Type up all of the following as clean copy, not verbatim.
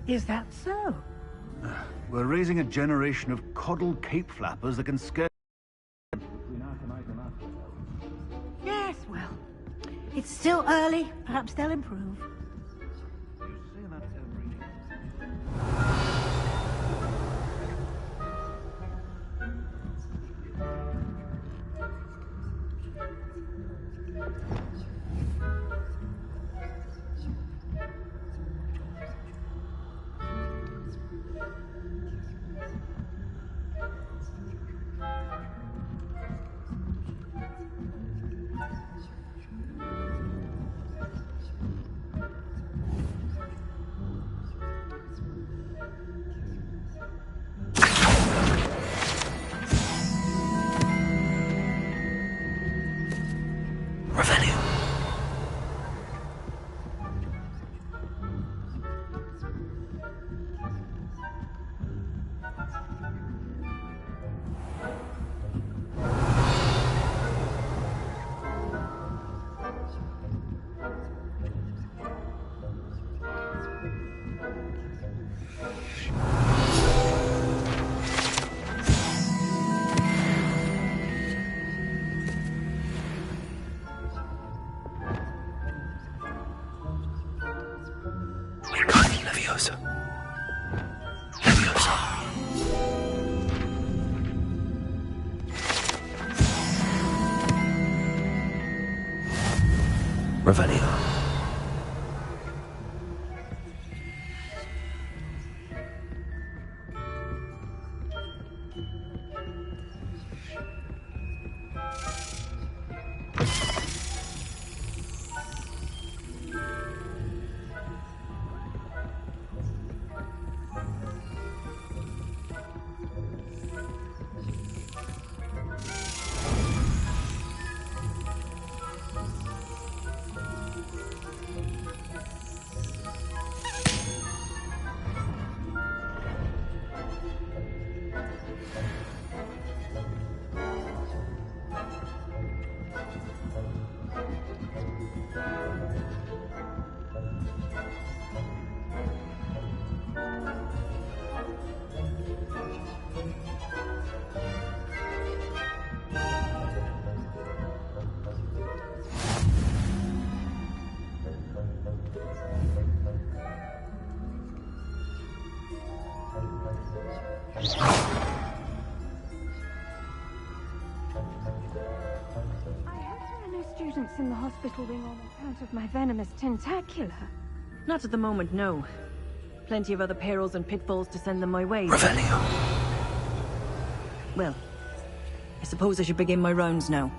Is that so? We're raising a generation of coddled cape flappers that can scare... Yes, well, it's still early. Perhaps they'll improve. Leviosa. Leviosa. Revelio. In the hospital wing on account of my venomous tentacular. Not at the moment, no. Plenty of other perils and pitfalls to send them my way. Revelio. Well, I suppose I should begin my rounds now.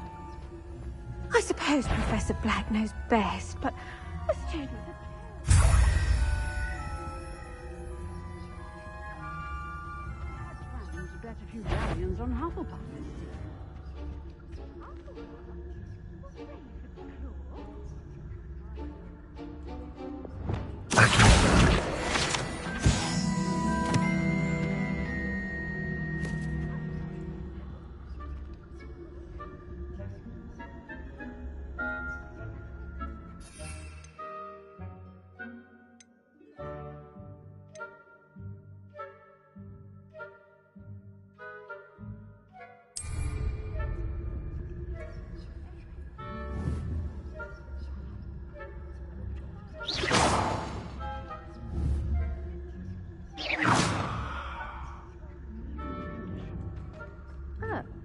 I suppose Professor Black knows best, but the students... To bet a few galleons on Hufflepuff.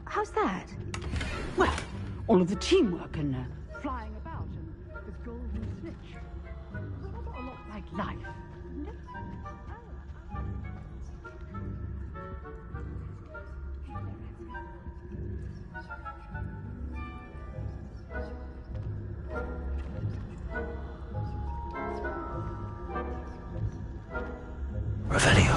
How's that? Well, all of the teamwork and flying about and the golden snitch. A lot like life, isn't it? Revelio.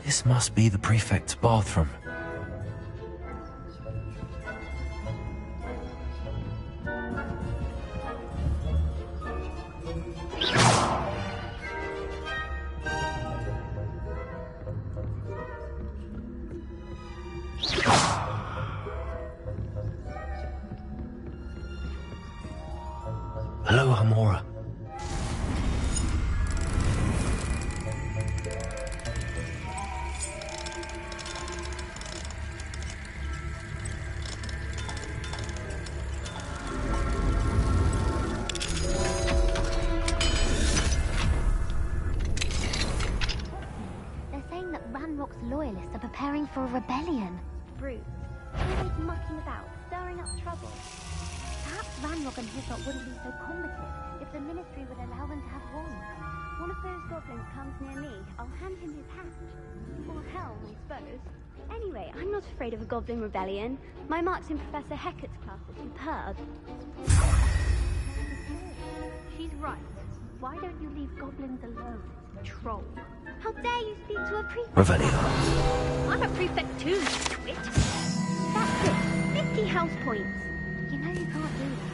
This must be the prefect's bathroom. Hello, Hamora. Loyalists are preparing for a rebellion. Brutes. Always mucking about, stirring up trouble. Perhaps Ranrock and Hislop wouldn't be so combative if the Ministry would allow them to have wands. One of those goblins comes near me, I'll hand him his hat. Or helm, I suppose. Anyway, I'm not afraid of a goblin rebellion. My marks in Professor Hecat's class are superb. She's right. Why don't you leave goblins alone, troll? How dare you speak to a prefect? Revelio. I'm a prefect too, you twit. That's it. 50 house points. You know you can't do that.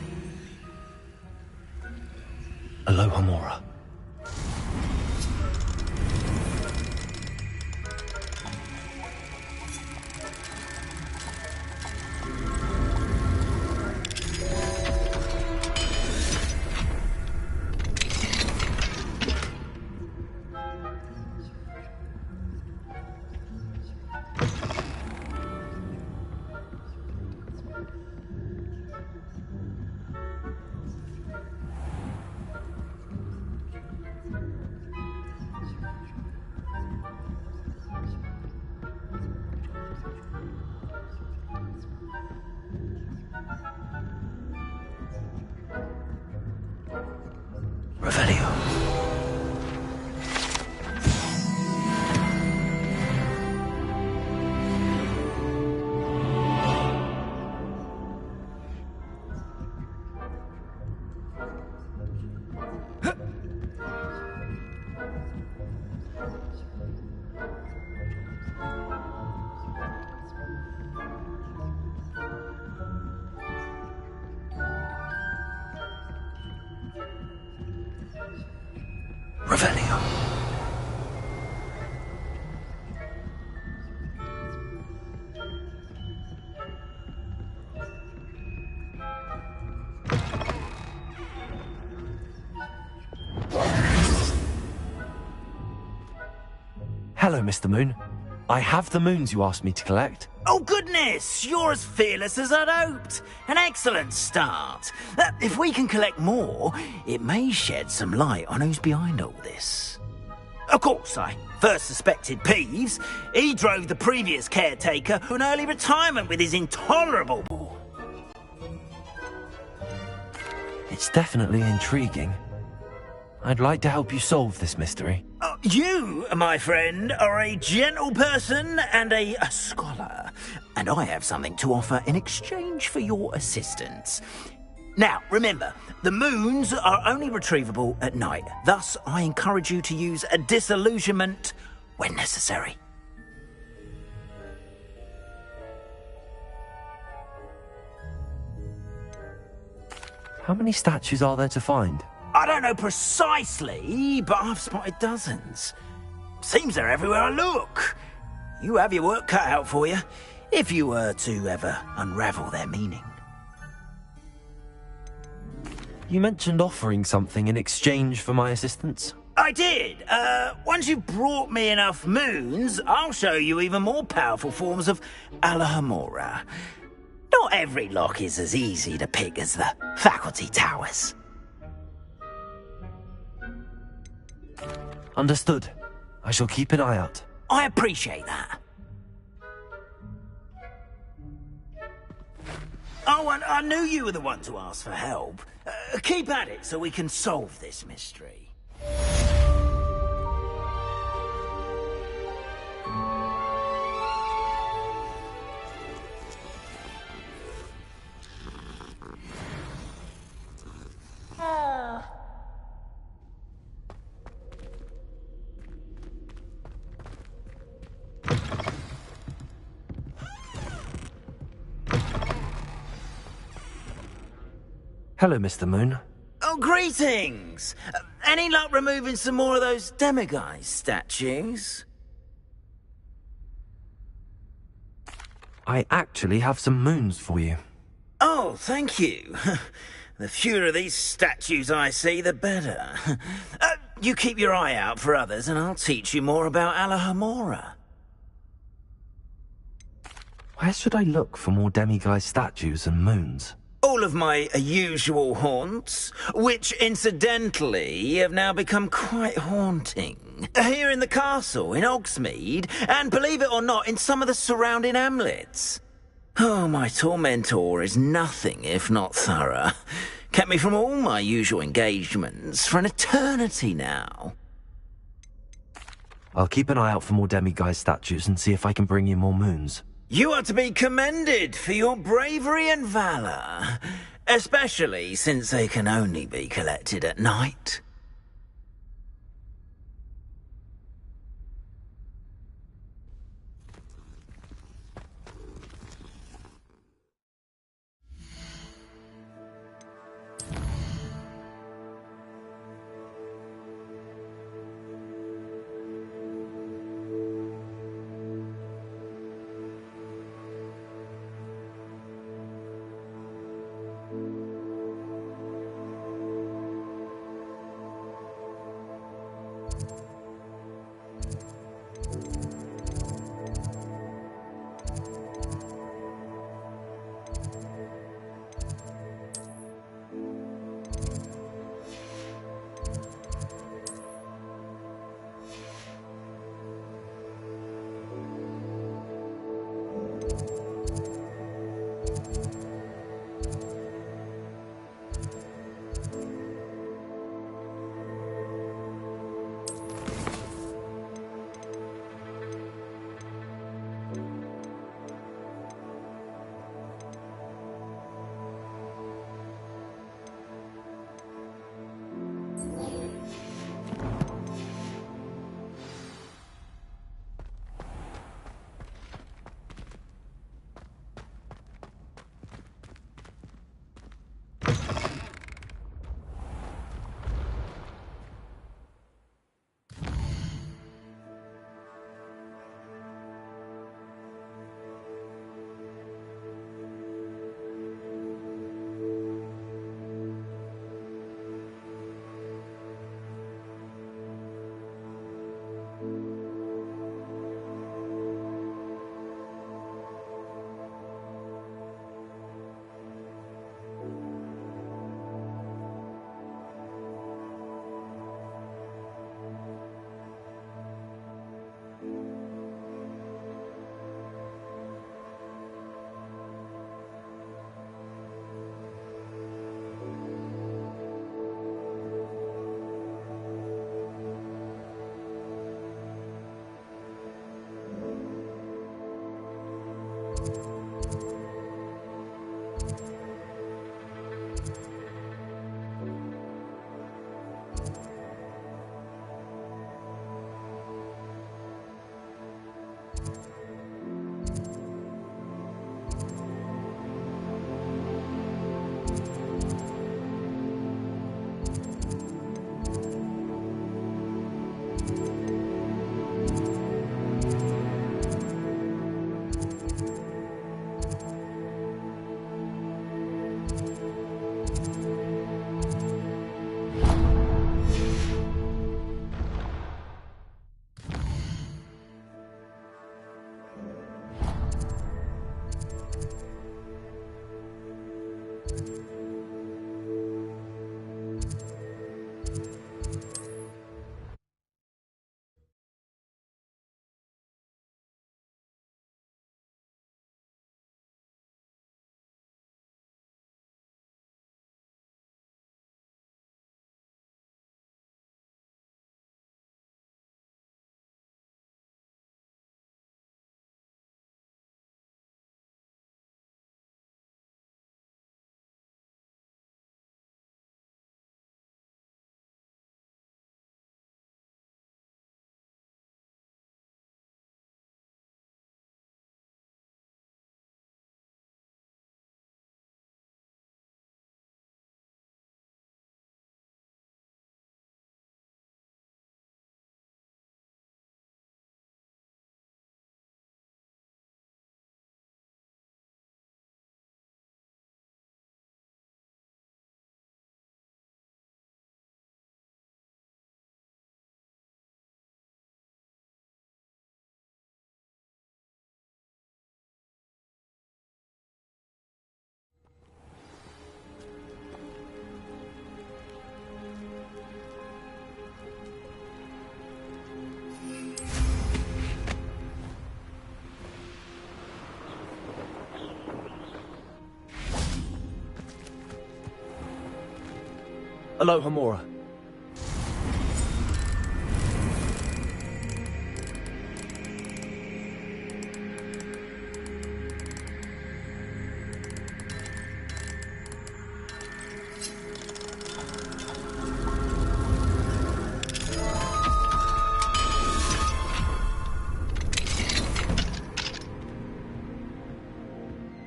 Alohomora. Revelio. Revelio. Hello, Mr. Moon. I have the moons you asked me to collect. Oh, goodness! You're as fearless as I'd hoped. An excellent start. If we can collect more, it may shed some light on who's behind all this. Of course, I first suspected Peeves. He drove the previous caretaker to an early retirement with his intolerable... It's definitely intriguing. I'd like to help you solve this mystery. You, my friend, are a gentle person and a scholar, and I have something to offer in exchange for your assistance. Now, remember, the moons are only retrievable at night. Thus, I encourage you to use a disillusionment when necessary. How many statues are there to find? I don't know precisely, but I've spotted dozens. Seems they're everywhere I look. You have your work cut out for you, if you were to ever unravel their meaning. You mentioned offering something in exchange for my assistance. I did. Once you've brought me enough moons, I'll show you even more powerful forms of Alohomora. Not every lock is as easy to pick as the faculty towers. Understood. I shall keep an eye out. I appreciate that. Oh, and I knew you were the one to ask for help. Keep at it so we can solve this mystery. Hello, Mr. Moon. Oh, greetings! Any luck removing some more of those demiguise statues? I actually have some moons for you. Oh, thank you. The fewer of these statues I see, the better. You keep your eye out for others, and I'll teach you more about Alohomora. Where should I look for more demiguise statues and moons? All of my usual haunts, which incidentally have now become quite haunting. Here in the castle, in Hogsmeade, and believe it or not, in some of the surrounding hamlets. Oh, my tormentor is nothing if not thorough. Kept me from all my usual engagements for an eternity now. I'll keep an eye out for more demiguise statues and see if I can bring you more moons. You are to be commended for your bravery and valor, especially since they can only be collected at night. Aloha Mora.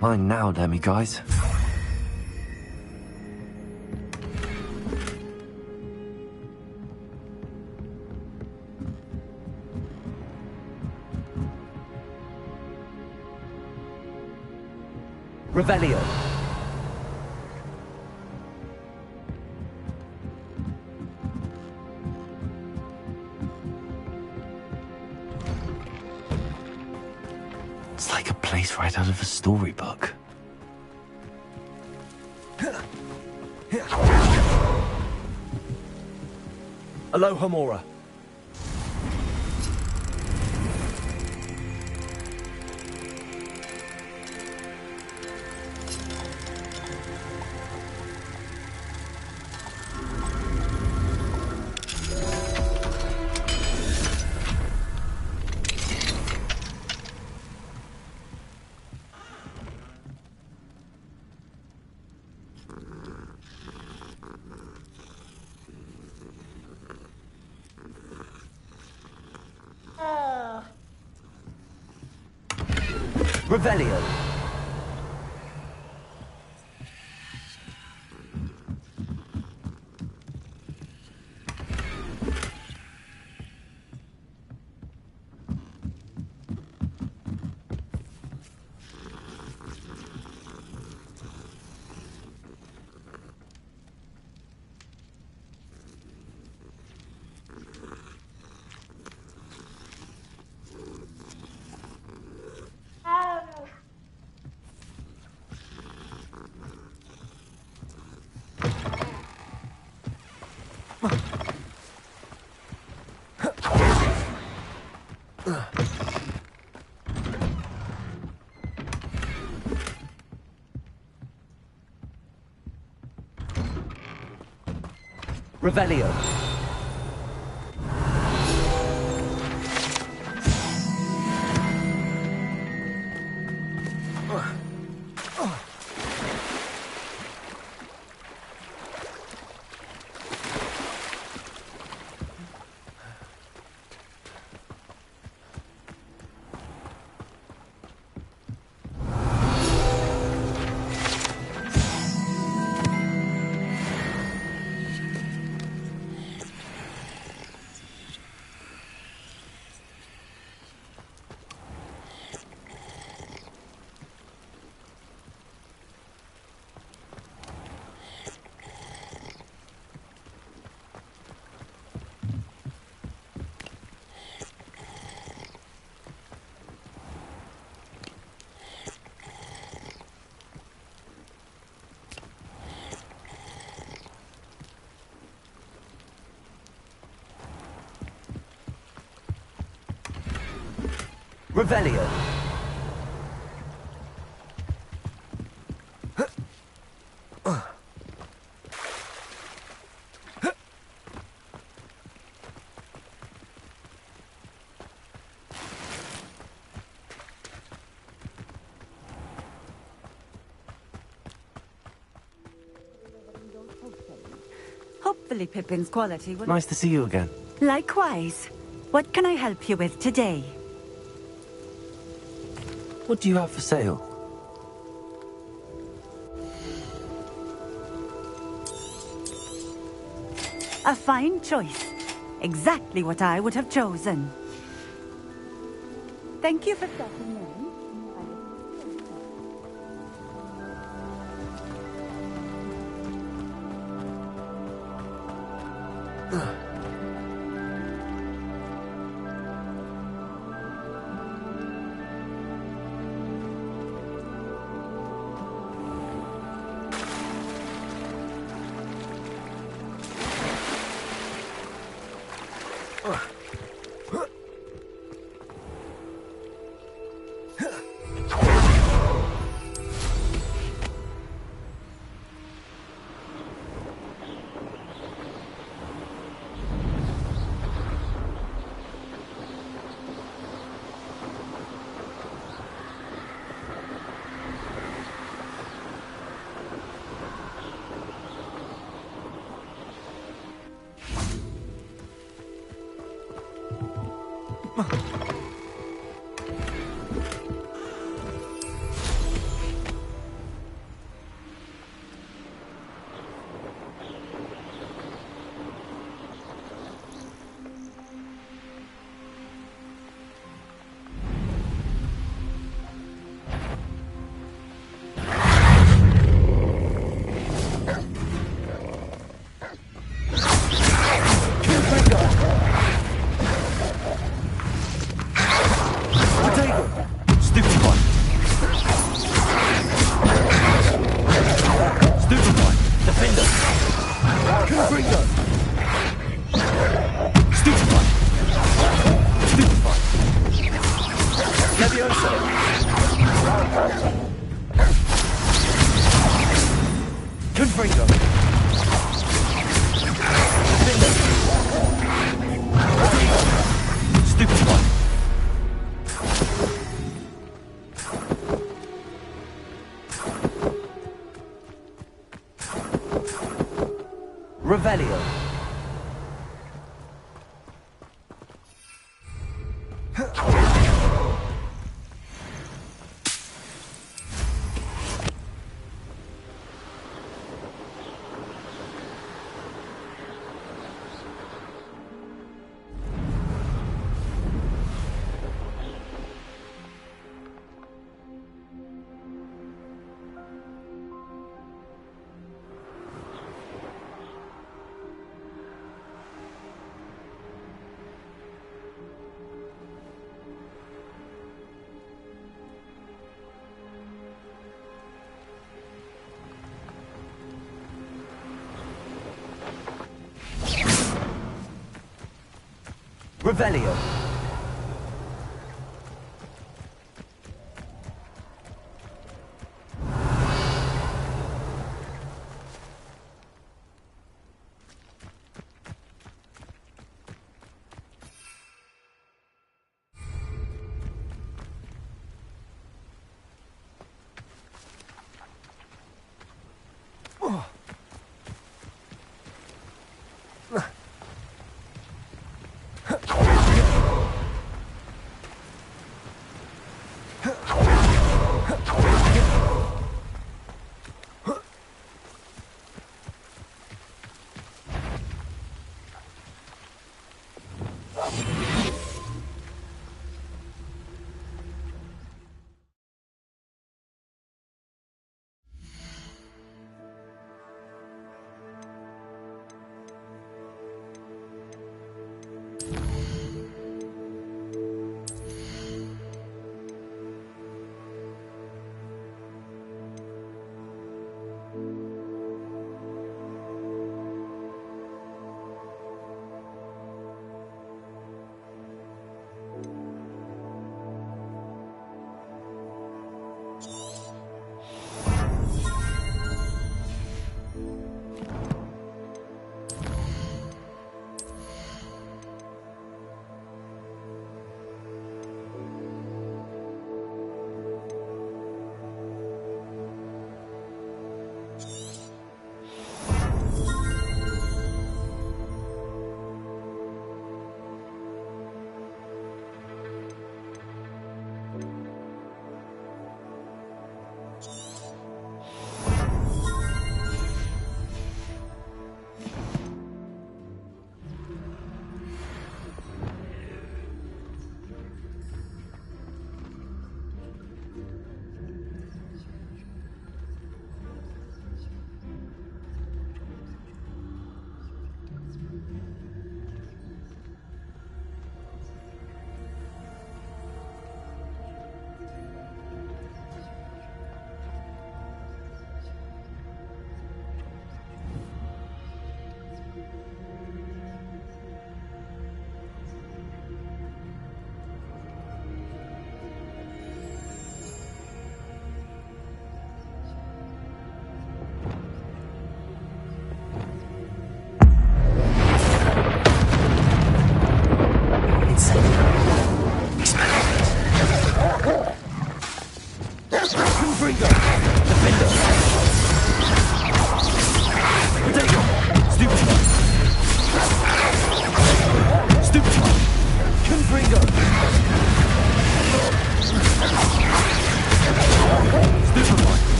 Mine now, Demi guys. Revelio. It's like a place right out of a storybook. Aloha Mora. Revelio. Revelio. Revelio. Hopefully Pippin's quality will... Nice to see you again. Likewise. What can I help you with today? What do you have for sale? A fine choice. Exactly what I would have chosen. Thank you for stopping in. Confringo. Stupid one. Revelio. Revelio.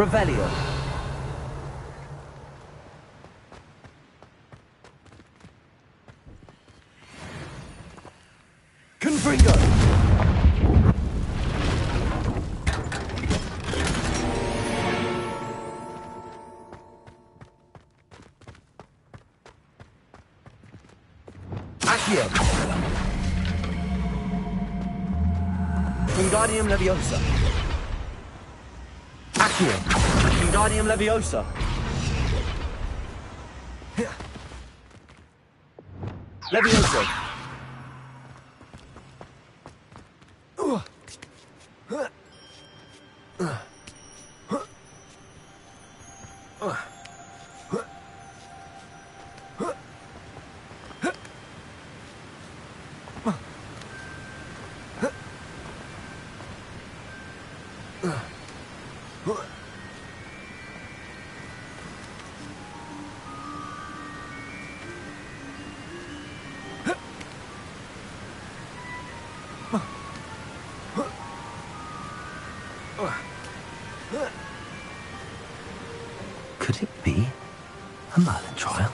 Revelio. Confringo. Accio. Wingardium Leviosa. Accio. Wingardium Leviosa. Leviosa. Could it be a Merlin trial?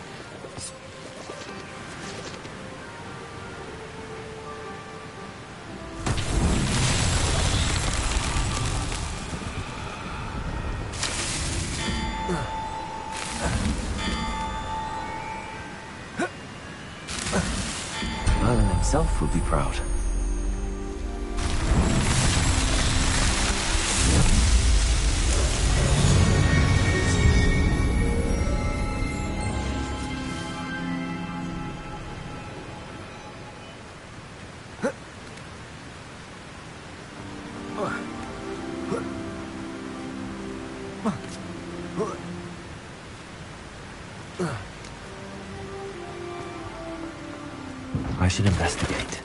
Merlin himself would be proud. I should investigate.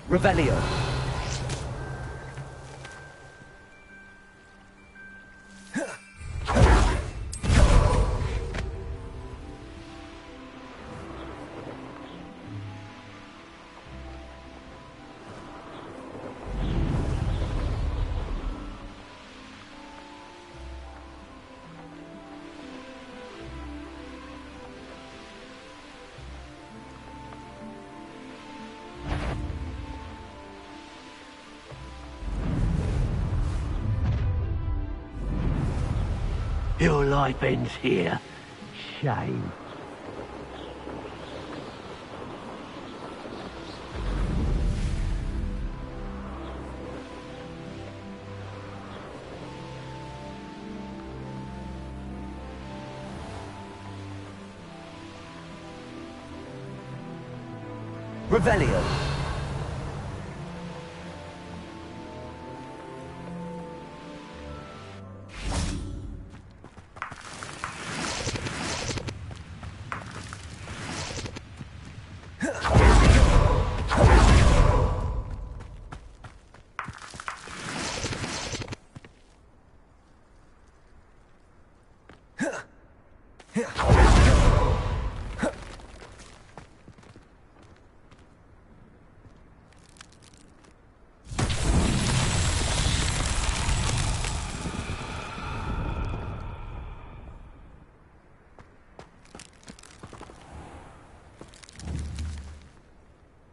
Revelio. Your life ends here. Shame. Revelio.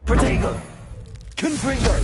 Protego. Confringo.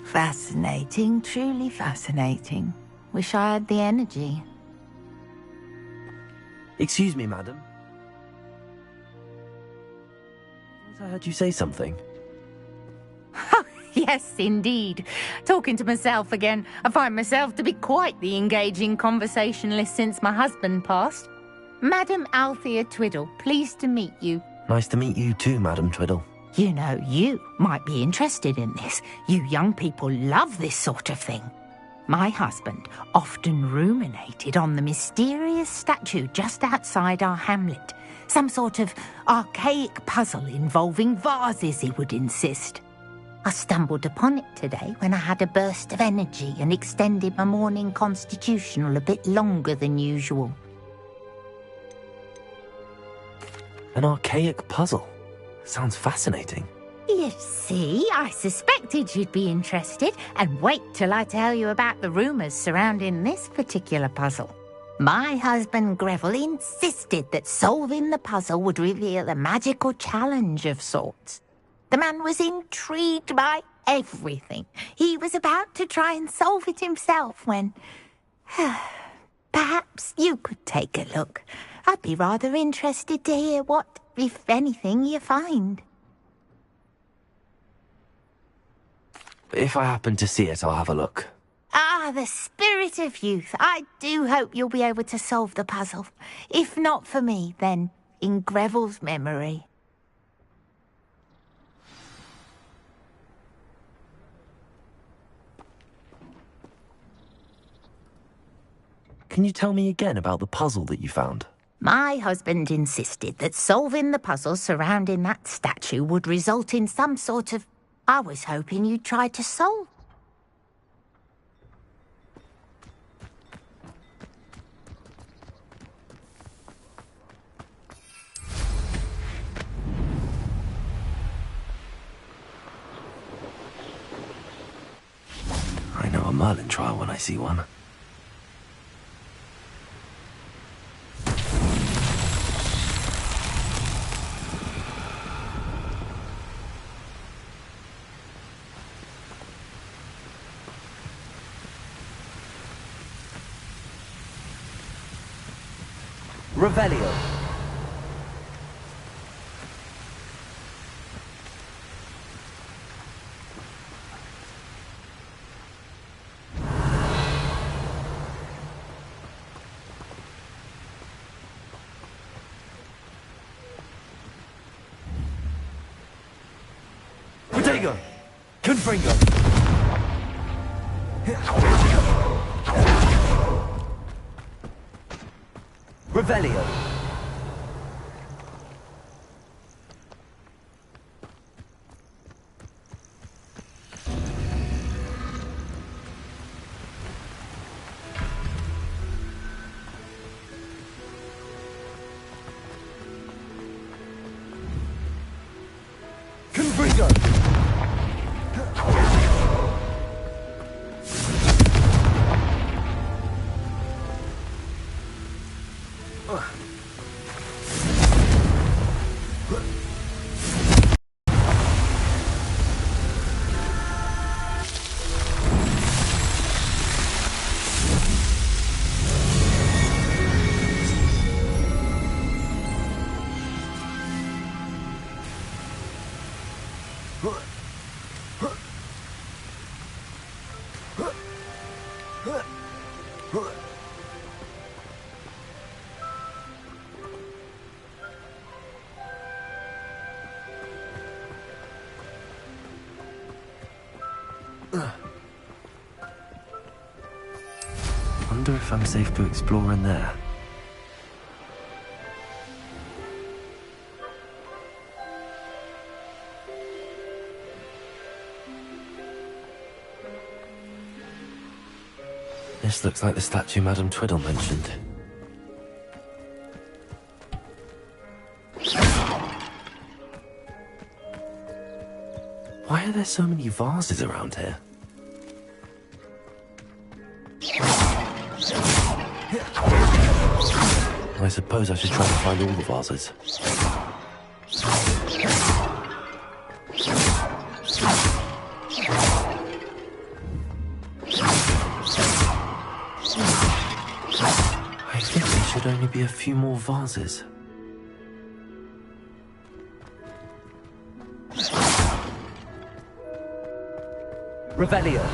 Fascinating, truly fascinating. Wish I had the energy. Excuse me, madam. I heard you say something. Yes, indeed. Talking to myself again. I find myself to be quite the engaging conversationalist since my husband passed. Madam Althea Twiddle, pleased to meet you. Nice to meet you too, Madam Twiddle. You know, you might be interested in this. You young people love this sort of thing. My husband often ruminated on the mysterious statue just outside our hamlet. Some sort of archaic puzzle involving vases, he would insist. I stumbled upon it today when I had a burst of energy and extended my morning constitutional a bit longer than usual. An archaic puzzle. Sounds fascinating. You see, I suspected you'd be interested, and wait till I tell you about the rumours surrounding this particular puzzle. My husband Greville insisted that solving the puzzle would reveal a magical challenge of sorts. The man was intrigued by everything. He was about to try and solve it himself when... Perhaps you could take a look. I'd be rather interested to hear what, if anything, you find. If I happen to see it, I'll have a look. Ah, the spirit of youth. I do hope you'll be able to solve the puzzle. If not for me, then in Greville's memory. Can you tell me again about the puzzle that you found? My husband insisted that solving the puzzle surrounding that statue would result in some sort of... I was hoping you'd try to solve. I know a Merlin trial when I see one. Revelio. Protego! Confringo! Revelio. Confringo! Wonder if I'm safe to explore in there. This looks like the statue Madame Twiddle mentioned. Why are there so many vases around here? I suppose I should try to find all the vases. I think there should only be a few more vases. Revelio.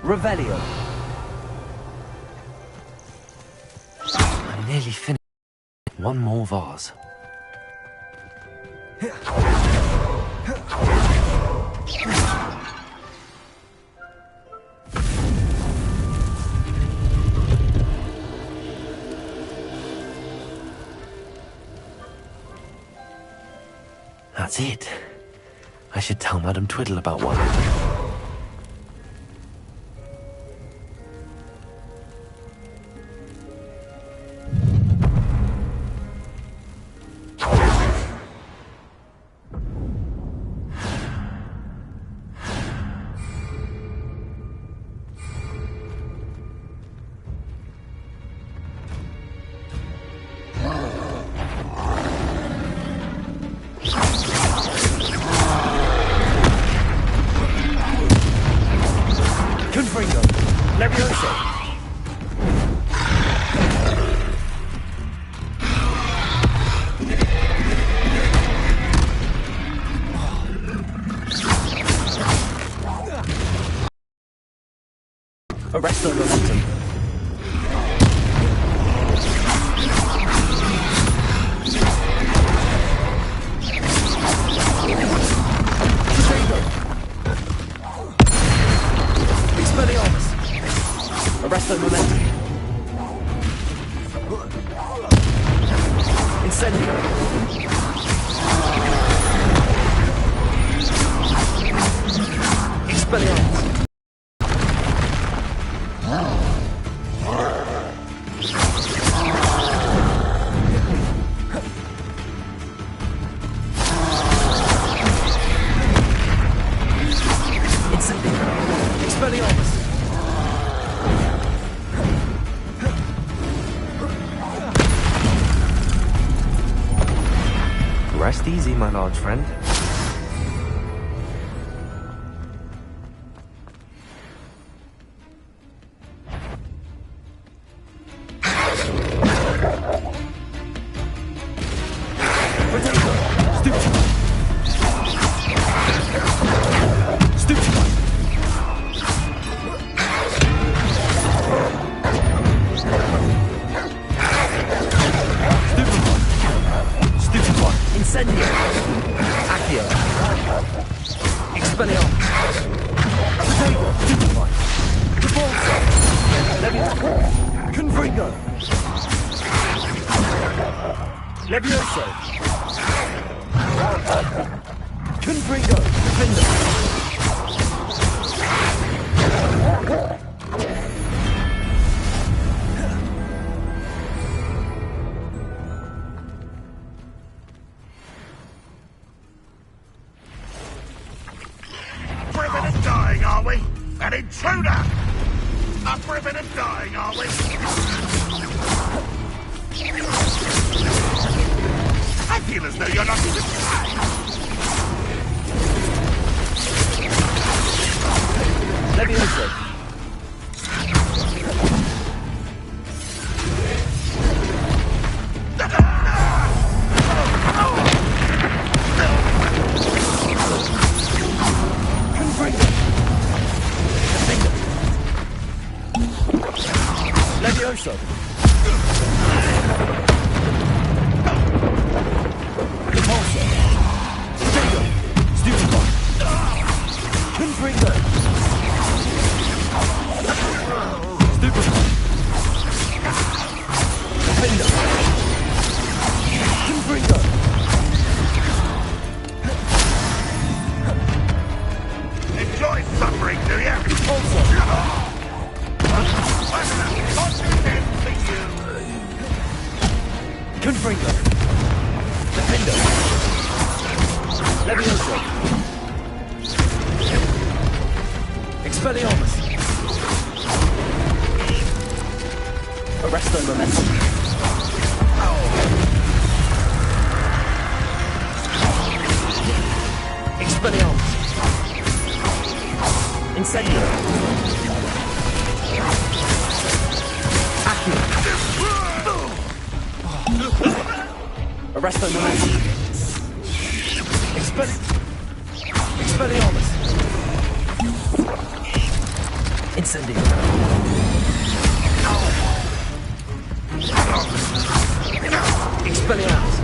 Revelio. I'm nearly finished. One more vase. That's it. I should tell Madame Twiddle about what happened. Arrest the momentum. Expelliarmus. Arrest the momentum. Incendio. Expelliarmus. Expelliarmus. Rest easy, my large friend. Incendio. Accio. Expelliarmus. Potato. Stupefy. Repulsor. Levioso. Confringo. Levioso. Confringo. Defender. Dying, are we? An intruder! Up for a bit of dying, are we? I feel as though you're not even trying. Levioso. Levioso. Repulsor. Potato. Stupefy. Confringo. Stupefy. Defender. Confringo. Enjoy suffering, do you? Repulsor. Confringo. Defender. Levioso. Expelliarmus. Arresto momentum. Expelliarmus. Incendio. Accio. Arresto momentum. Expelliarmus. Incendio. Expelliarmus.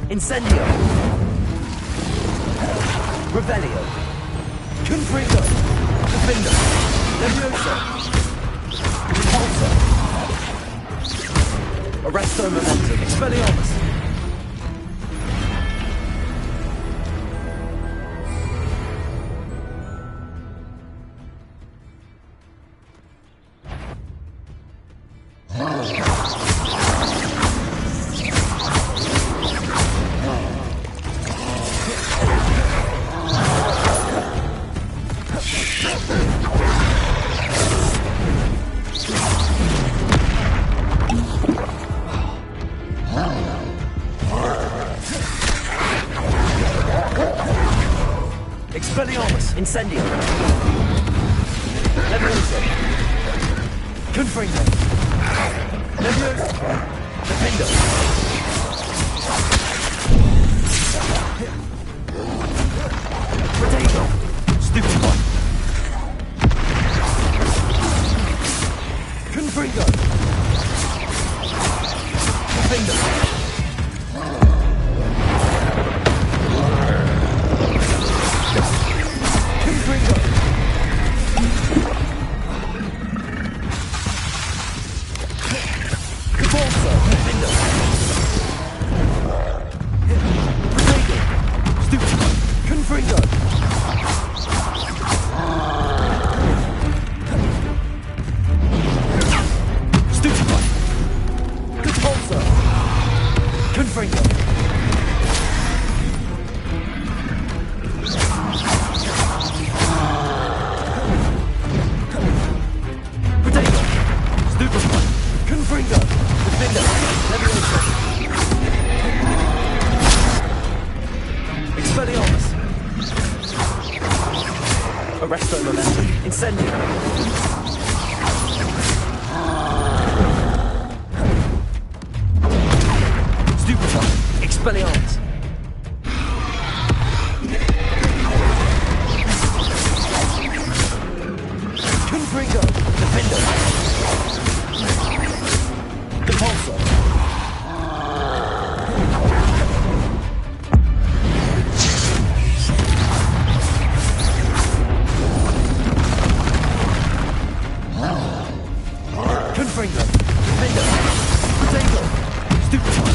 Incendio. Revelio. Confringo. Defender. Levioso. Repulsor. Arresto momentum. Expelliarmus. Expelliarmus. Incendio. Levioso. Confringo. Levioso. Defender. Potato. Stupefy. Arresto momentum. Incendio. Stupefy. Expelliarmus. Confringo. Defender. Compulsor. Confringo. Defender. Potato. Stupefy.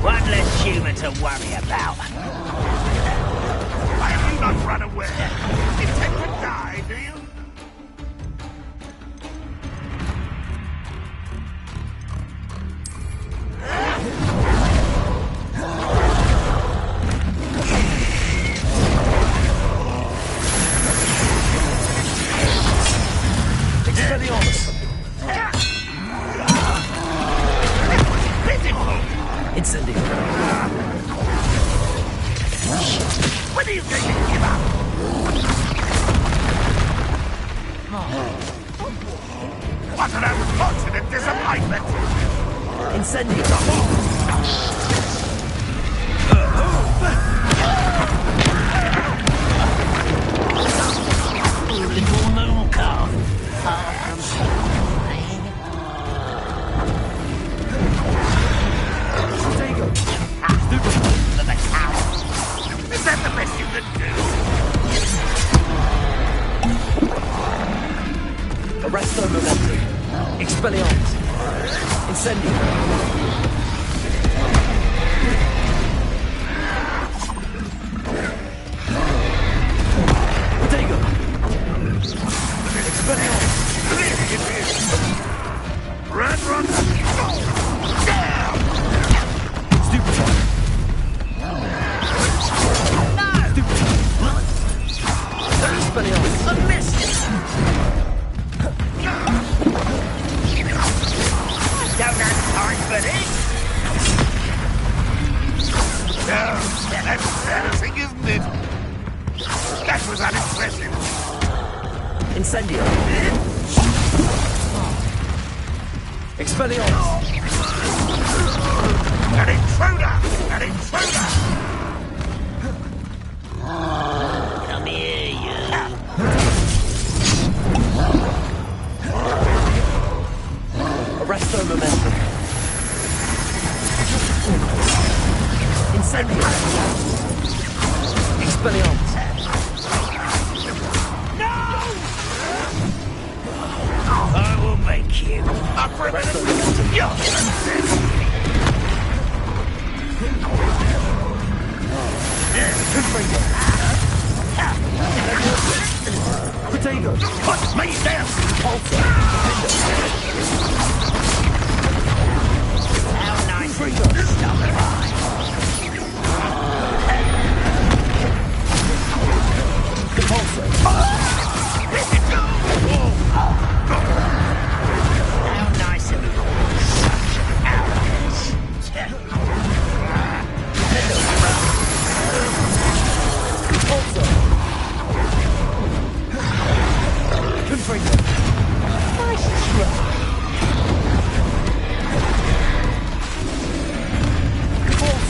One less human to worry about. Why have you not run away? Intend to die, do you? Incendio. When are you going to give up? What an unfortunate disappointment! Incendio. Little moon calf. Is that the best you can do? Arresto momentum. Expelliarmus. Incendio. Potato. Expelliarmus. Run, run! Down! Stupefy. Expelliarmus. A miss! Don't have time for this! No, that's embarrassing, isn't it? That was unimpressive. Incendio. Expelliarmus. An intruder! An intruder! Come here, you. Arresto momentum. Incendio. Expelliarmus. I will make you. Up for a minute! You're Potato. Put me down! How nice of you to stop by. Compulsor. How nice of you. Such arrogance. Compulsor. Confringo. Nice try. Compulsor.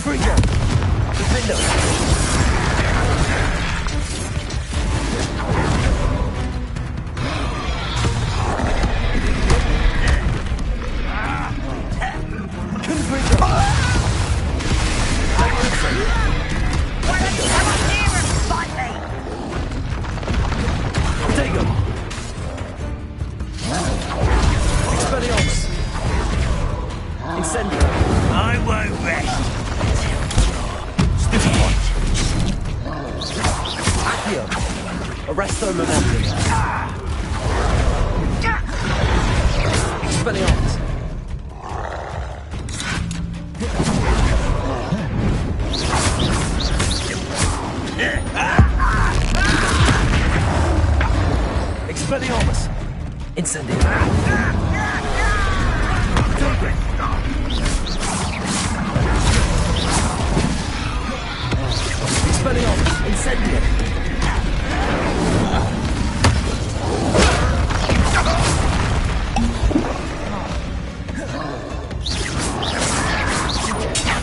Confringo! Defendo! I won't rest. Accio! Arresto Memordium. Expelliarmus. Expelliarmus. Incendio. Expelliarmus. Incendio.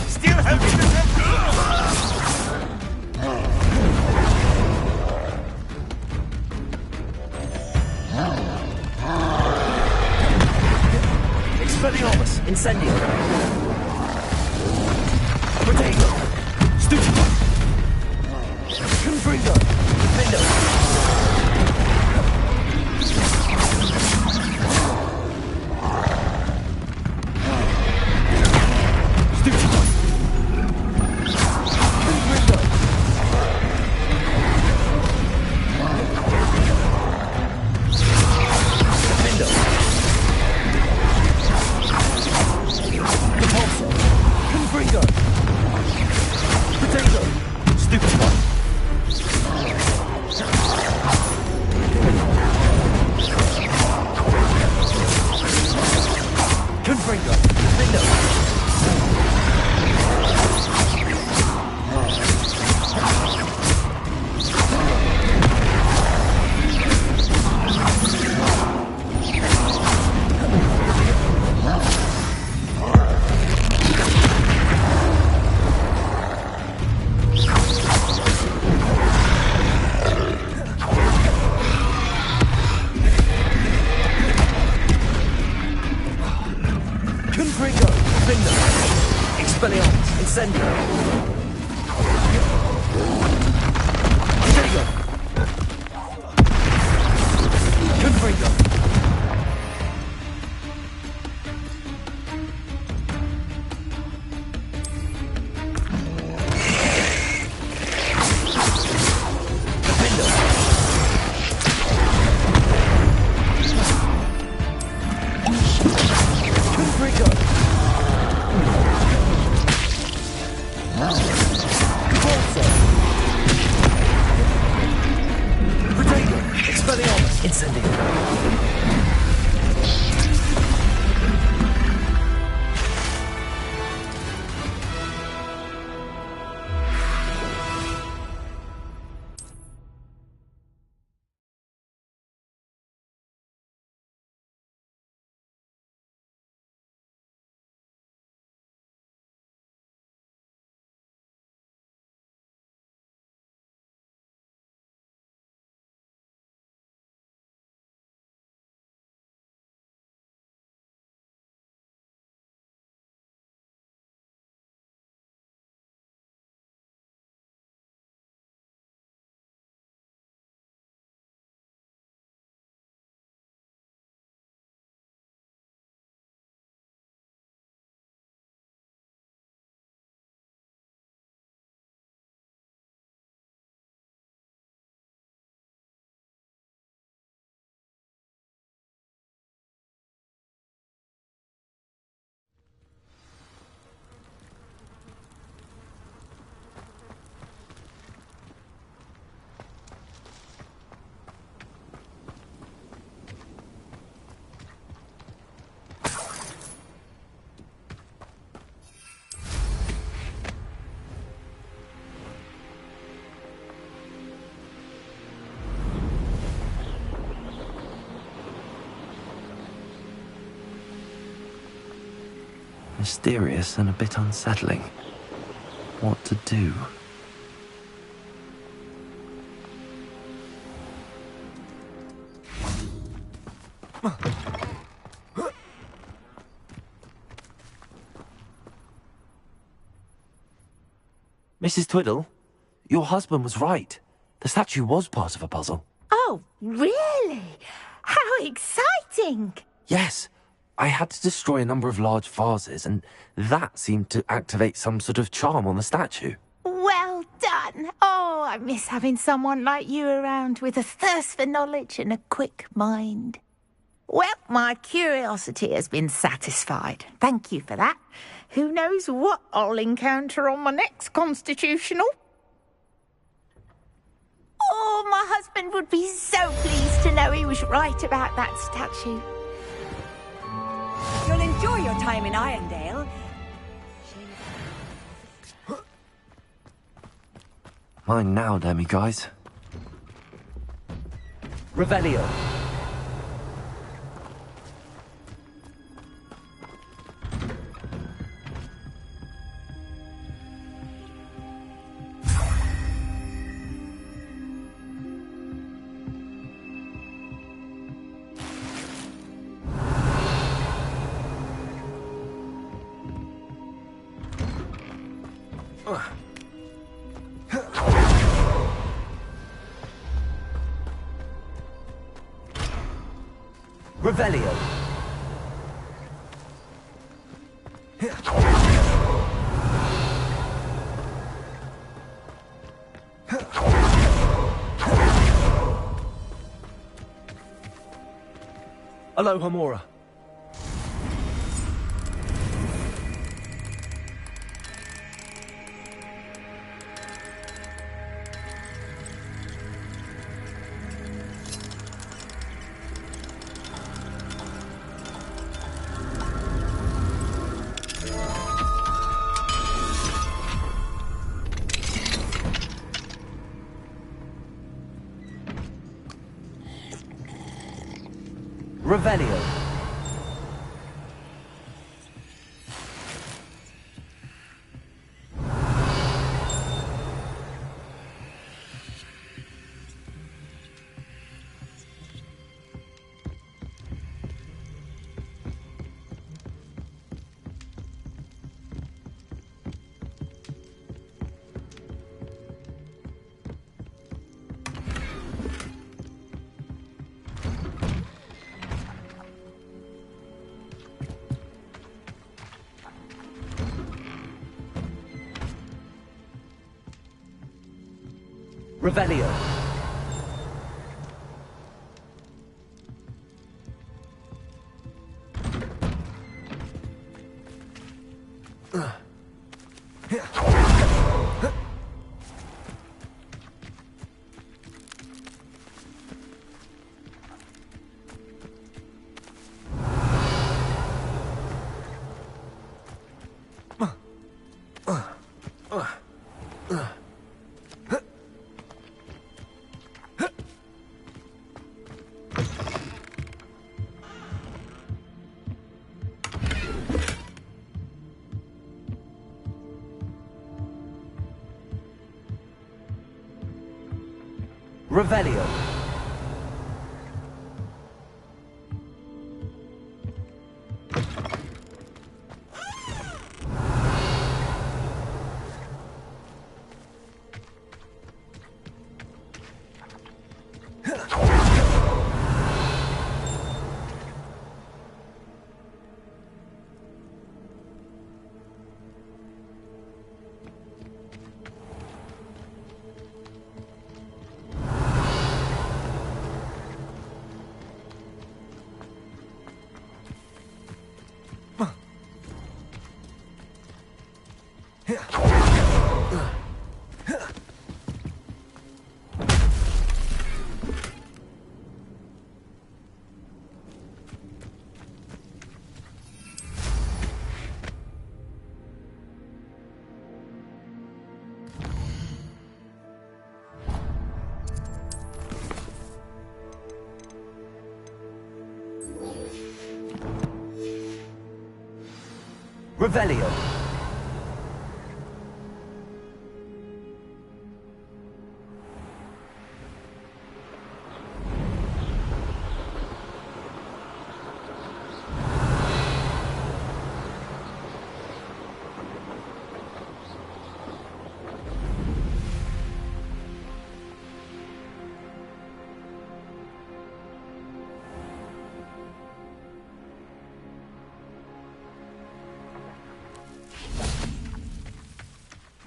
Still holding the Expelliarmus. Incendio. Protego. Stupefy. Confringo. Defendo. Stupefy. Confringo. Defendo. Repulsor. Confringo. Potato. Stupefy. Confringo. Defendo. Confringo. Defendo. Expelliarmus. Incendio. Potato. Confringo. Defendo. Confringo. Repulsor. Potato. Expelliarmus. Incendio. Mysterious and a bit unsettling. what to do. Mrs. Twiddle, your husband was right. The statue was part of a puzzle. Oh, really? How exciting! Yes, I had to destroy a number of large vases, and that seemed to activate some sort of charm on the statue. Well done. Oh, I miss having someone like you around with a thirst for knowledge and a quick mind. Well, my curiosity has been satisfied. Thank you for that. Who knows what I'll encounter on my next constitutional? Oh, my husband would be so pleased to know he was right about that statue. You'll enjoy your time in Irondale. Mine now, Demi, guys. Revelio. Revelio. Aloha Mora. Revelio. Revelio. Revelio. Revelio.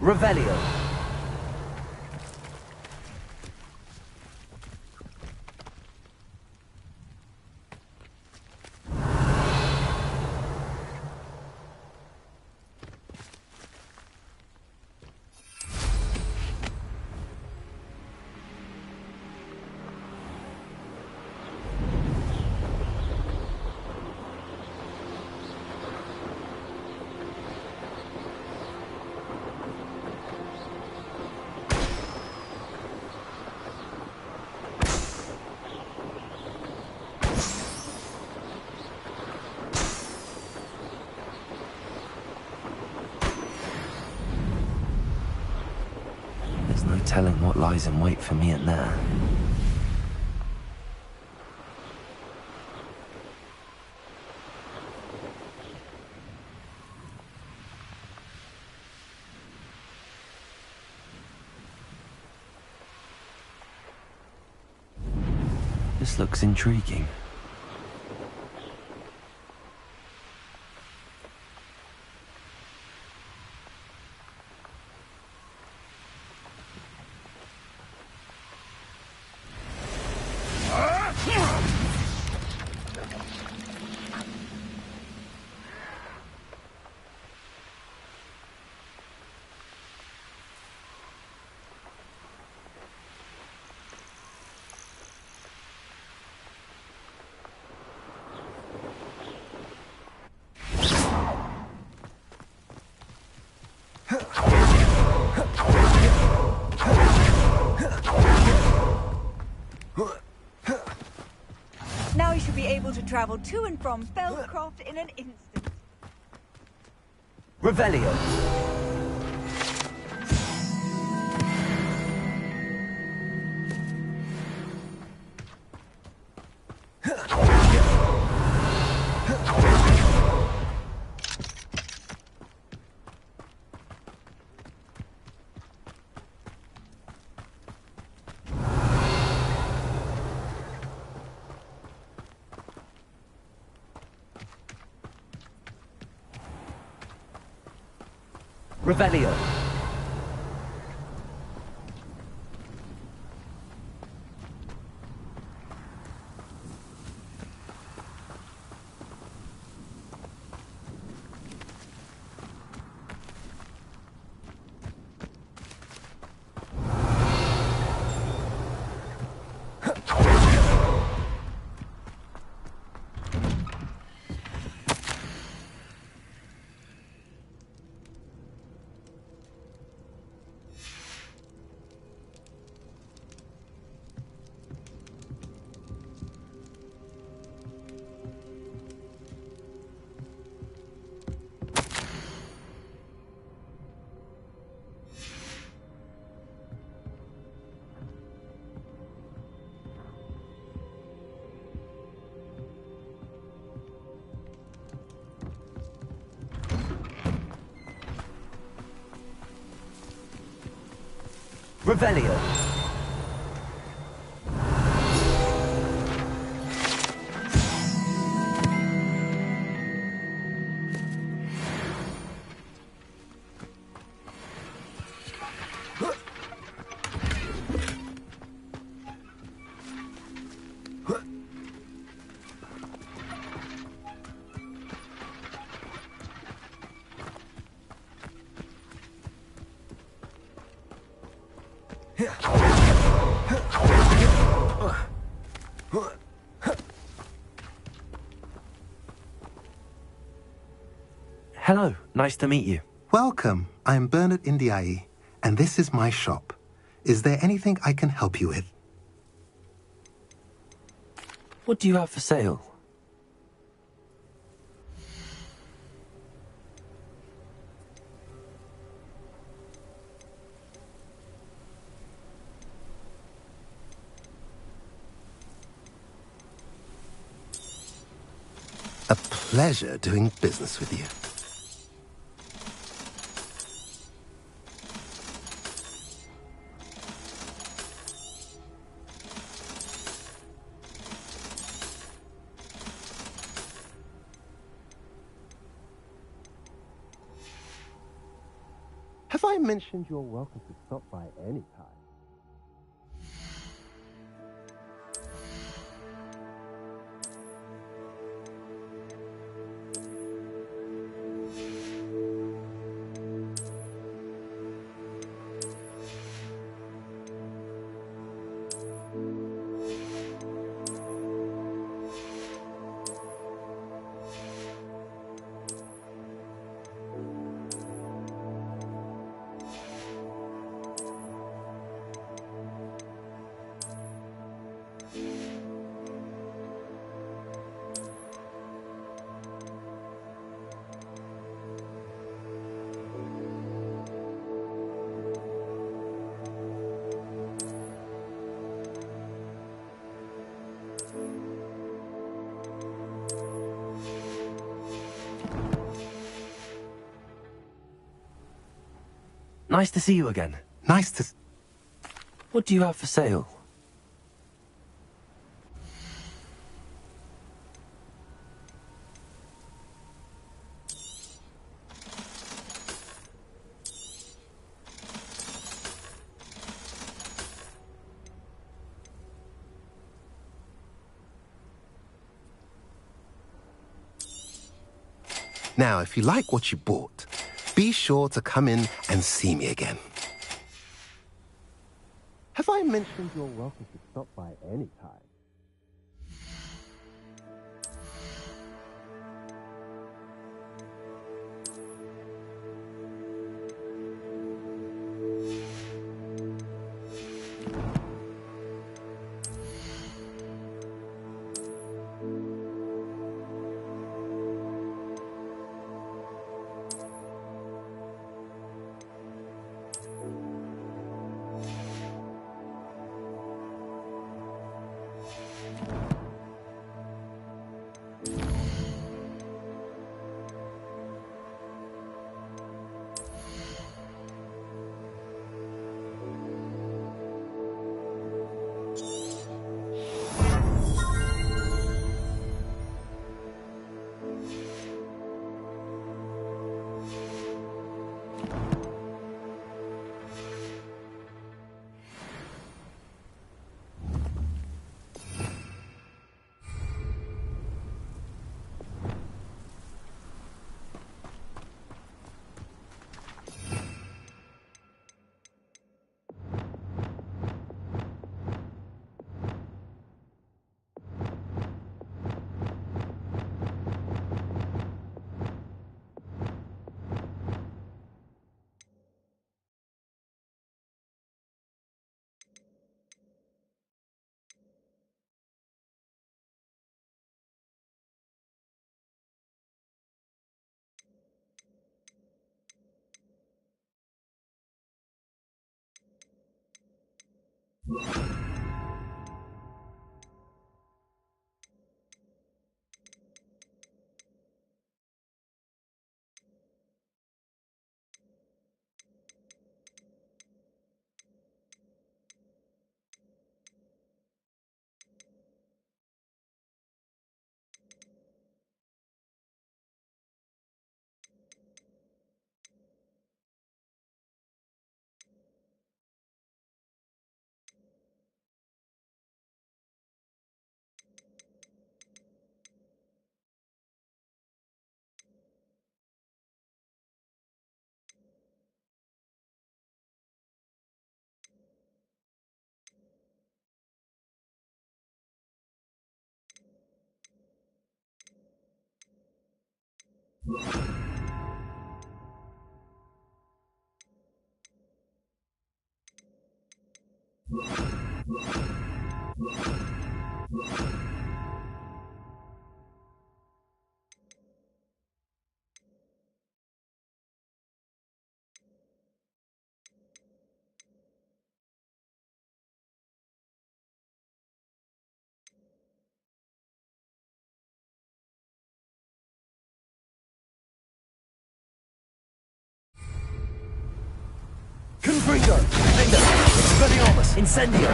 Revelio. There's no telling what lies in wait for me in there. This looks intriguing. Now you should be able to travel to and from Feldcroft in an instant. Revelio. Revelio. Revelio. Hello, nice to meet you. Welcome. I'm Bernard Indiai, and this is my shop. Is there anything I can help you with? What do you have for sale? A pleasure doing business with you. Have I mentioned you're welcome to stop by any time? Nice to see you again. Nice to... What do you have for sale? Now, if you like what you bought, be sure to come in and see me again. Have I mentioned you're welcome to stop by any time? Confringo! Linda! Expelliarmus! Incendio!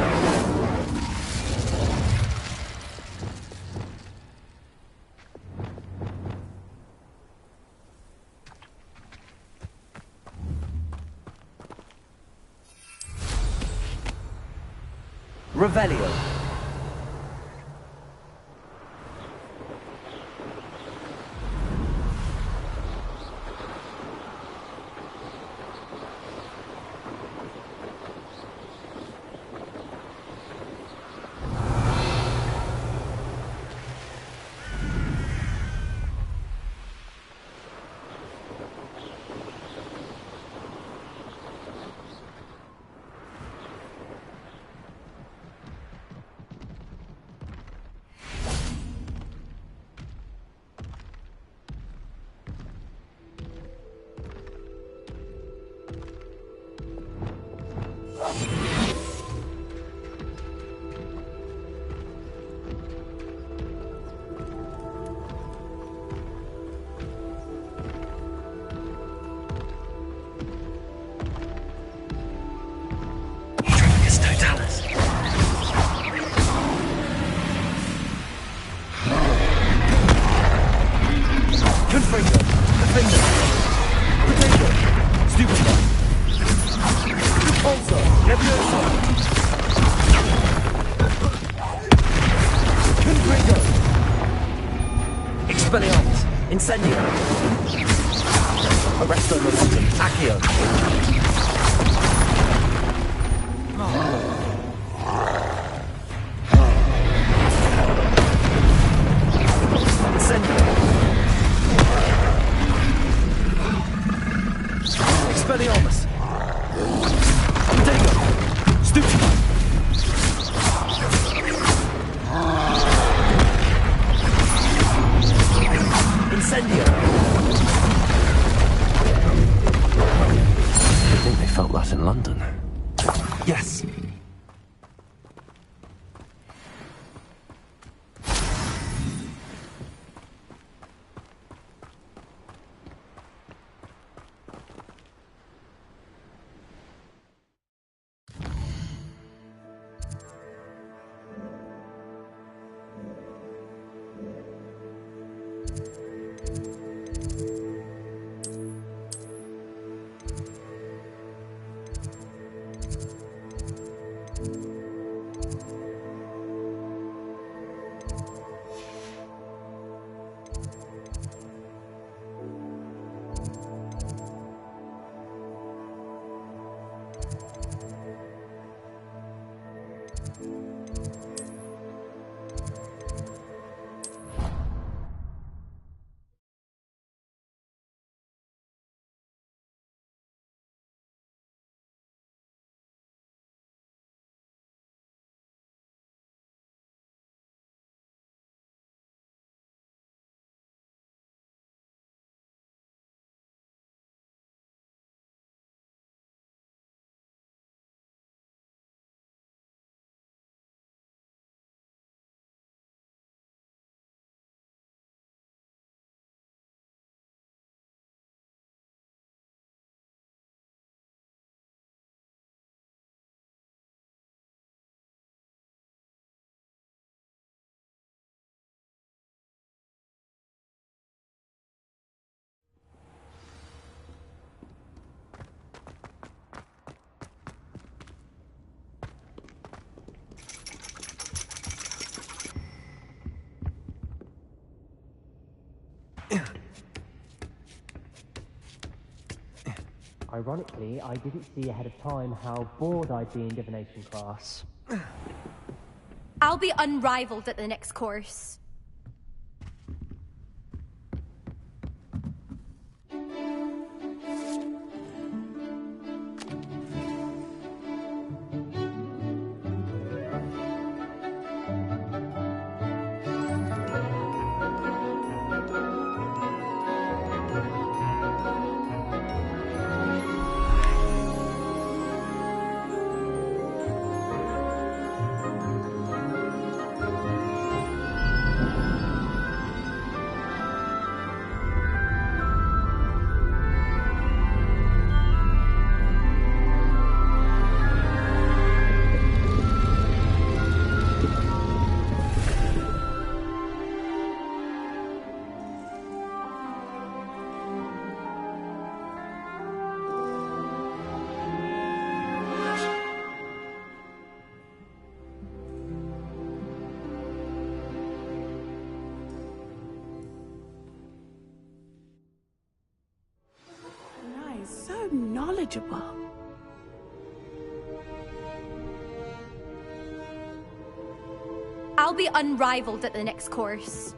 Revelio. Expelliarmus, Incendio, Arresto Momentum, Accio, Incendio, Expelliarmus, Dago, Stupefy. Incendio! I think they felt that in London. Yes. Ironically, I didn't see ahead of time how bored I'd be in divination class. I'll be unrivaled at the next course. knowledgeable. I'll be unrivaled at the next course.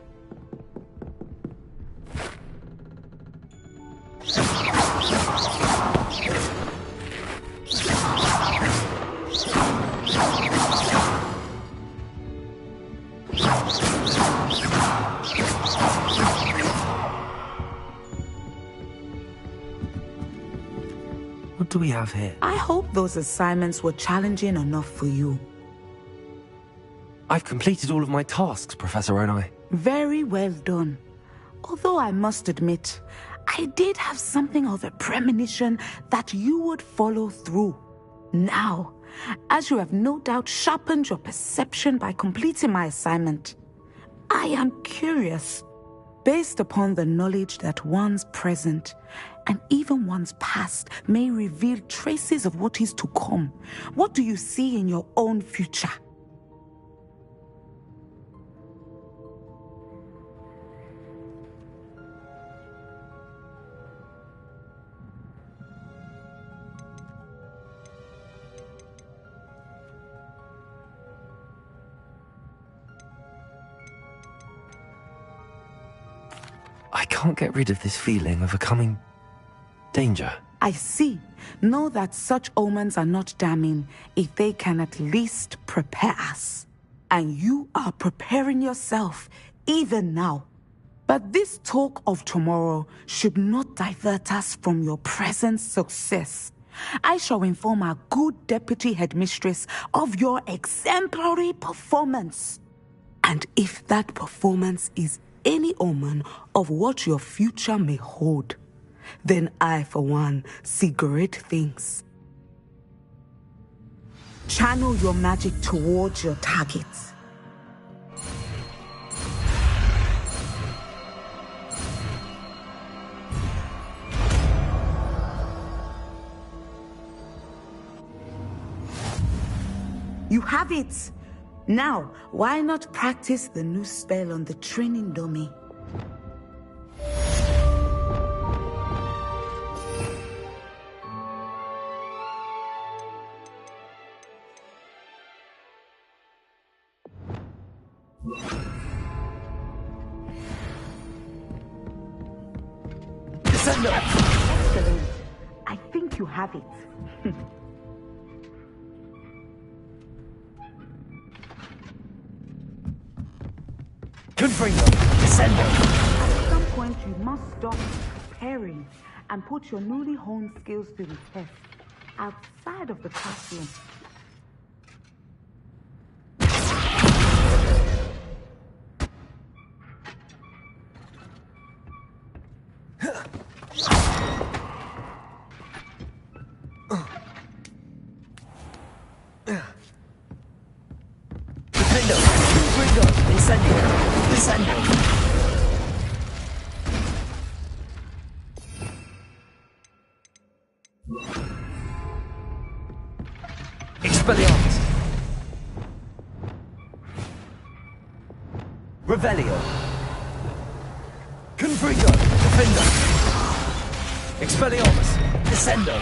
What do we have here? I hope those assignments were challenging enough for you. I've completed all of my tasks, Professor Onai. Very well done. Although I must admit, I did have something of a premonition that you would follow through. Now, as you have no doubt sharpened your perception by completing my assignment, I am curious, based upon the knowledge that one's present and even one's past may reveal traces of what is to come. What do you see in your own future? I can't get rid of this feeling of a coming danger. I see. Know that such omens are not damning if they can at least prepare us. And you are preparing yourself, even now. But this talk of tomorrow should not divert us from your present success. I shall inform our good deputy headmistress of your exemplary performance. And if that performance is any omen of what your future may hold, then I, for one, see great things. Channel your magic towards your targets. You have it! Now, why not practice the new spell on the training dummy? Excellent. I think you have it. Confringo, Descendo. At some point, you must stop preparing and put your newly honed skills to the test outside of the classroom. Defendo, Confringo, Descendo, Descendo. Expelliarmus. Revelio. Confringo, Defendo. Expelliarmus, Descendo.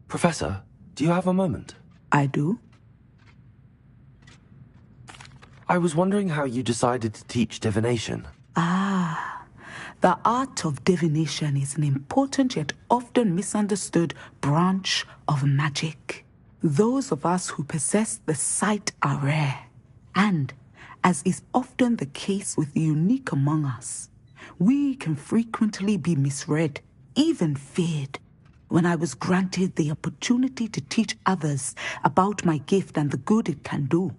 Professor, do you have a moment? I do. I was wondering how you decided to teach divination. The art of divination is an important yet often misunderstood branch of magic. Those of us who possess the sight are rare. And, as is often the case with the unique among us, we can frequently be misread, even feared. When I was granted the opportunity to teach others about my gift and the good it can do,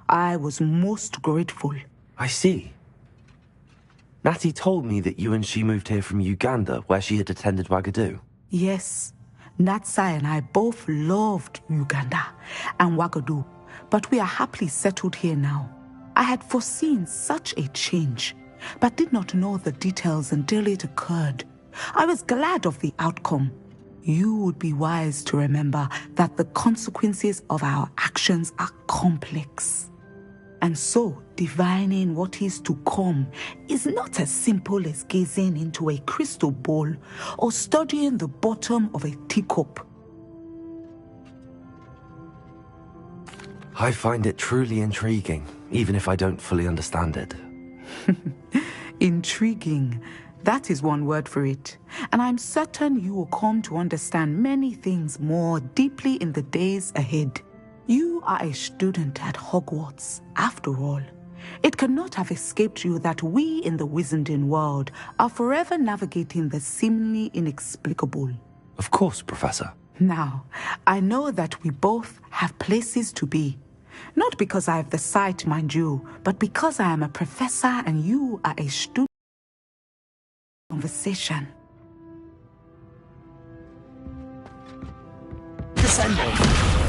I was most grateful. I see. Natty told me that you and she moved here from Uganda, where she had attended Wagadu. Yes, Natsai and I both loved Uganda and Wagadu, but we are happily settled here now. I had foreseen such a change, but did not know the details until it occurred. I was glad of the outcome. You would be wise to remember that the consequences of our actions are complex. And so, divining what is to come is not as simple as gazing into a crystal ball or studying the bottom of a teacup. I find it truly intriguing, even if I don't fully understand it. Intriguing. That is one word for it. And I'm certain you will come to understand many things more deeply in the days ahead. You are a student at Hogwarts, after all. It cannot have escaped you that we in the Wizarding world are forever navigating the seemingly inexplicable. Of course, Professor. Now, I know that we both have places to be. Not because I have the sight, mind you, but because I am a professor and you are a student. Conversation. Descending.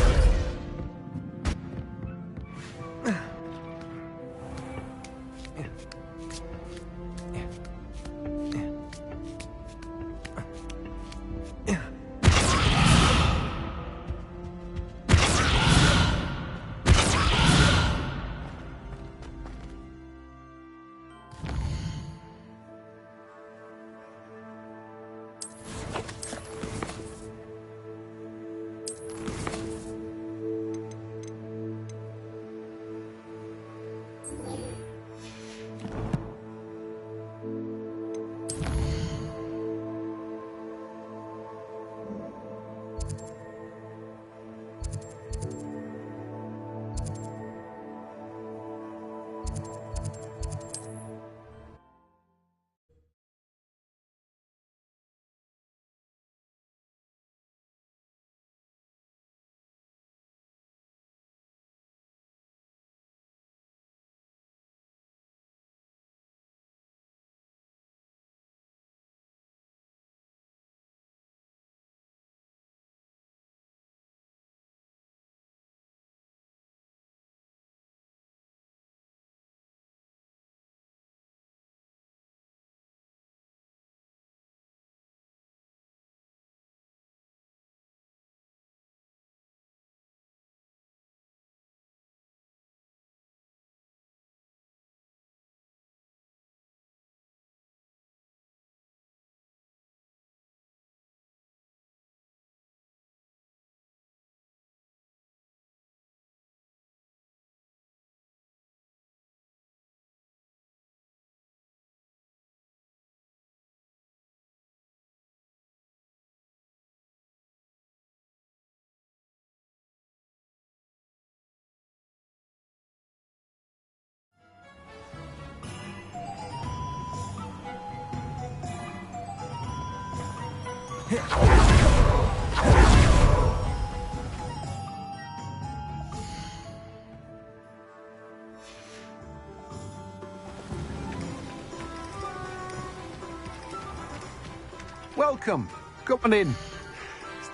Welcome. Come on in.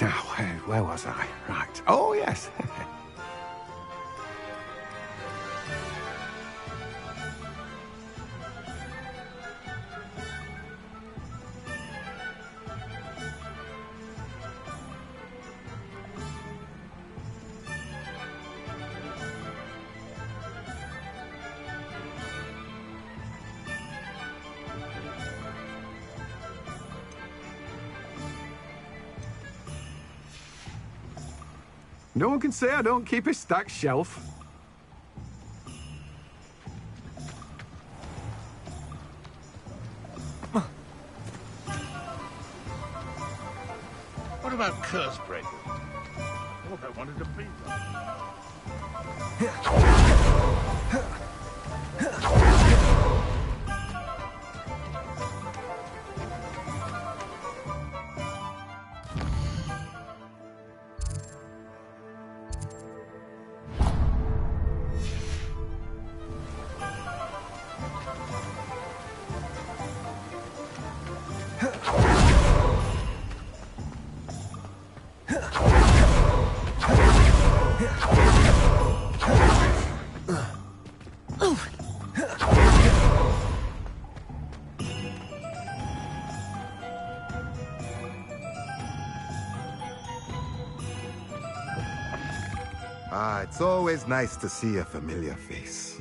Now, where was I? Right. Oh, yes. No one can say I don't keep a stacked shelf. What about curse breakers? I thought I wanted to beat Oh, Ah, it's always nice to see a familiar face.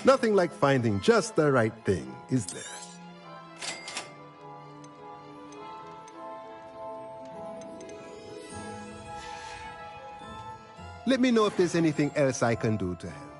Nothing like finding just the right thing, is there? Let me know if there's anything else I can do to help.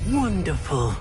Wonderful.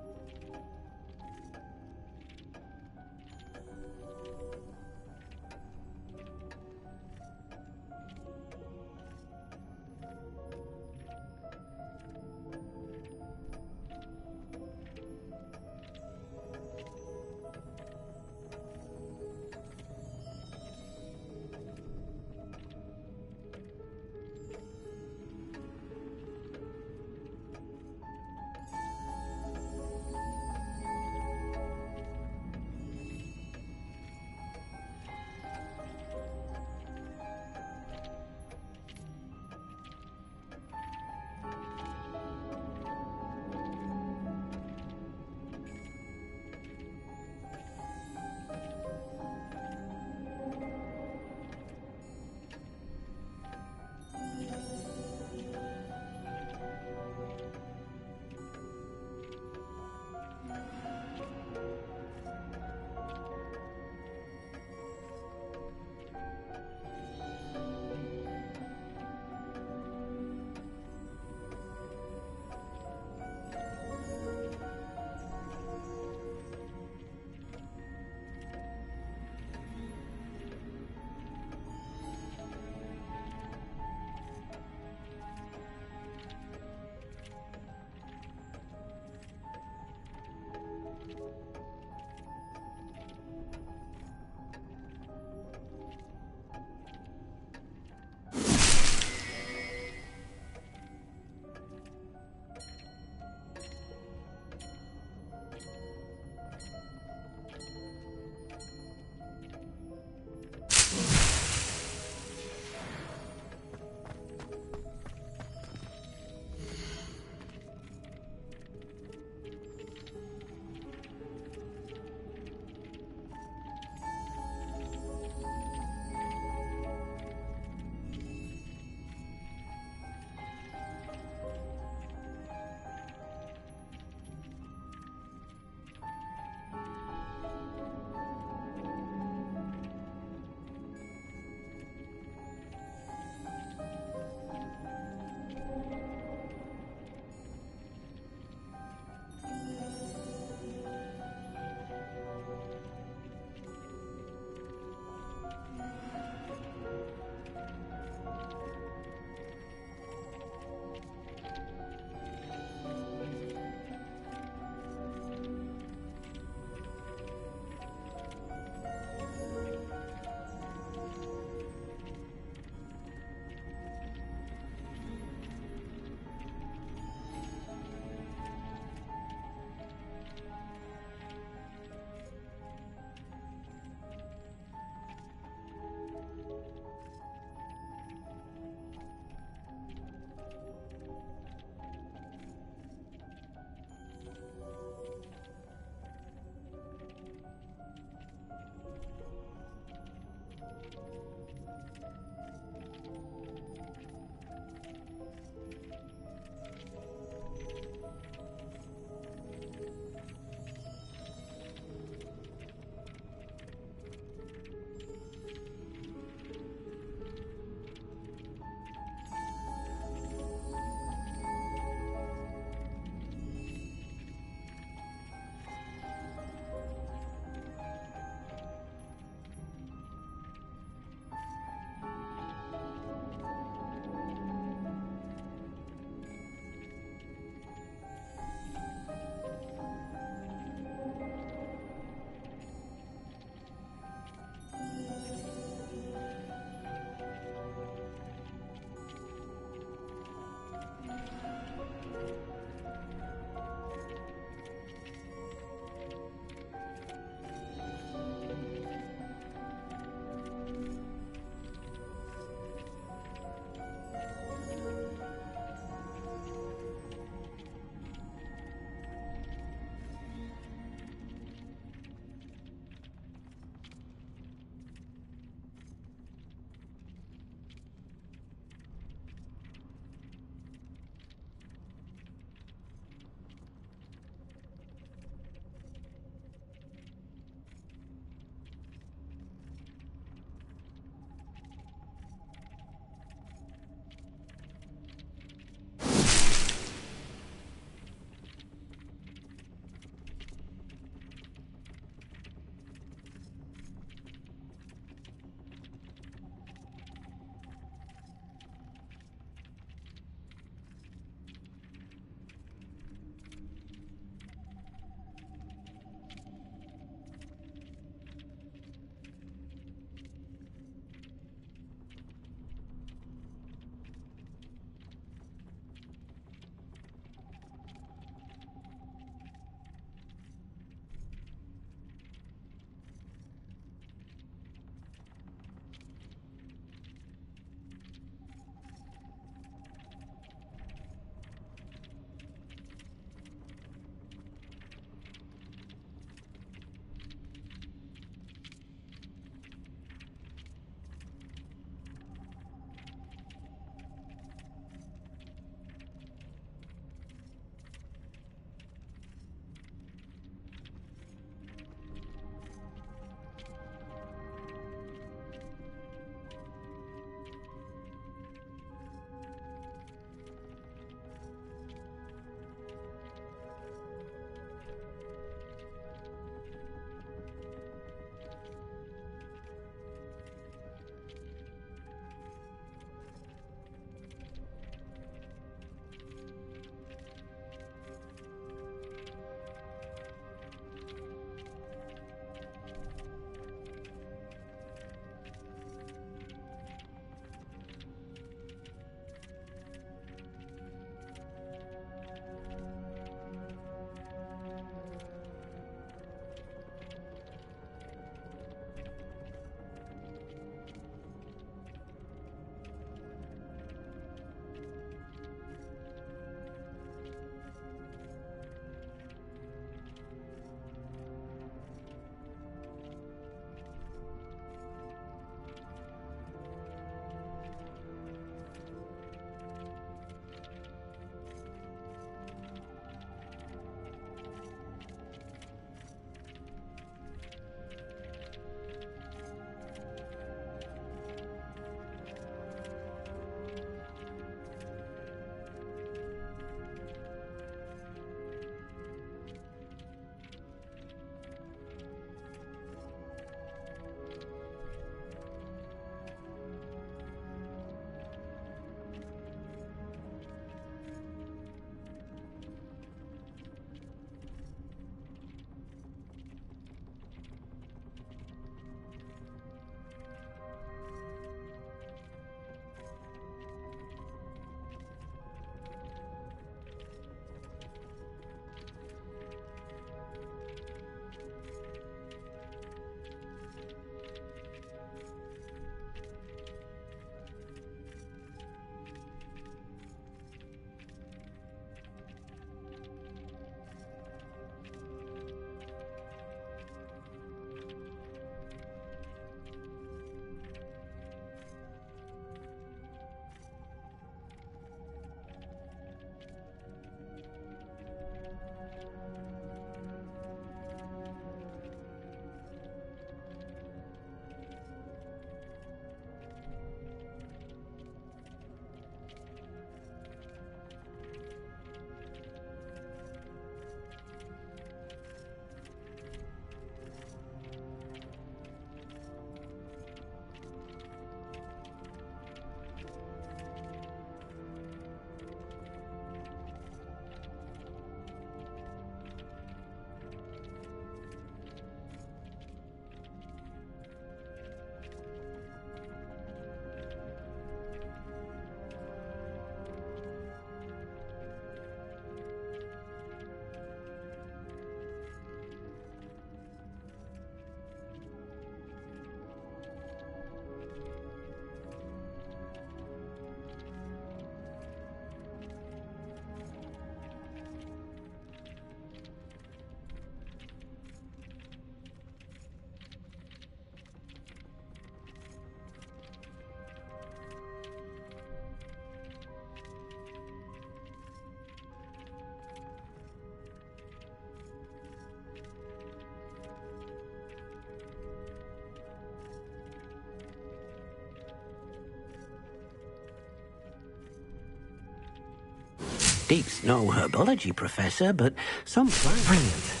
speaks no herbology, Professor, but some plants... Brilliant.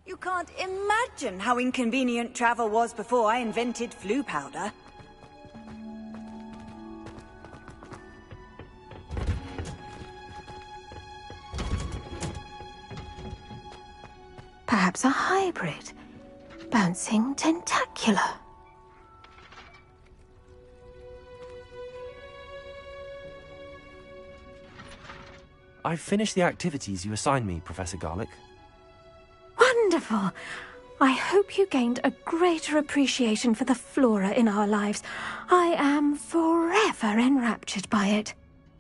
You can't imagine how inconvenient travel was before I invented flu powder. Perhaps a hybrid. Bouncing tentacular. I've finished the activities you assigned me, Professor Garlick. Wonderful! I hope you gained a greater appreciation for the flora in our lives. I am forever enraptured by it.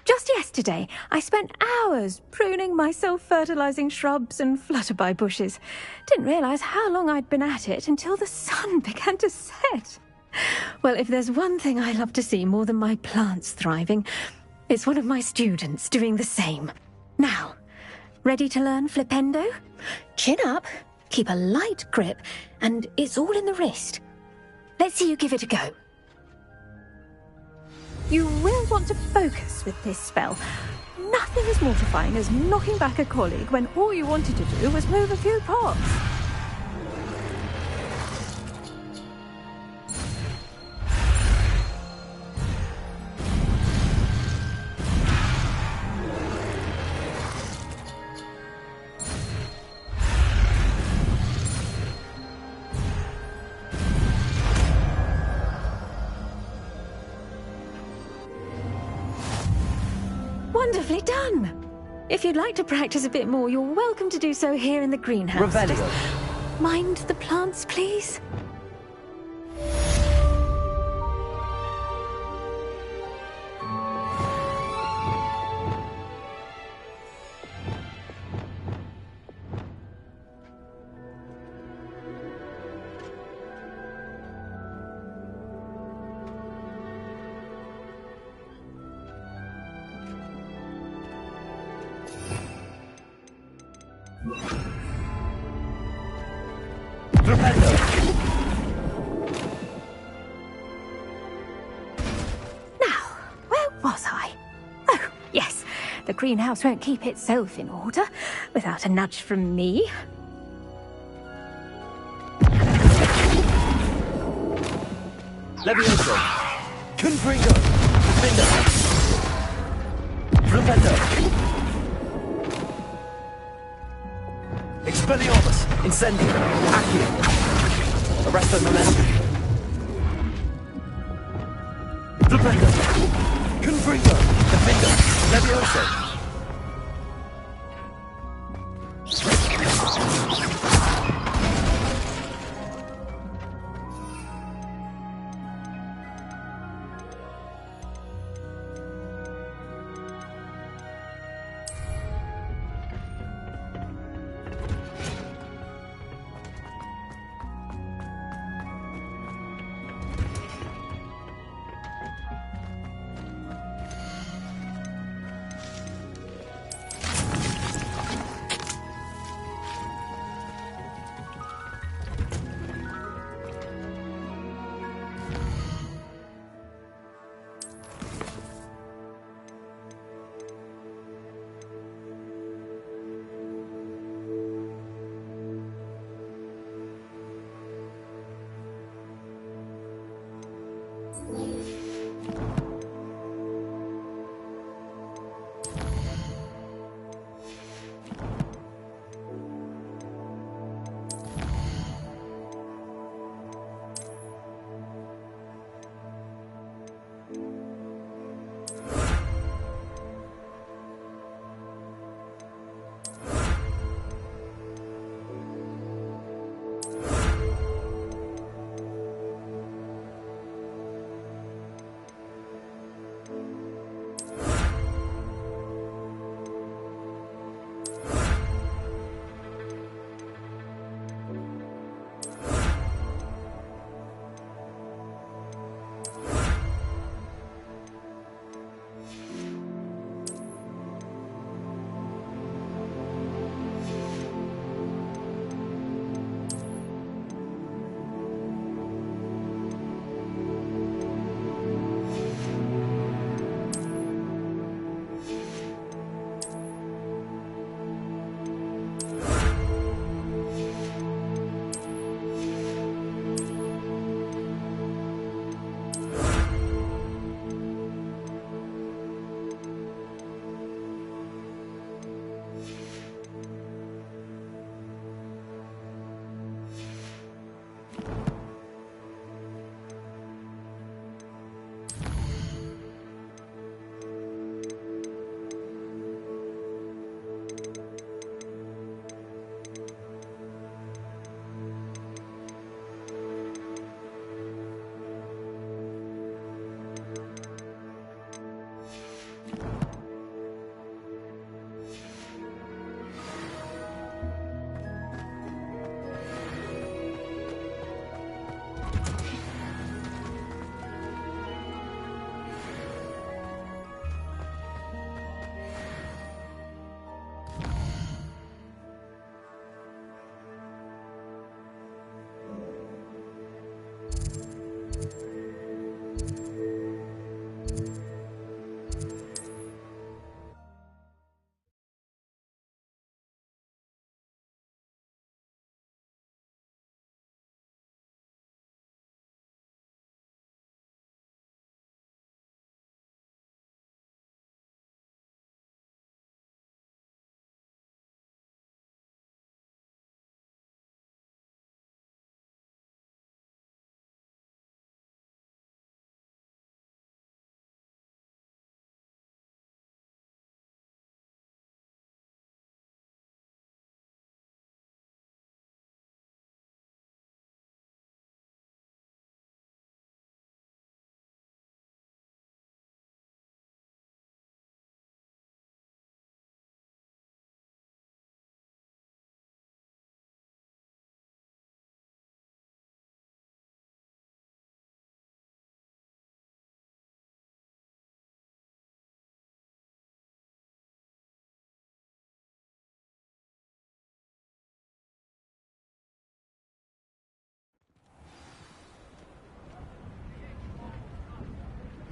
Just yesterday, I spent hours pruning my self-fertilizing shrubs and flutterby bushes. Didn't realize how long I'd been at it until the sun began to set. Well, if there's one thing I love to see more than my plants thriving, it's one of my students doing the same. Now, ready to learn flipendo? Chin up, keep a light grip, and it's all in the wrist. Let's see you give it a go. You will want to focus with this spell. Nothing as mortifying as knocking back a colleague when all you wanted to do was move a few pots. Wonderfully done! If you'd like to practice a bit more, you're welcome to do so here in the greenhouse. Revelio. Just mind the plants, please. Now, where was I? Oh, yes. The greenhouse won't keep itself in order without a nudge from me. Levioso. Confringo. Defender. Flipendo. Expelliarmus. Incendio. Accio. Arresto Momentum. Flipendo. Confringo. Defender. Levioso.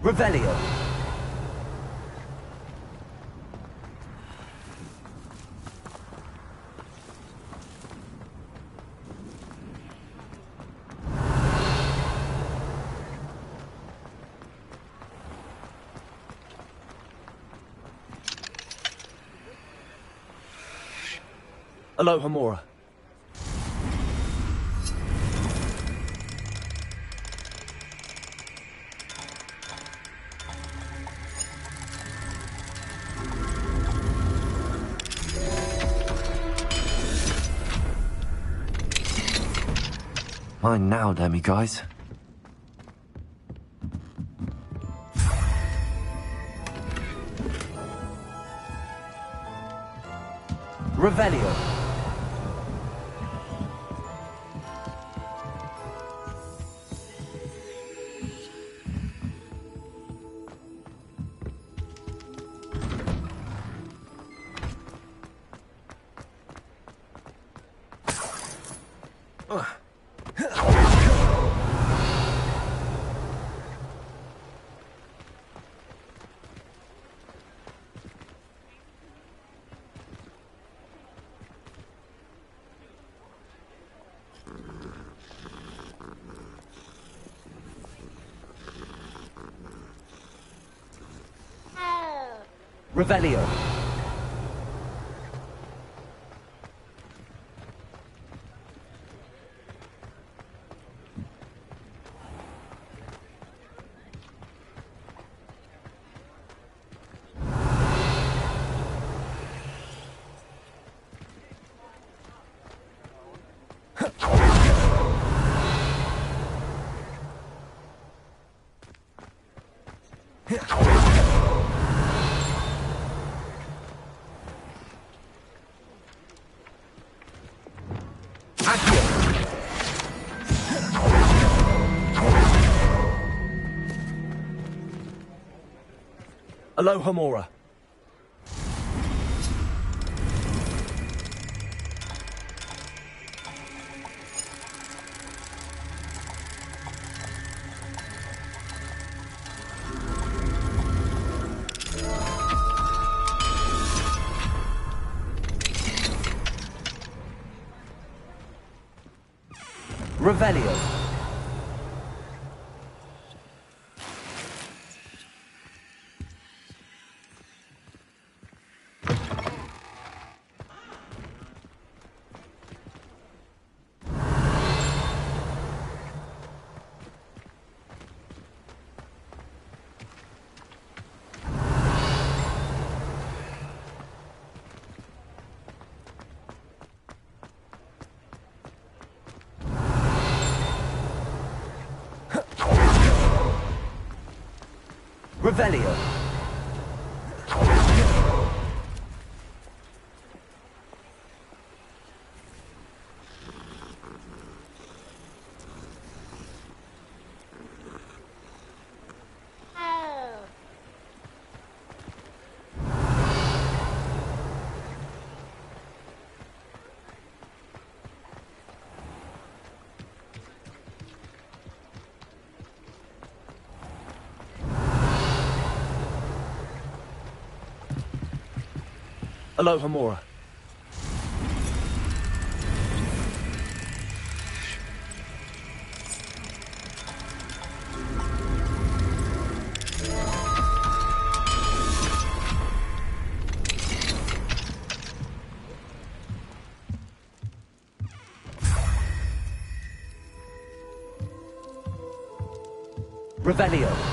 Revelio. Aloha Mora. Mine now, Demi guys. Revelio. Revelio. Aloha Mora. Revelio. Revelio. Aloha Mora. Revelio.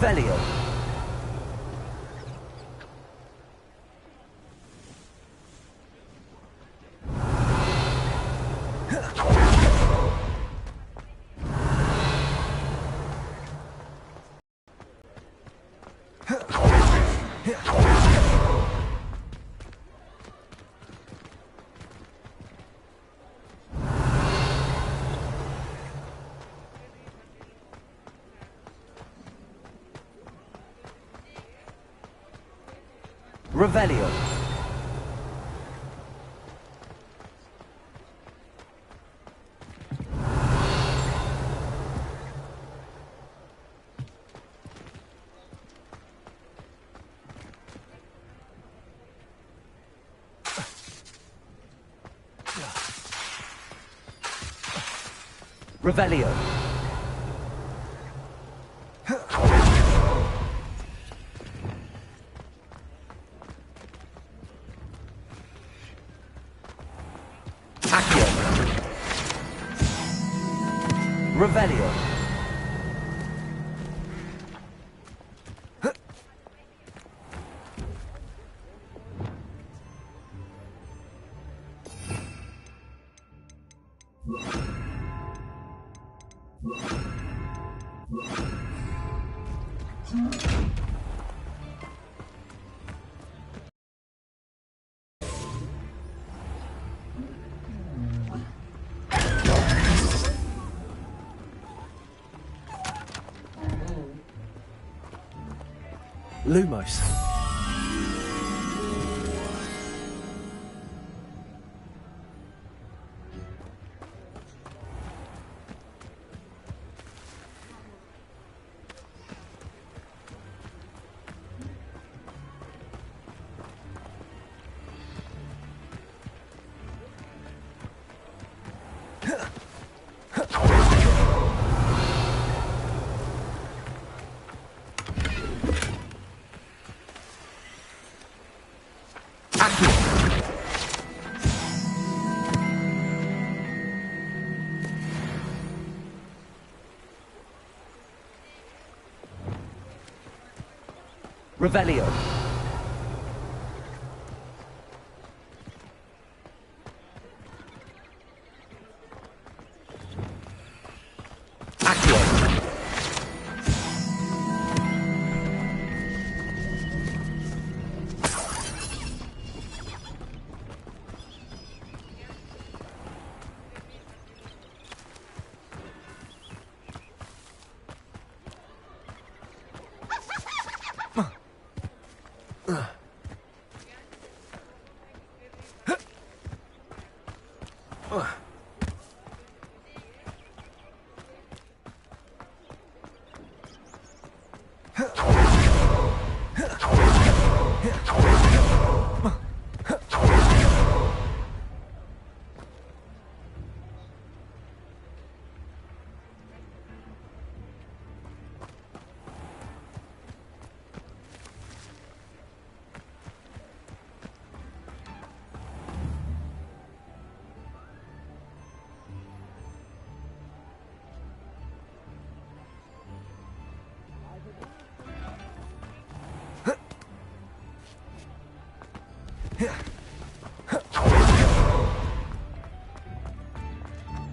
Revelio. Revelio. Revelio. Accio. Revelio. Lumos. Revelio. Accio.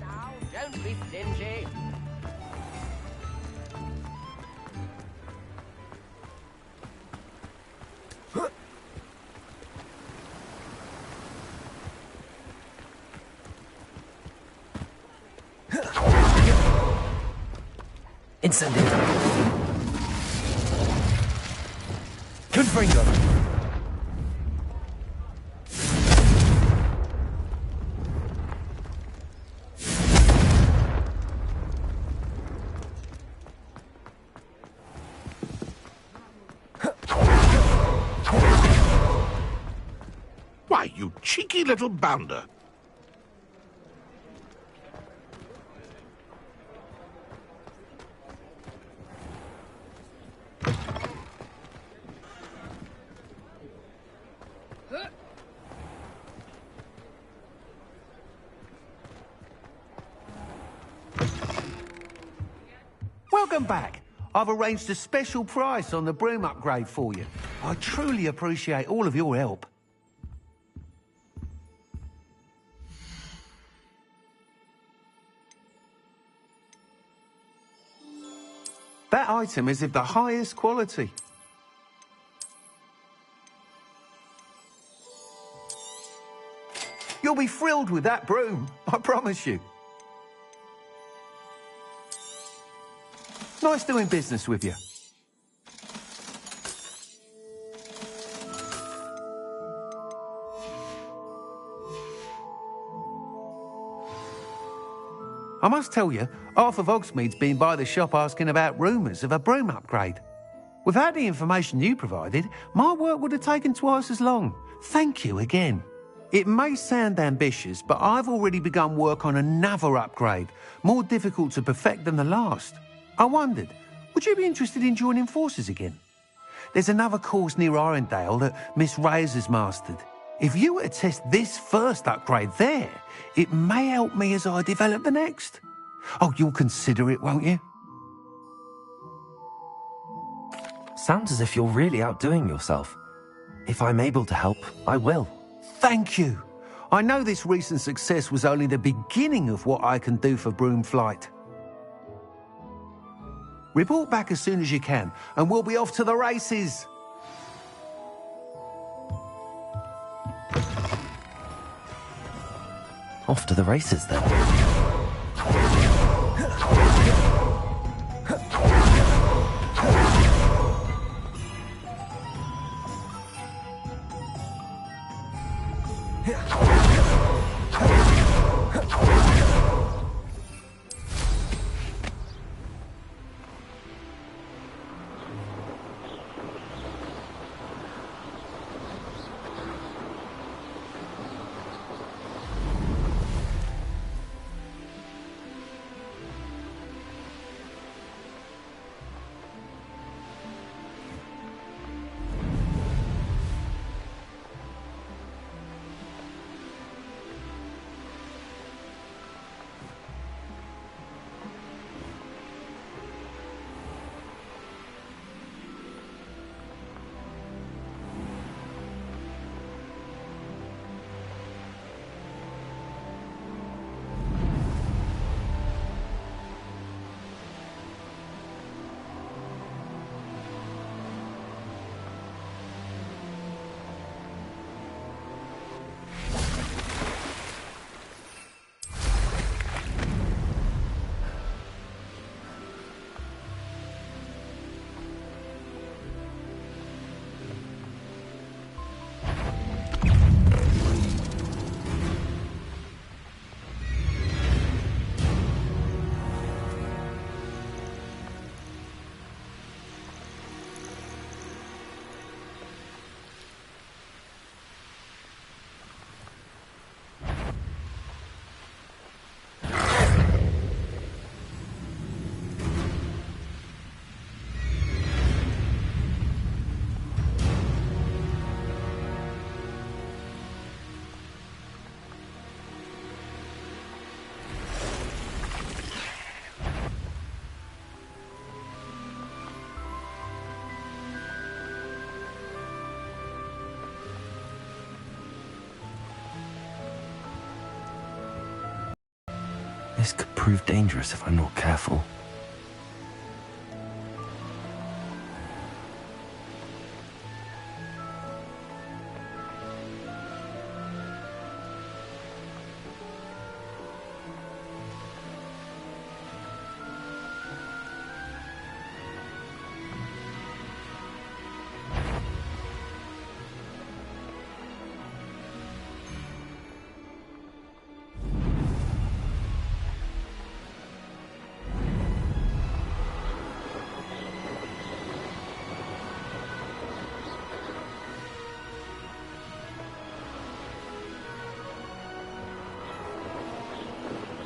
Now, don't be stingy. Incendio. Confringo. Why, you cheeky little bounder. Welcome back. I've arranged a special price on the broom upgrade for you. I truly appreciate all of your help. That item is of the highest quality. You'll be thrilled with that broom, I promise you. Nice doing business with you. I must tell you, half of Hogsmeade's been by the shop asking about rumours of a broom upgrade. Without the information you provided, my work would have taken twice as long. Thank you again. It may sound ambitious, but I've already begun work on another upgrade, more difficult to perfect than the last. I wondered, would you be interested in joining forces again? There's another course near Arendelle that Miss Reyes has mastered. If you were to test this first upgrade there, it may help me as I develop the next. Oh, you'll consider it, won't you? Sounds as if you're really outdoing yourself. If I'm able to help, I will. Thank you. I know this recent success was only the beginning of what I can do for Broomflight. Report back as soon as you can, and we'll be off to the races. Off to the races, then. This could prove dangerous if I'm not careful.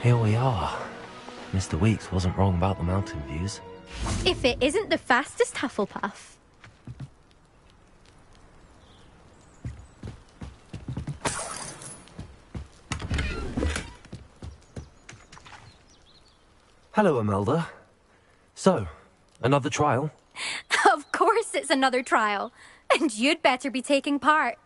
Here we are. Mr. Weeks wasn't wrong about the mountain views. If it isn't the fastest Hufflepuff. Hello, Imelda. So, Another trial? Of course it's another trial. And you'd better be taking part.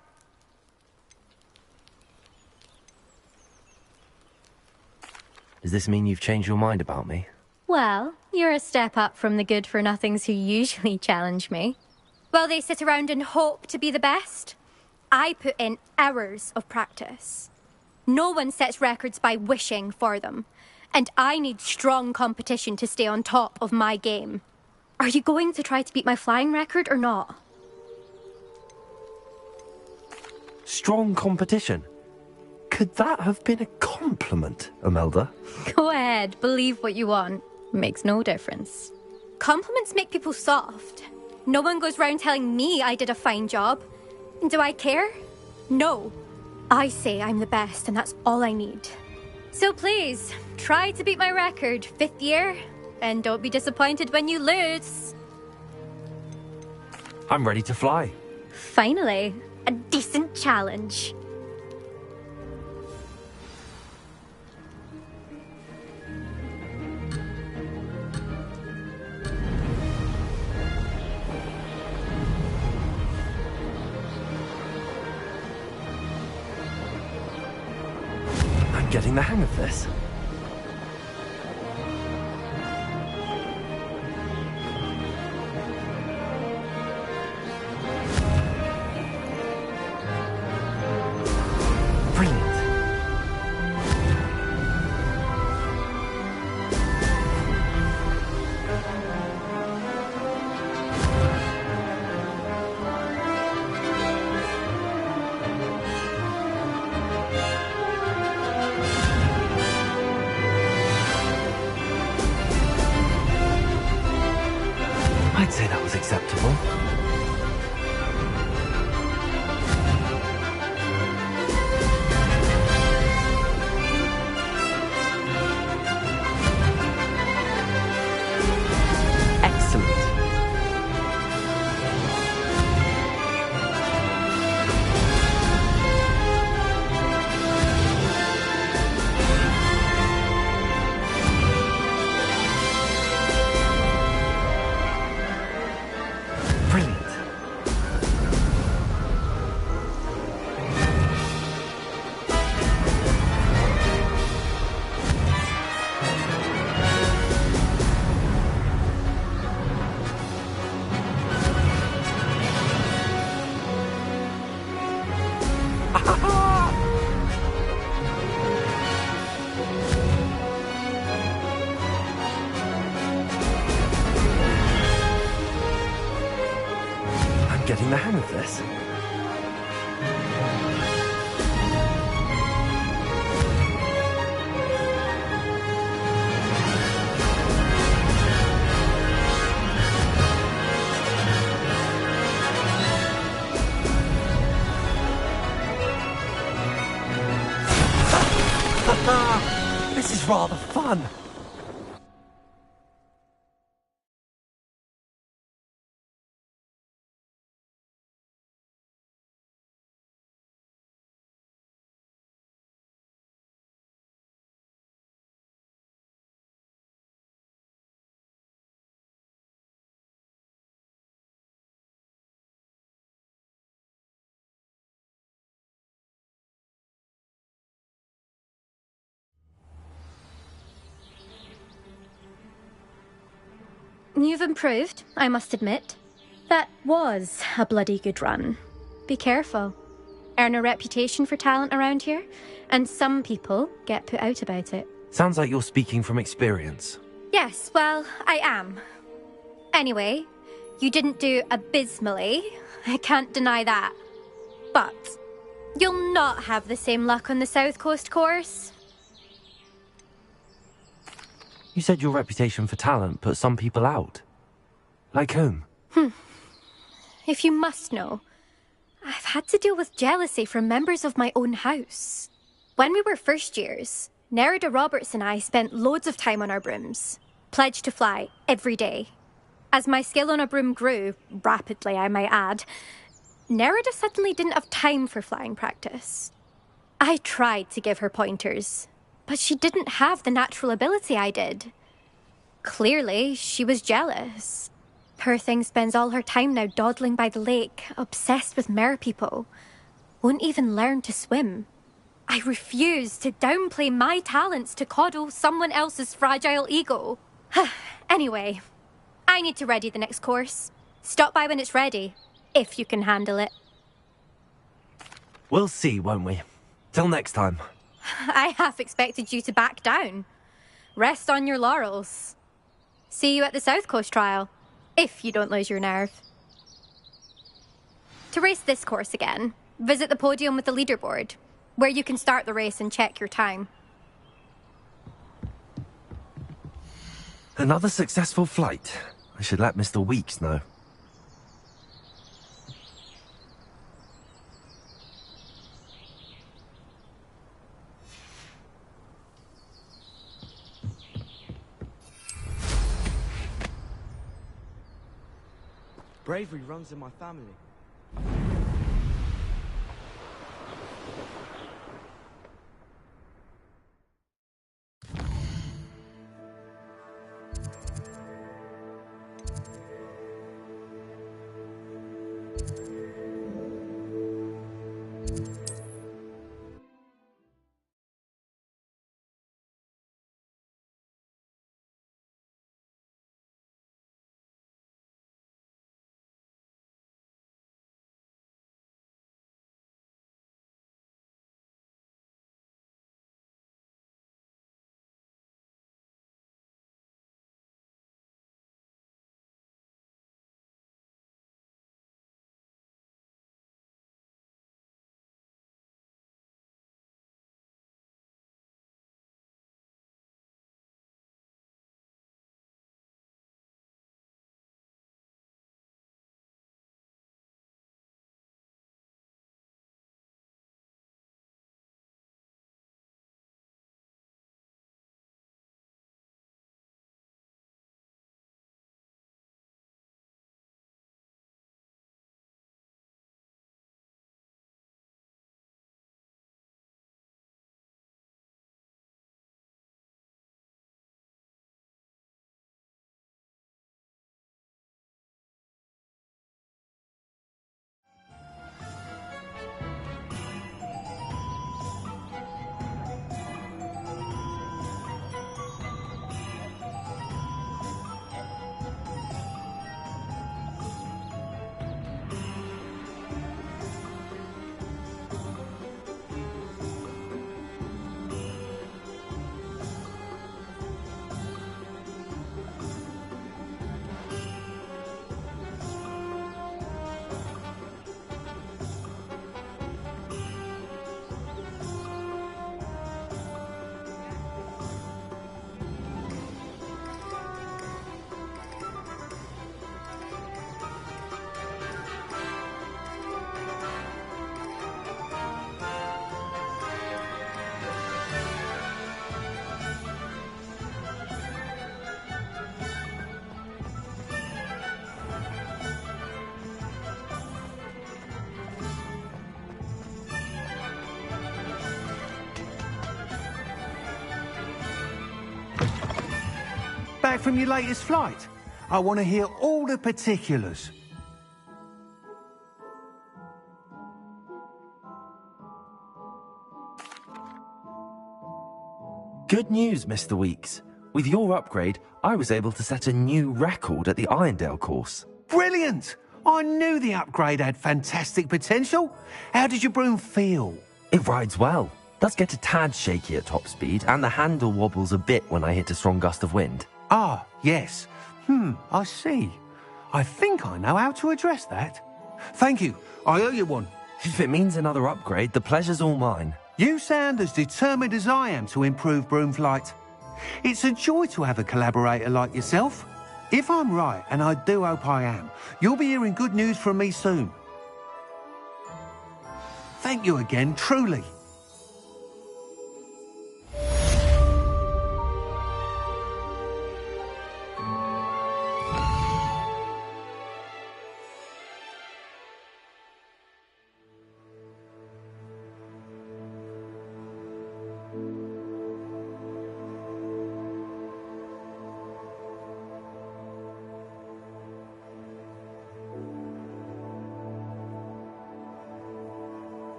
Does this mean you've changed your mind about me? Well, you're a step up from the good-for-nothings who usually challenge me. While they sit around and hope to be the best, I put in hours of practice. No one sets records by wishing for them, and I need strong competition to stay on top of my game. Are you going to try to beat my flying record or not? Strong competition? Could that have been a compliment, Imelda? Go ahead, believe what you want. Makes no difference. Compliments make people soft. No one goes round telling me I did a fine job. Do I care? No. I say I'm the best, and that's all I need. So please, try to beat my record, 5th year, and don't be disappointed when you lose. I'm ready to fly. Finally, a decent challenge. I'm getting the hang of this. Brilliant. I'd say that was acceptable. Excellent. Brilliant. I'm getting the hang of this. This is rather fun. You've improved, I must admit. That was a bloody good run. Be careful. Earn a reputation for talent around here, and some people get put out about it. Sounds like you're speaking from experience. Yes, well, I am. Anyway, you didn't do abysmally. I can't deny that. But you'll not have the same luck on the South Coast course. You said your reputation for talent put some people out. Like whom? If you must know, I've had to deal with jealousy from members of my own house. When we were first years, Nerida Roberts and I spent loads of time on our brooms, pledged to fly every day. As my skill on a broom grew, rapidly I might add, Nerida suddenly didn't have time for flying practice. I tried to give her pointers, but she didn't have the natural ability I did. Clearly, she was jealous. Poor thing spends all her time now dawdling by the lake, obsessed with mer-people. Won't even learn to swim. I refuse to downplay my talents to coddle someone else's fragile ego. Anyway, I need to ready the next course. Stop by when it's ready, if you can handle it. We'll see, won't we? Till next time. I half expected you to back down. Rest on your laurels. See you at the South Coast trial, if you don't lose your nerve. To race this course again, visit the podium with the leaderboard, where you can start the race and check your time. Another successful flight. I should let Mr. Weeks know. Bravery runs in my family. Back from your latest flight? I want to hear all the particulars. Good news, Mr. Weeks. With your upgrade, I was able to set a new record at the Irondale course. Brilliant! I knew the upgrade had fantastic potential. How did your broom feel? It rides well. Does get a tad shaky at top speed, and the handle wobbles a bit when I hit a strong gust of wind. Ah, yes. I see. I think I know how to address that. Thank you. I owe you one. If it means another upgrade, the pleasure's all mine. You sound as determined as I am to improve broom flight. It's a joy to have a collaborator like yourself. If I'm right, and I do hope I am, you'll be hearing good news from me soon. Thank you again, truly.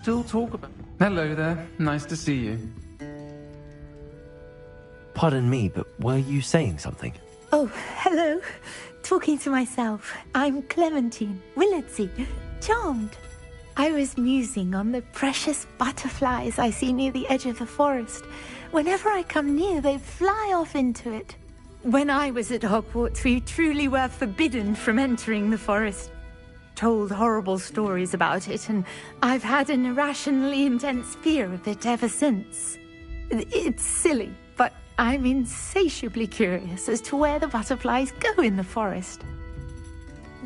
Still talk about... Hello there. Nice to see you. Pardon me, but were you saying something? Oh, hello. Talking to myself. I'm Clementine Willardsey. Charmed. I was musing on the precious butterflies I see near the edge of the forest. Whenever I come near, they fly off into it. When I was at Hogwarts, we truly were forbidden from entering the forest. Told horrible stories about it, and I've had an irrationally intense fear of it ever since. It's silly, but I'm insatiably curious as to where the butterflies go in the forest.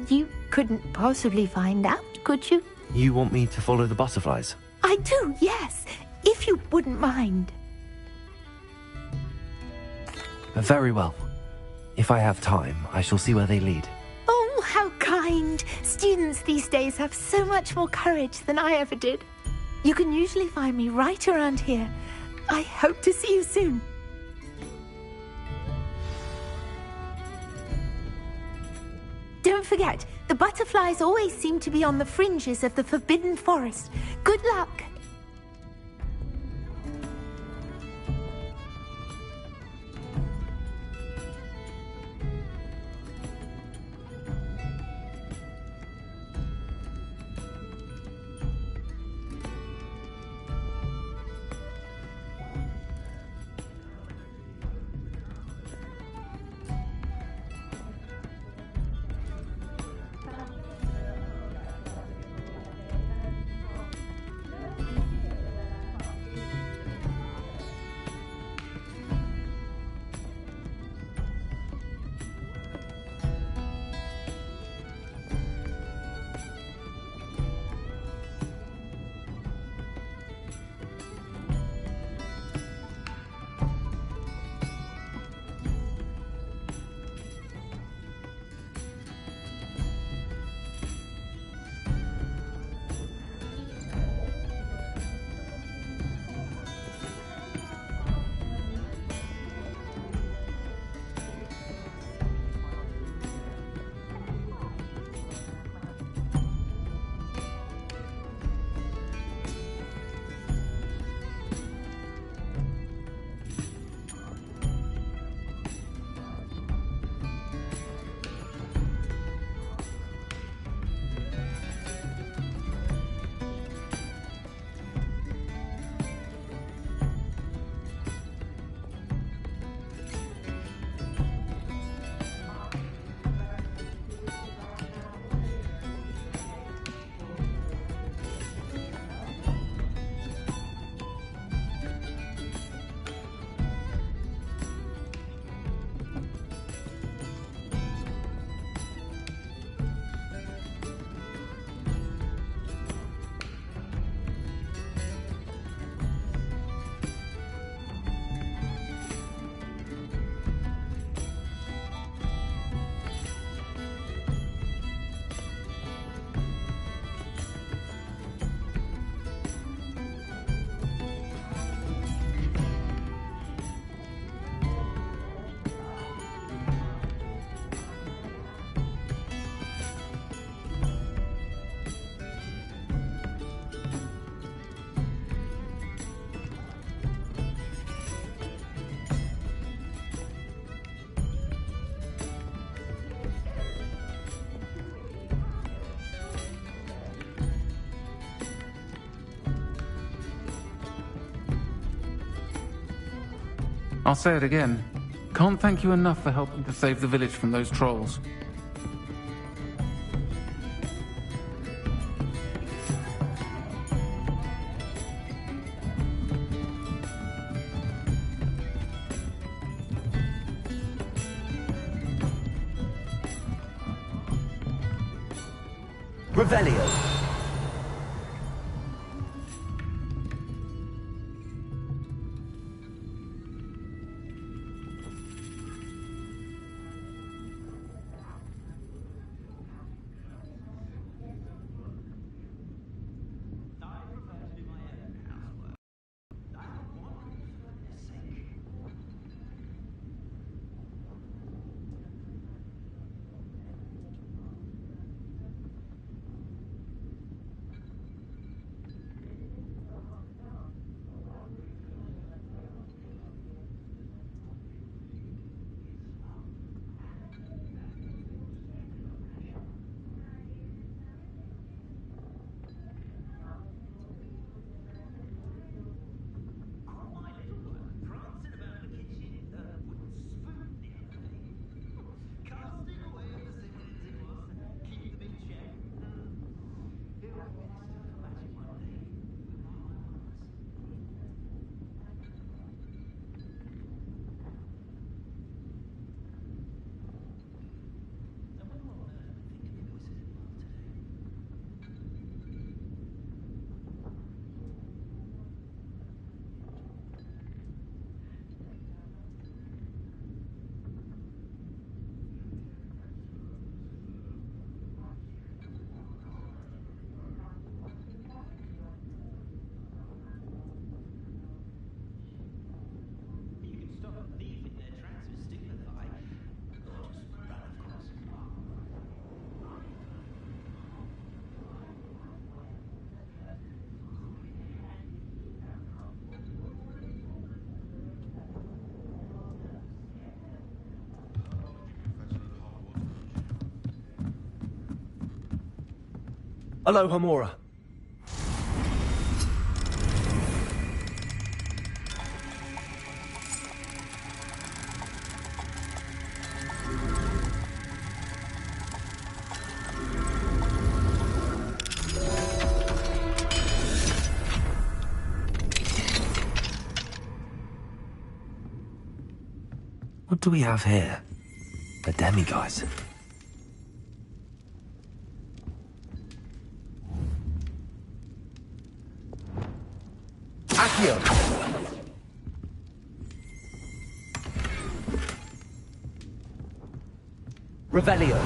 You couldn't possibly find out, could you? You want me to follow the butterflies? I do, yes, if you wouldn't mind. Very well. If I have time, I shall see where they lead. Oh, how kind. Students these days have so much more courage than I ever did. You can usually find me right around here. I hope to see you soon. Don't forget, the butterflies always seem to be on the fringes of the Forbidden Forest. Good luck. I'll say it again. Can't thank you enough for helping to save the village from those trolls. Revelio. Aloha Mora. What do we have here? The demiguise. Accio. Revelio.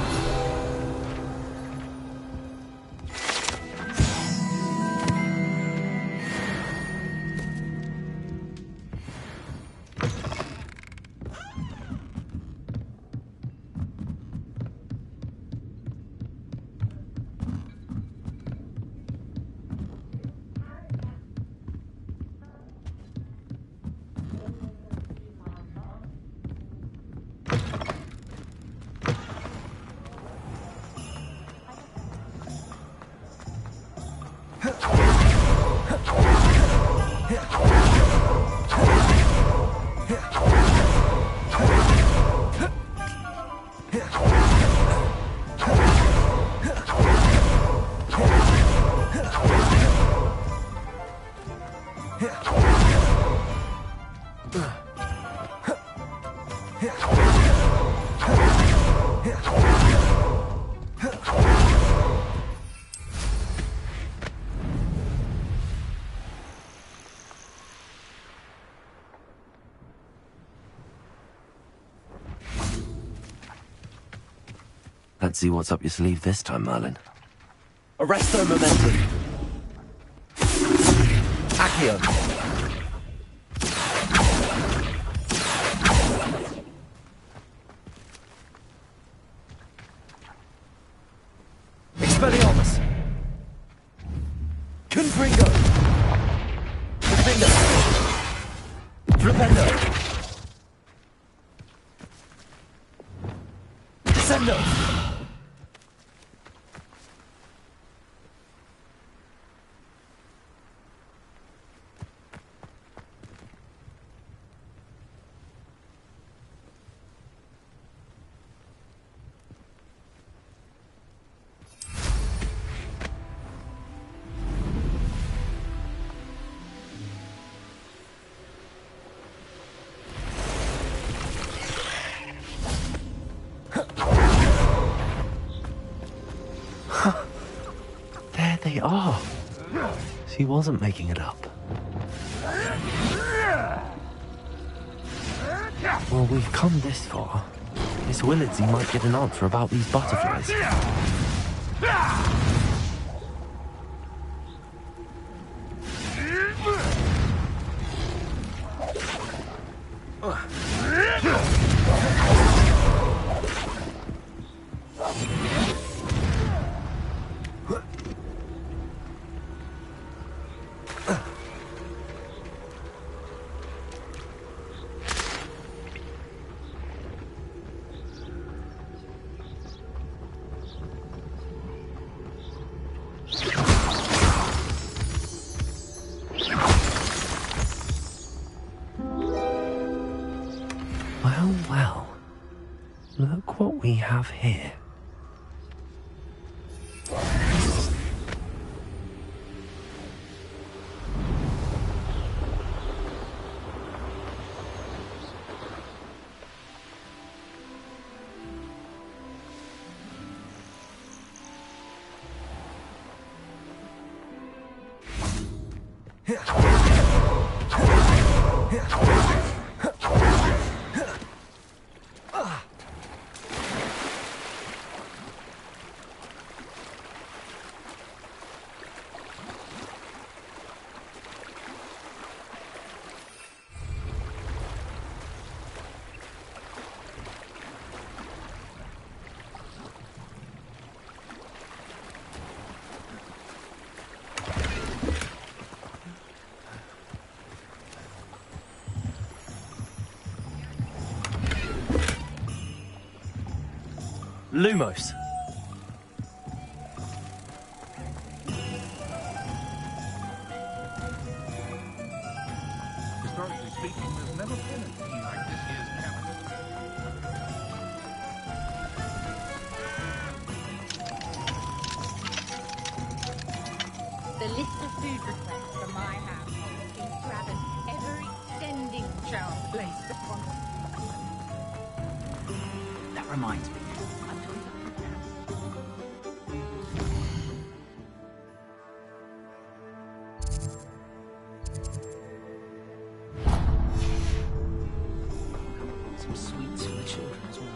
Let's see what's up your sleeve this time, Merlin. Arresto Momentum. Accio. Expelliarmus. Confringo. Defender. Flipendo. Descendo. There they are. She wasn't making it up. Well, we've come this far. Miss Willardsey might get an answer about these butterflies. Well, look what we have here. Lumos. The list of food requests for my household seems to have an ever-extending charm placed upon it. That reminds me. Some sweets for the children as well.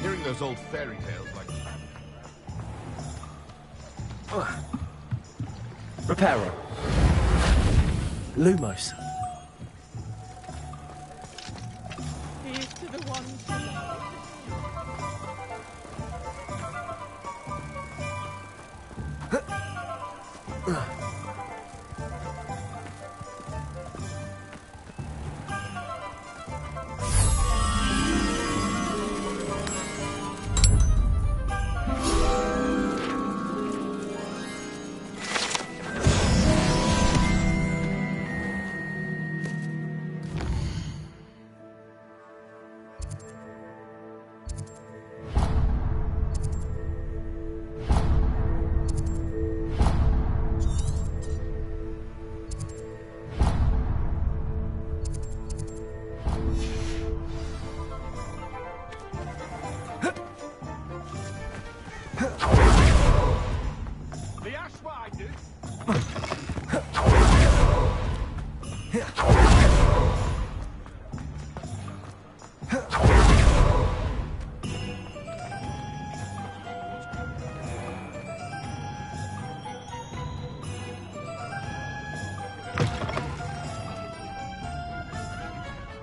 Hearing those old fairy tales like Reparo. Lumos. Here's to the ones who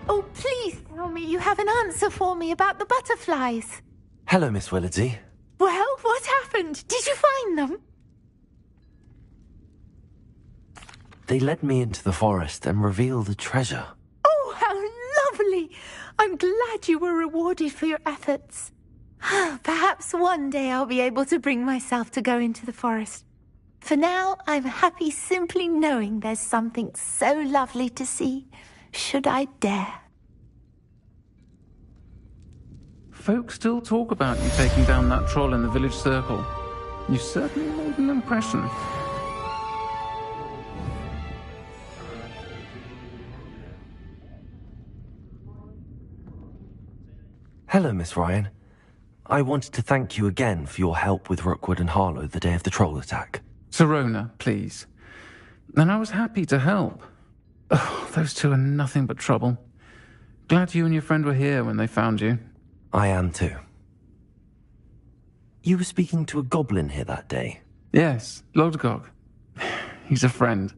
Oh, please tell me you have an answer for me about the butterflies. Hello, Miss Willardsey. Well, what happened? Did you find them? They led me into the forest and revealed a treasure. Oh, how lovely! I'm glad you were rewarded for your efforts. Perhaps one day I'll be able to bring myself to go into the forest. For now, I'm happy simply knowing there's something so lovely to see, should I dare. Folk still talk about you taking down that troll in the village circle. You certainly made an impression. Hello, Miss Ryan. I wanted to thank you again for your help with Rookwood and Harlow the day of the troll attack. Serona, please. And I was happy to help. Oh, those two are nothing but trouble. Glad you and your friend were here when they found you. I am too. You were speaking to a goblin here that day? Yes, Lodgok. He's a friend.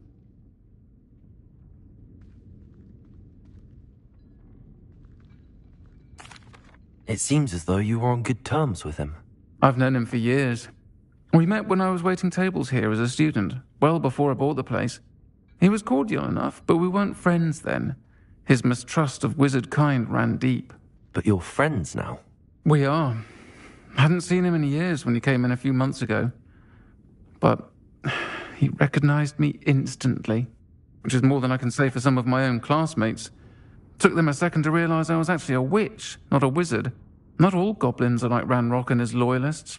It seems as though you were on good terms with him. I've known him for years. We met when I was waiting tables here as a student, well before I bought the place. He was cordial enough, but we weren't friends then. His mistrust of wizard kind ran deep. But you're friends now? We are. Hadn't seen him in years when he came in a few months ago. But he recognized me instantly, which is more than I can say for some of my own classmates. Took them a second to realize I was actually a witch, not a wizard. Not all goblins are like Ranrock and his loyalists.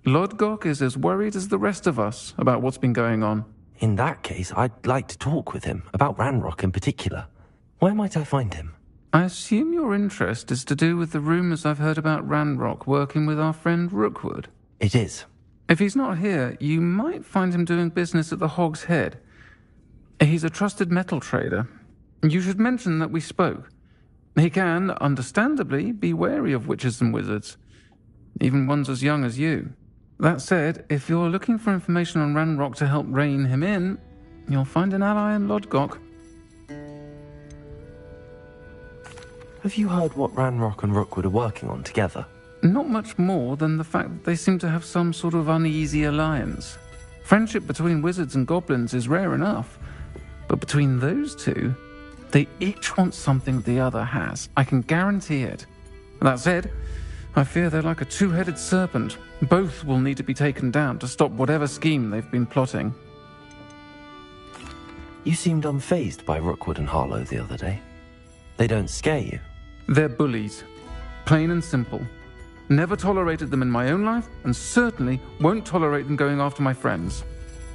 Lodgok is as worried as the rest of us about what's been going on. In that case, I'd like to talk with him, about Ranrock in particular. Where might I find him? I assume your interest is to do with the rumors I've heard about Ranrock working with our friend Rookwood. It is. If he's not here, you might find him doing business at the Hog's Head. He's a trusted metal trader. You should mention that we spoke. He can, understandably, be wary of witches and wizards, even ones as young as you. That said, if you're looking for information on Ranrock to help rein him in, you'll find an ally in Lodgok. Have you heard what Ranrock and Rookwood are working on together? Not much more than the fact that they seem to have some sort of uneasy alliance. Friendship between wizards and goblins is rare enough, but between those two, they each want something the other has. I can guarantee it. That said, I fear they're like a two-headed serpent. Both will need to be taken down to stop whatever scheme they've been plotting. You seemed unfazed by Rookwood and Harlow the other day. They don't scare you. They're bullies. Plain and simple. Never tolerated them in my own life, and certainly won't tolerate them going after my friends.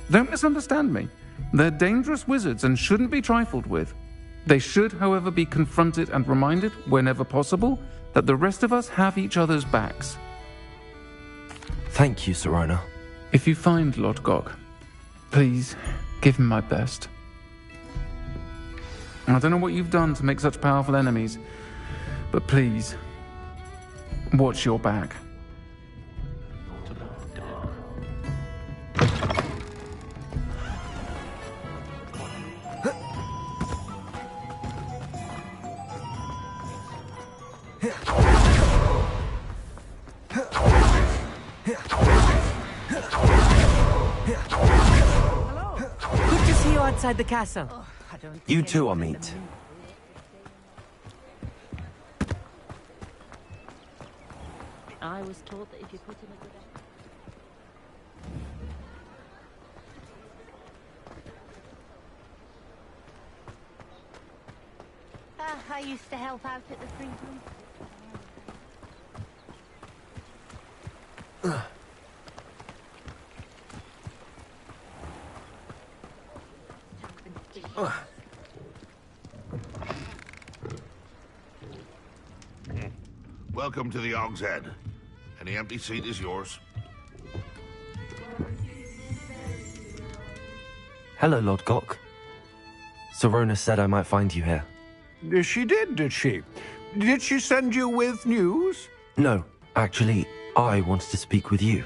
Don't misunderstand me. They're dangerous wizards and shouldn't be trifled with. They should, however, be confronted and reminded, whenever possible, that the rest of us have each other's backs. Thank you, Sirona. If you find Lodgok, please give him my best. I don't know what you've done to make such powerful enemies, but please, watch your back. Good to see you outside the castle. You too, Amit. I was taught that if you put in a good I used to help out at the free room. Welcome to the Og's Head. Any empty seat is yours. Hello, Lodgok. Sirona said I might find you here. She did she? Did she send you with news? No, actually, I wanted to speak with you.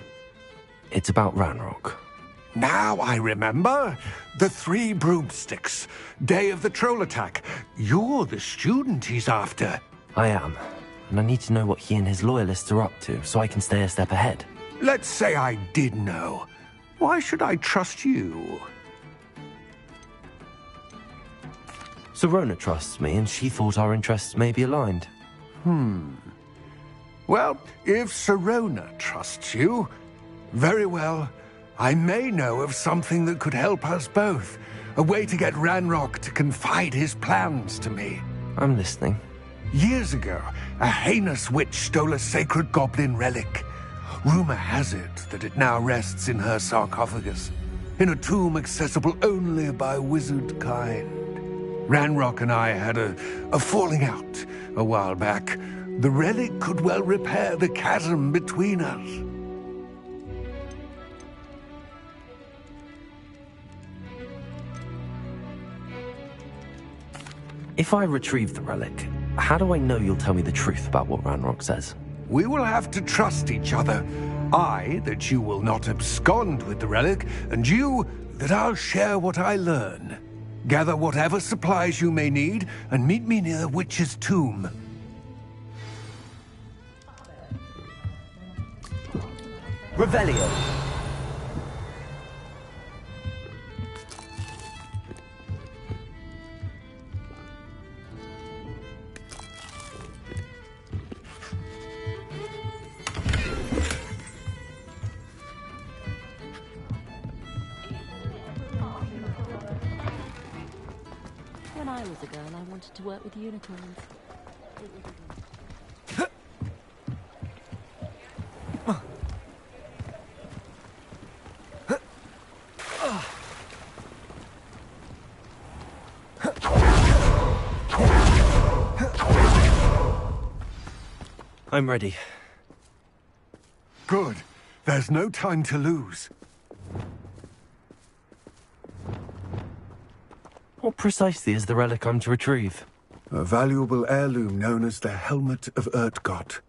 It's about Ranrock. Now I remember. The 3 broomsticks. Day of the troll attack. You're the student he's after. I am, and I need to know what he and his loyalists are up to so I can stay a step ahead. Let's say I did know. Why should I trust you? Sirona trusts me, and she thought our interests may be aligned. Well, if Sirona trusts you, very well. I may know of something that could help us both. A way to get Ranrock to confide his plans to me. I'm listening. Years ago, a heinous witch stole a sacred goblin relic. Rumor has it that it now rests in her sarcophagus, in a tomb accessible only by wizard kind. Ranrock and I had a falling out a while back. The relic could well repair the chasm between us. If I retrieve the relic, how do I know you'll tell me the truth about what Ranrock says? We will have to trust each other. I, that you will not abscond with the relic, and you, that I'll share what I learn. Gather whatever supplies you may need, and meet me near the witch's tomb. Revelio. When I was a girl, I wanted to work with unicorns. I'm ready. Good. There's no time to lose. What precisely is the relic I'm to retrieve? A valuable heirloom known as the Helmet of Urtgott.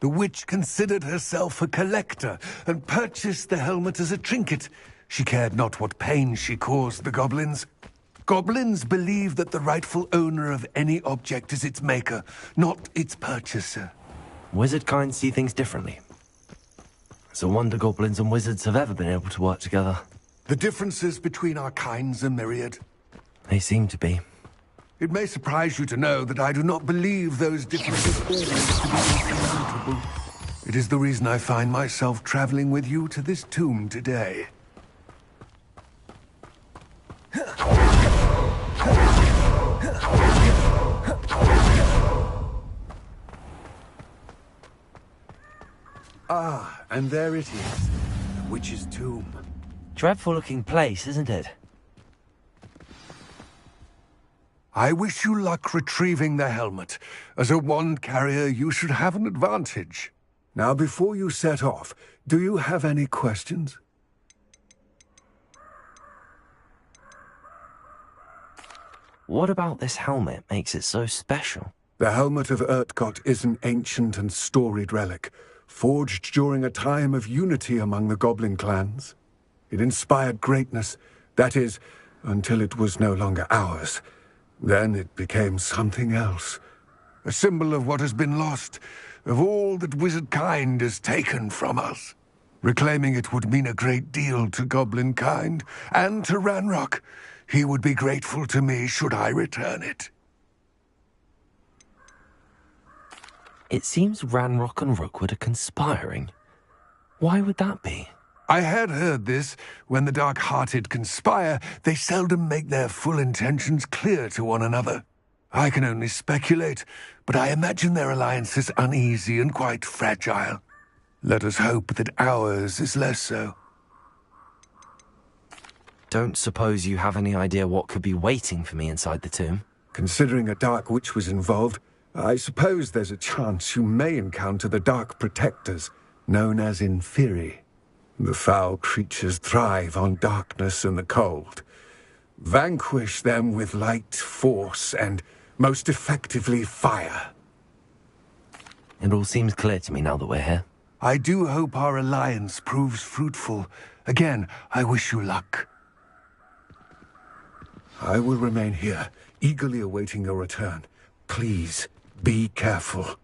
The witch considered herself a collector and purchased the helmet as a trinket. She cared not what pain she caused the goblins. Goblins believe that the rightful owner of any object is its maker, not its purchaser. Wizard kind see things differently. It's a wonder goblins and wizards have ever been able to work together. The differences between our kinds are myriad. They seem to be. It may surprise you to know that I do not believe those differences always to be insurmountable. It is the reason I find myself traveling with you to this tomb today. Ah, and there it is. The witch's tomb. Dreadful looking place, isn't it? I wish you luck retrieving the helmet. As a wand carrier, you should have an advantage. Now, before you set off, do you have any questions? What about this helmet makes it so special? The helmet of Urtkot is an ancient and storied relic, forged during a time of unity among the goblin clans. It inspired greatness, that is, until it was no longer ours. Then it became something else. A symbol of what has been lost, of all that wizard kind has taken from us. Reclaiming it would mean a great deal to goblin kind, and to Ranrock. He would be grateful to me should I return it. It seems Ranrock and Rookwood are conspiring. Why would that be? I had heard this. When the dark-hearted conspire, they seldom make their full intentions clear to one another. I can only speculate, but I imagine their alliance is uneasy and quite fragile. Let us hope that ours is less so. Don't suppose you have any idea what could be waiting for me inside the tomb? Considering a dark witch was involved, I suppose there's a chance you may encounter the Dark Protectors, known as Inferi. The foul creatures thrive on darkness and the cold. Vanquish them with light, force, and, most effectively, fire. It all seems clear to me now that we're here. I do hope our alliance proves fruitful. Again, I wish you luck. I will remain here, eagerly awaiting your return. Please, be careful.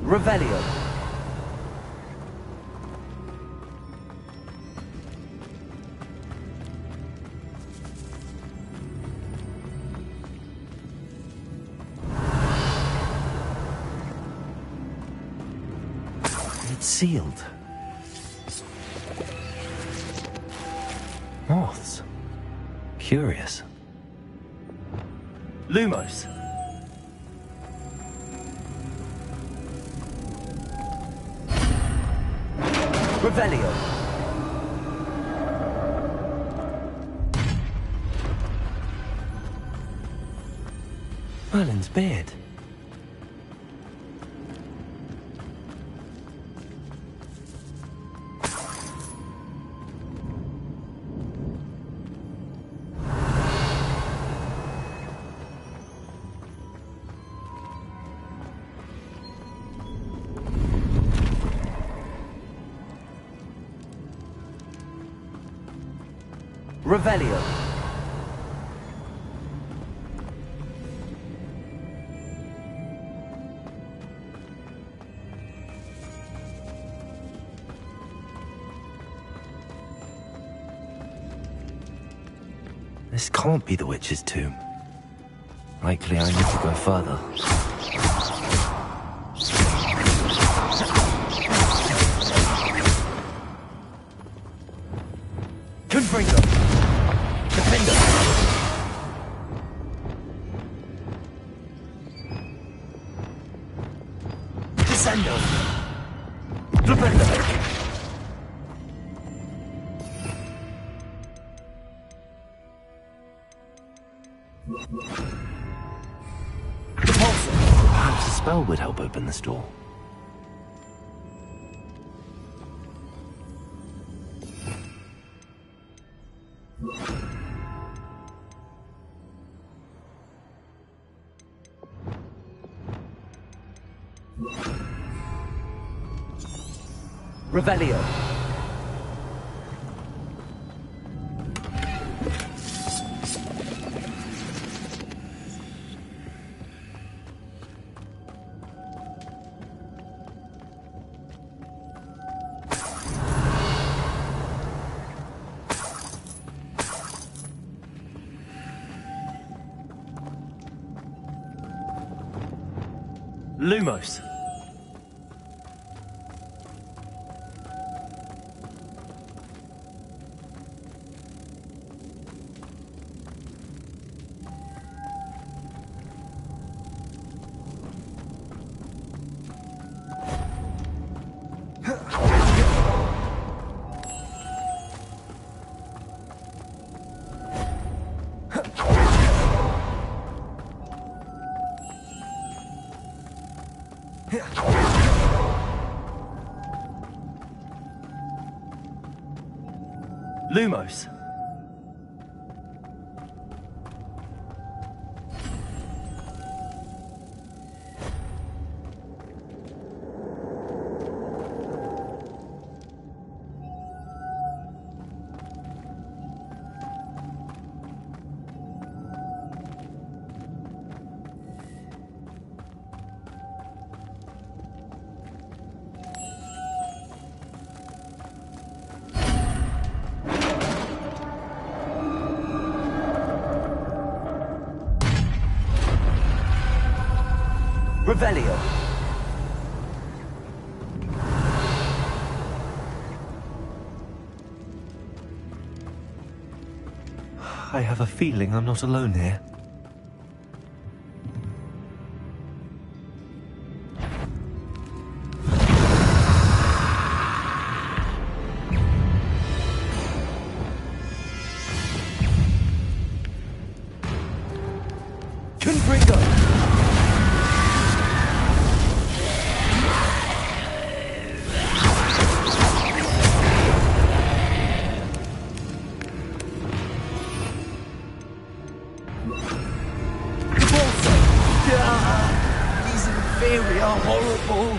Revelio. It's sealed. Moths. Curious. Lumos. Revelio. Merlin's beard. Revelio. This can't be the witch's tomb. Likely I need to go further. Confringo. Defender. Perhaps a spell would help open this door. Revelio. Lumos. Lumos. Revelio. I have a feeling I'm not alone here. These inferi are horrible.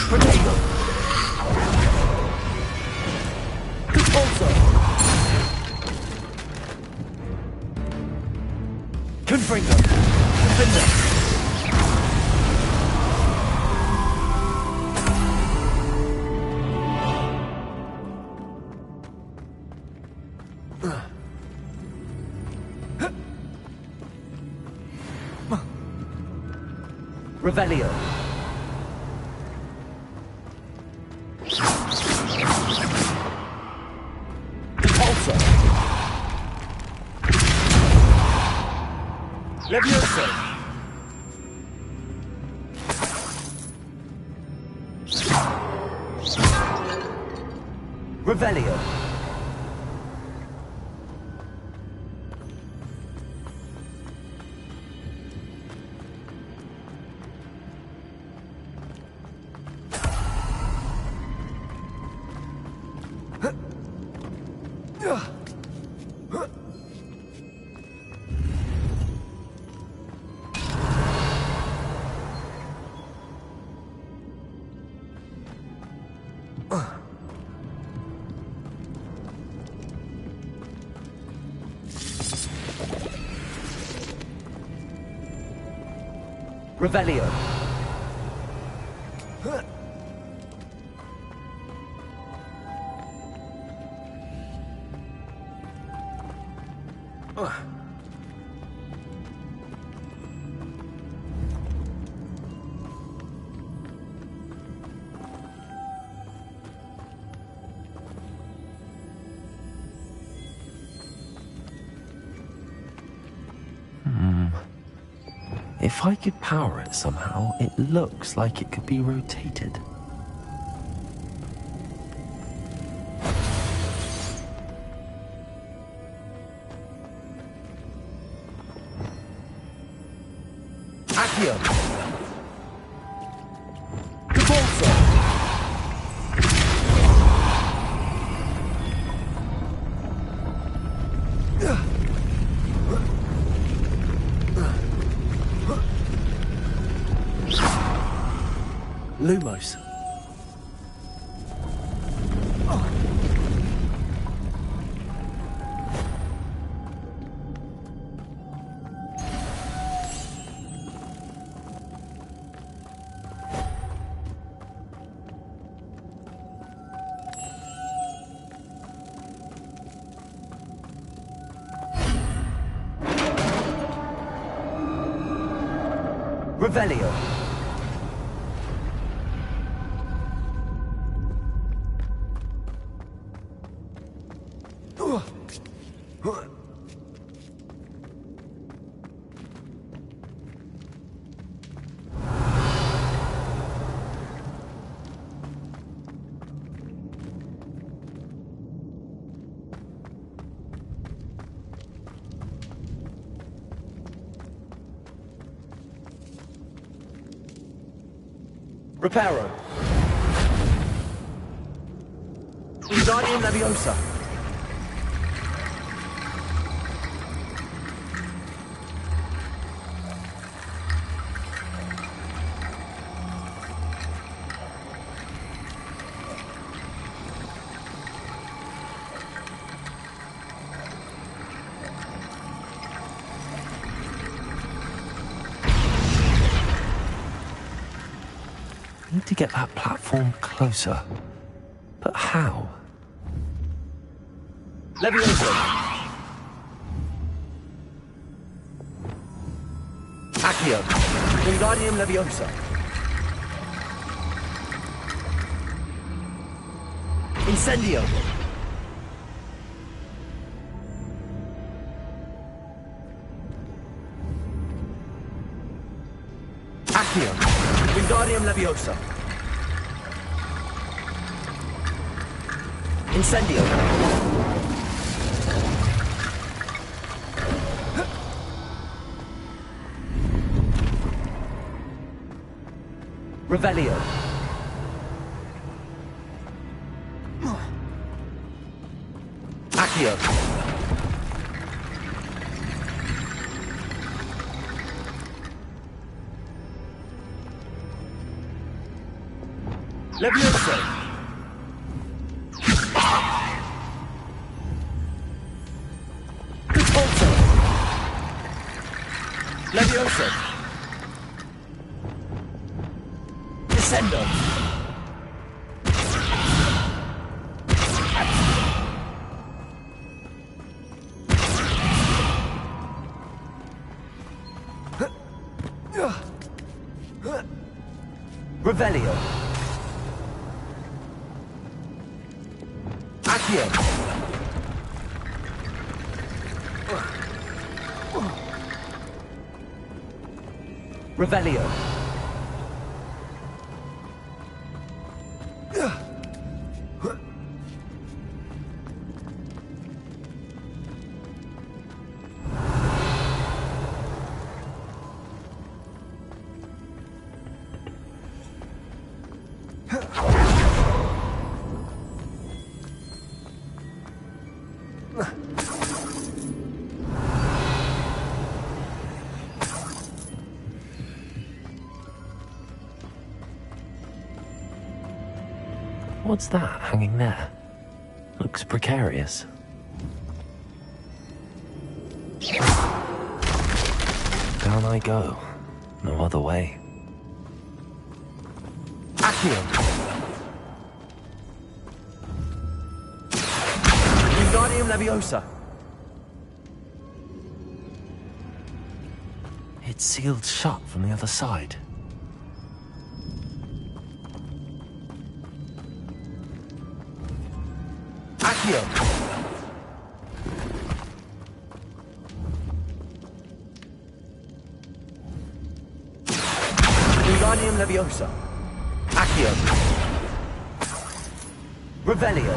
Potato. Compulso. Confringo. Confringo. Revelio. Compulso. Levioso. Revelio. Revelio. If I could power it somehow, it looks like it could be rotated. Accio. Compulso. Lumos. Revelio. Reparo. Wingardium Leviosa. I need to get that platform closer. But how? Leviosa. Accio. Wingardium Leviosa. Incendio. Accio. Wingardium Leviosa. Incendio. Revelio. Accio. Levioso! Repulso! Levioso! Descendo! Revelio. Accio. Revelio. What's that hanging there? Looks precarious. Down I go. No other way. Accio. Wingardium Leviosa. It's sealed shut from the other side. Accio. Wingardium Leviosa. Accio. Revelio.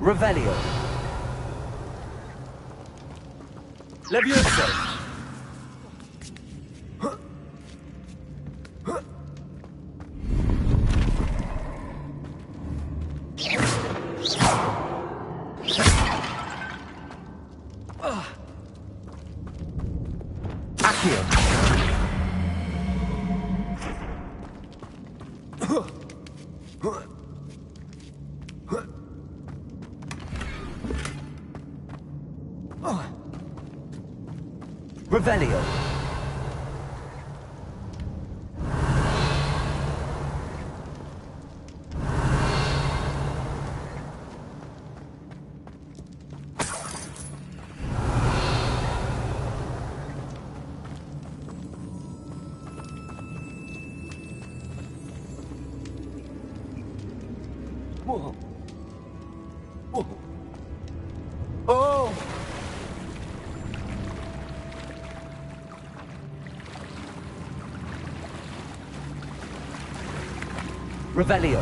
Revelio. Levioso. Accio. Revelio. Whoa. Whoa. Oh! Revelio.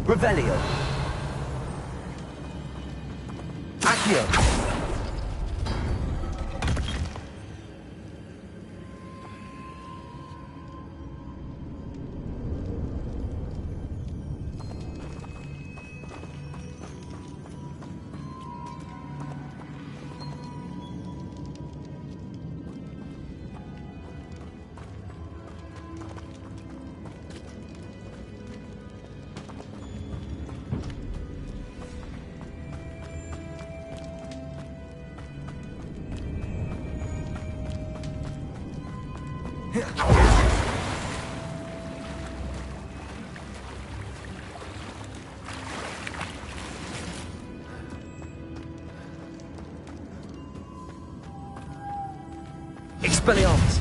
Revelio. Accio. Expelliarmus!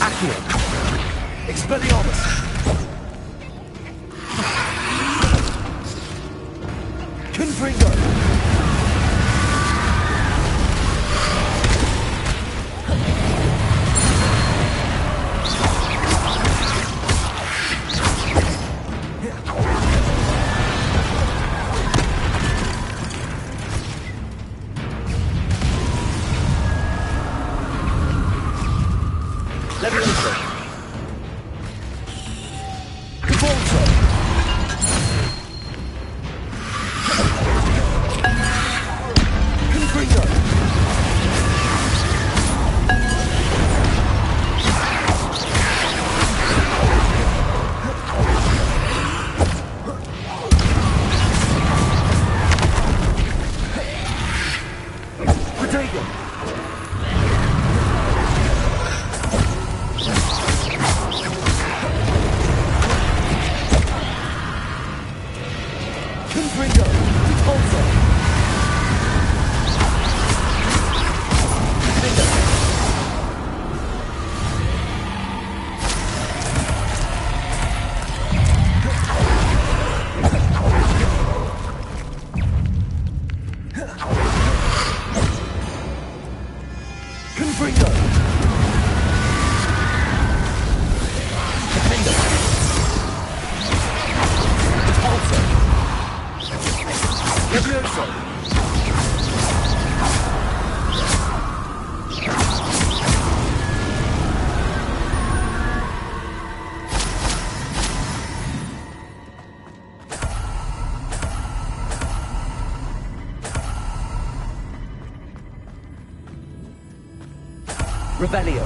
Accio! Expelliarmus! Confringo! Levioso! Cavolto! Confringo! Protego! Confringo! Repulso! Confringo! Defender! Repulso! Levioso! Revelio!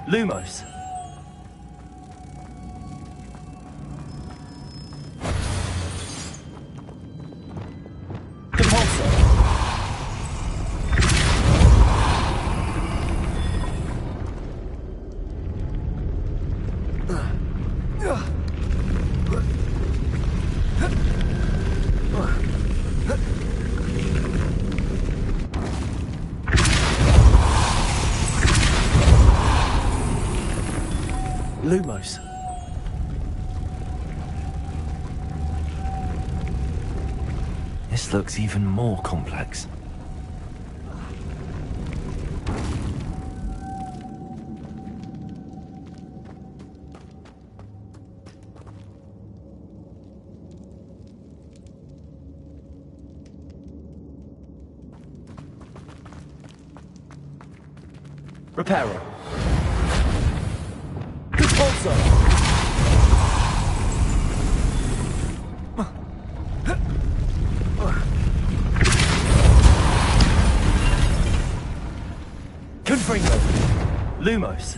Lumos! Compulso! Lumos. This looks even more complex. Reparo. Repulso. Confringo. Lumos.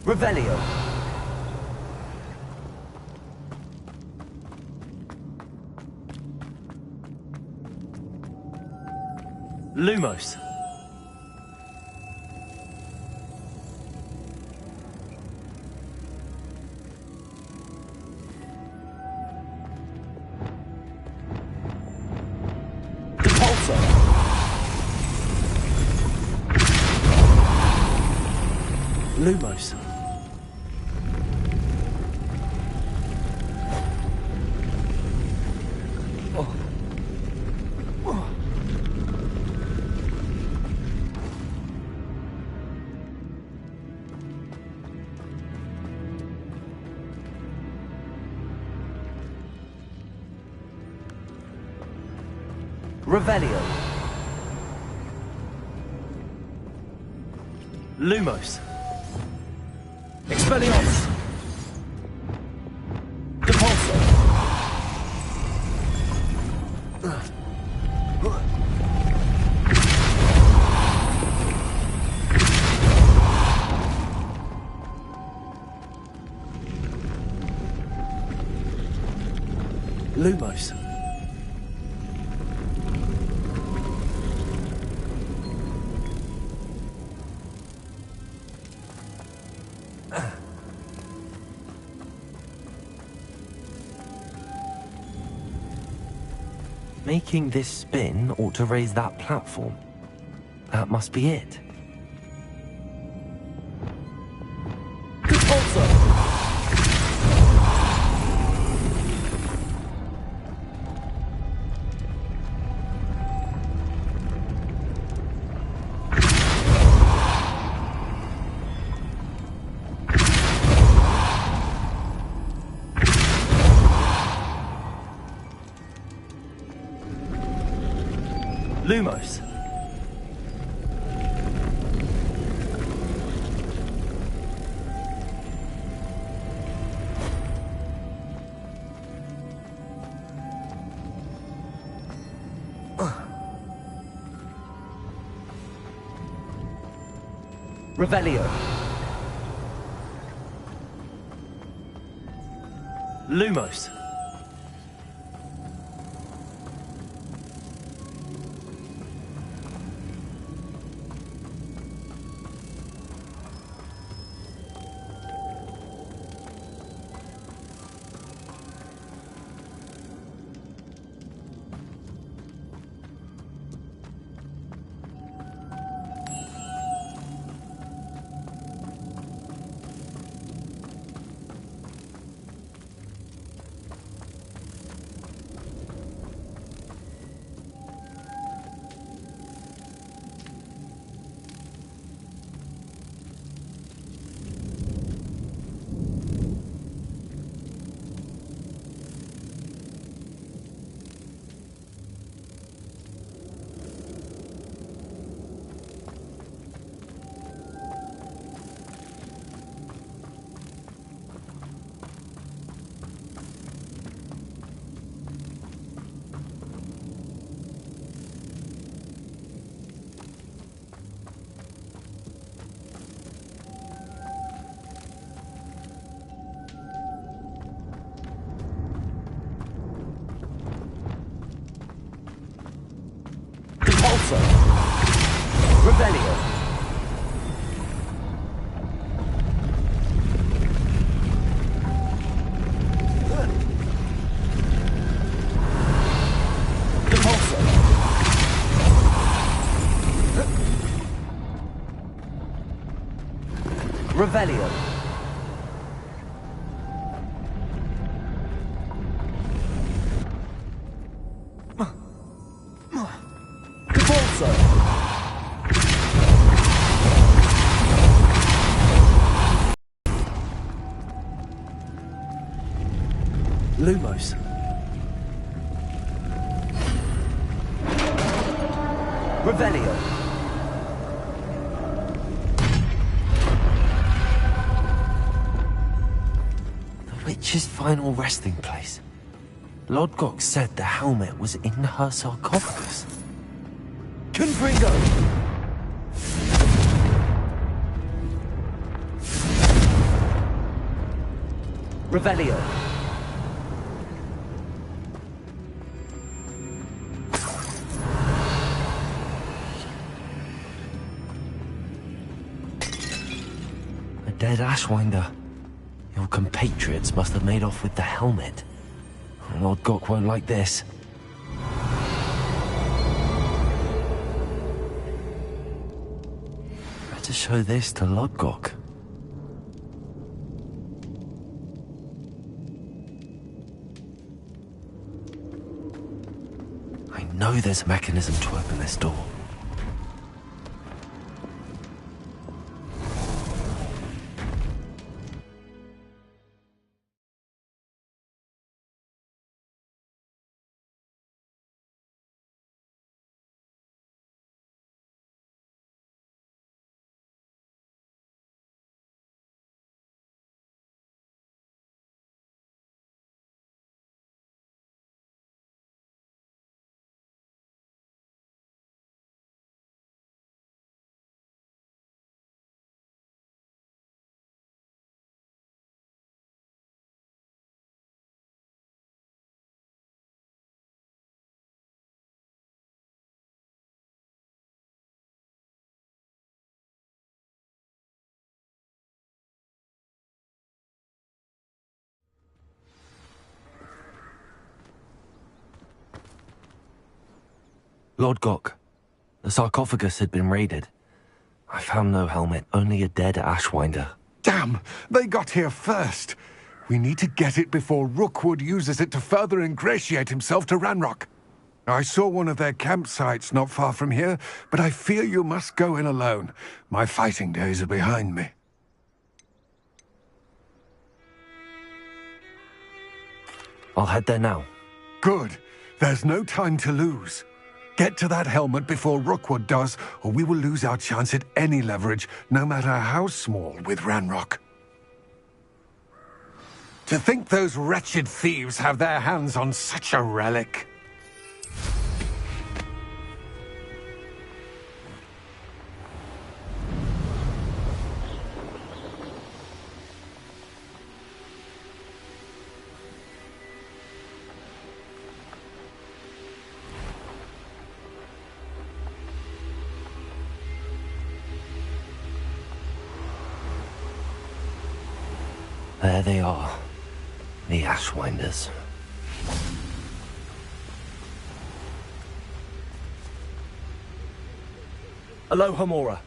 Revelio. Lumos. Compulso. Lumos. Revelio. Lumos. Expelliarmus. Depulso. Lumos. Making this spin ought to raise that platform. That must be it. Lumos. Revelio. Lumos. Depulso. Revelio. Depulso. Revelio. Depulso. Lumos. Revelio. The witch's final resting place. Lodgok said the helmet was in her sarcophagus. Confringo. Revelio. A dead Ashwinder. Your compatriots must have made off with the helmet. Lodgok won't like this. Better show this to Lodgok. I know there's a mechanism to open this door. Lord Gok, the sarcophagus had been raided. I found no helmet, only a dead Ashwinder. Damn! They got here first. We need to get it before Rookwood uses it to further ingratiate himself to Ranrock. I saw one of their campsites not far from here, but I fear you must go in alone. My fighting days are behind me. I'll head there now. Good. There's no time to lose. Get to that helmet before Rookwood does, or we will lose our chance at any leverage, no matter how small, with Ranrock. To think those wretched thieves have their hands on such a relic. There they are, the Ashwinders. Aloha Mora.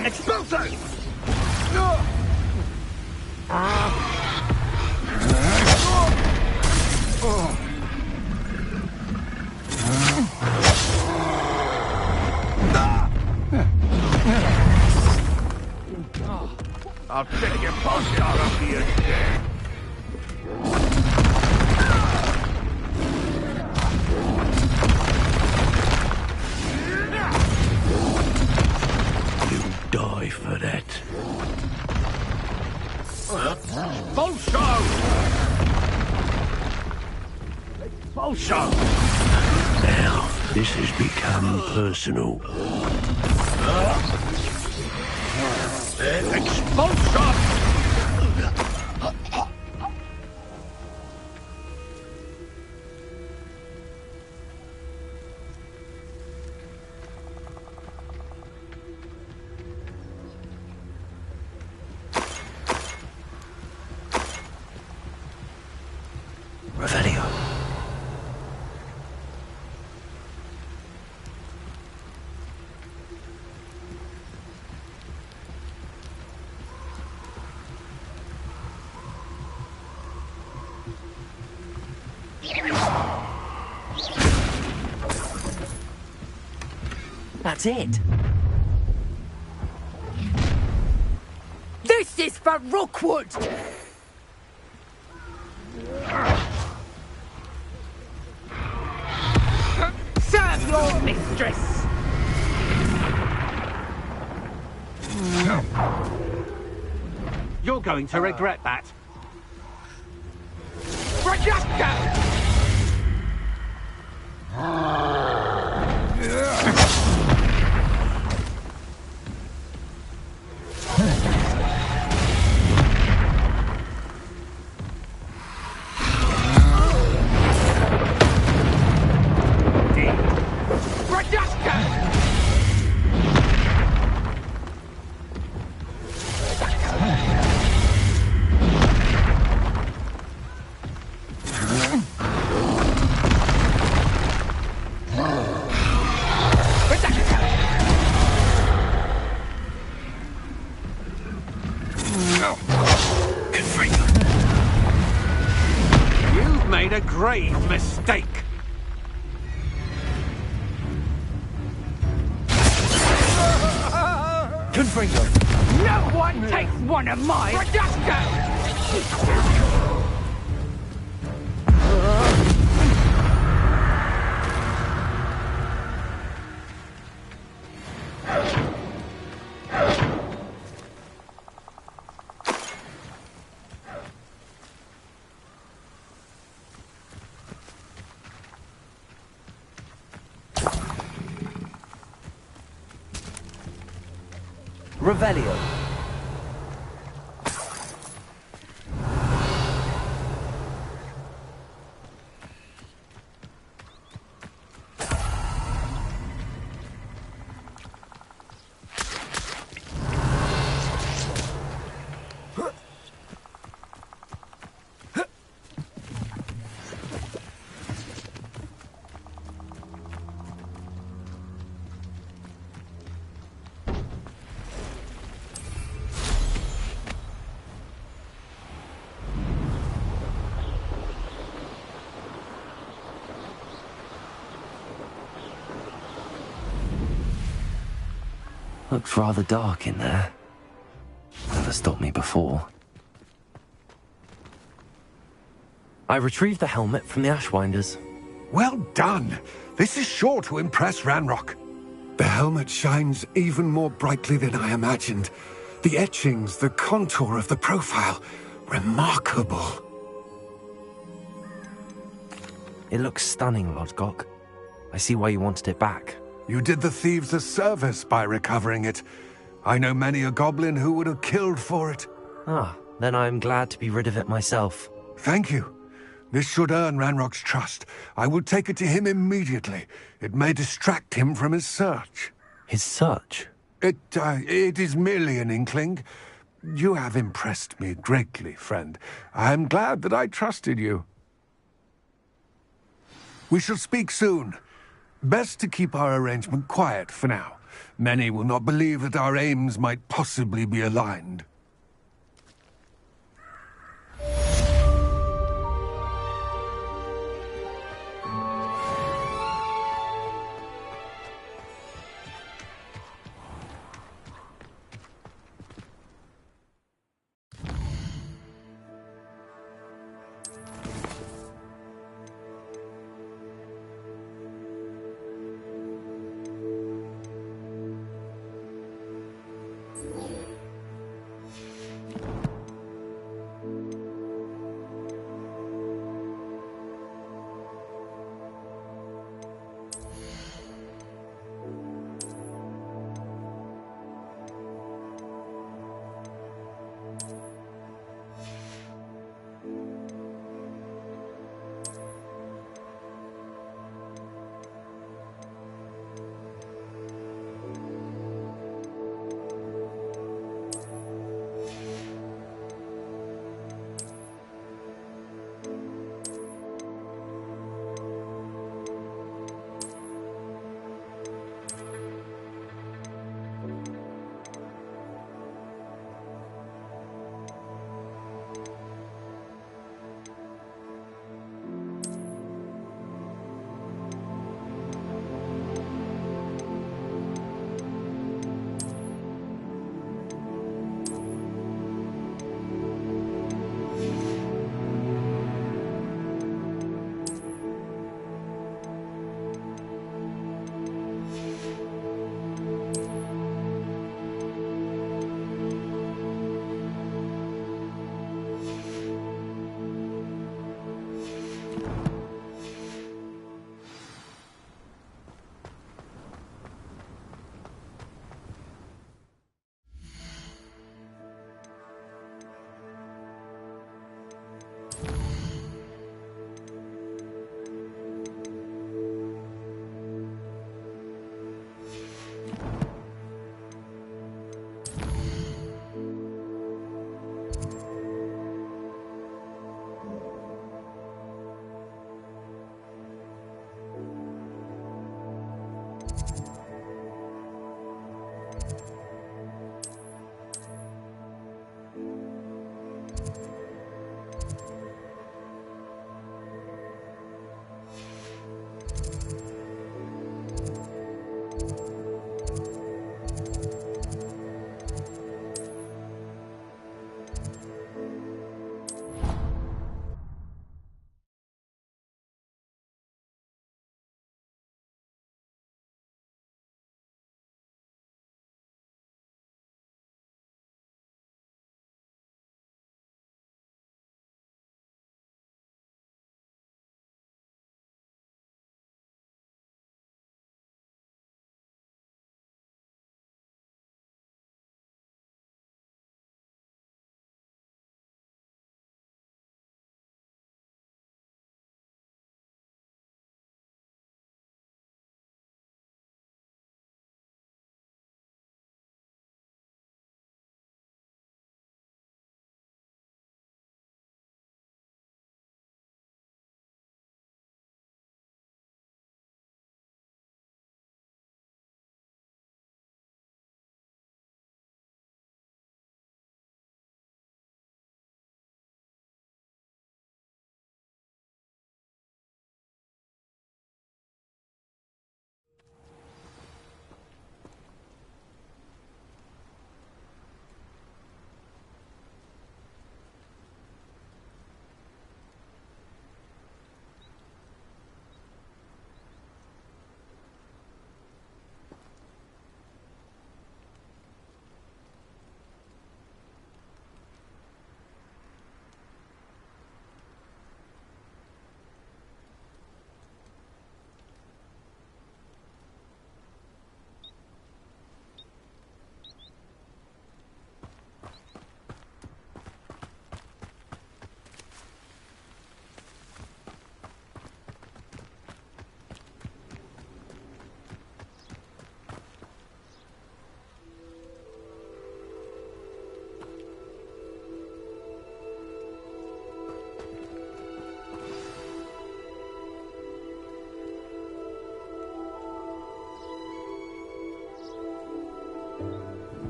Expulso! I'll take your poster up to your death. Die for that. Bolsho! Bolsho! Now, this has become personal. Expulsion! Revelio. That's it. This is for Rookwood! Serve your mistress! You're going to regret that. Rajaska! grave mistake. Confringo! No one takes one of my productions! Revelio. Looks rather dark in there. Never stopped me before. I retrieved the helmet from the Ashwinders. Well done. This is sure to impress Ranrock. The helmet shines even more brightly than I imagined. The etchings, the contour of the profile. Remarkable. It looks stunning, Lodgok. I see why you wanted it back. You did the thieves a service by recovering it. I know many a goblin who would have killed for it. Ah, then I'm glad to be rid of it myself. Thank you. This should earn Ranrock's trust. I will take it to him immediately. It may distract him from his search. His search? It is merely an inkling. You have impressed me greatly, friend. I am glad that I trusted you. We shall speak soon. Best to keep our arrangement quiet for now. Many will not believe that our aims might possibly be aligned.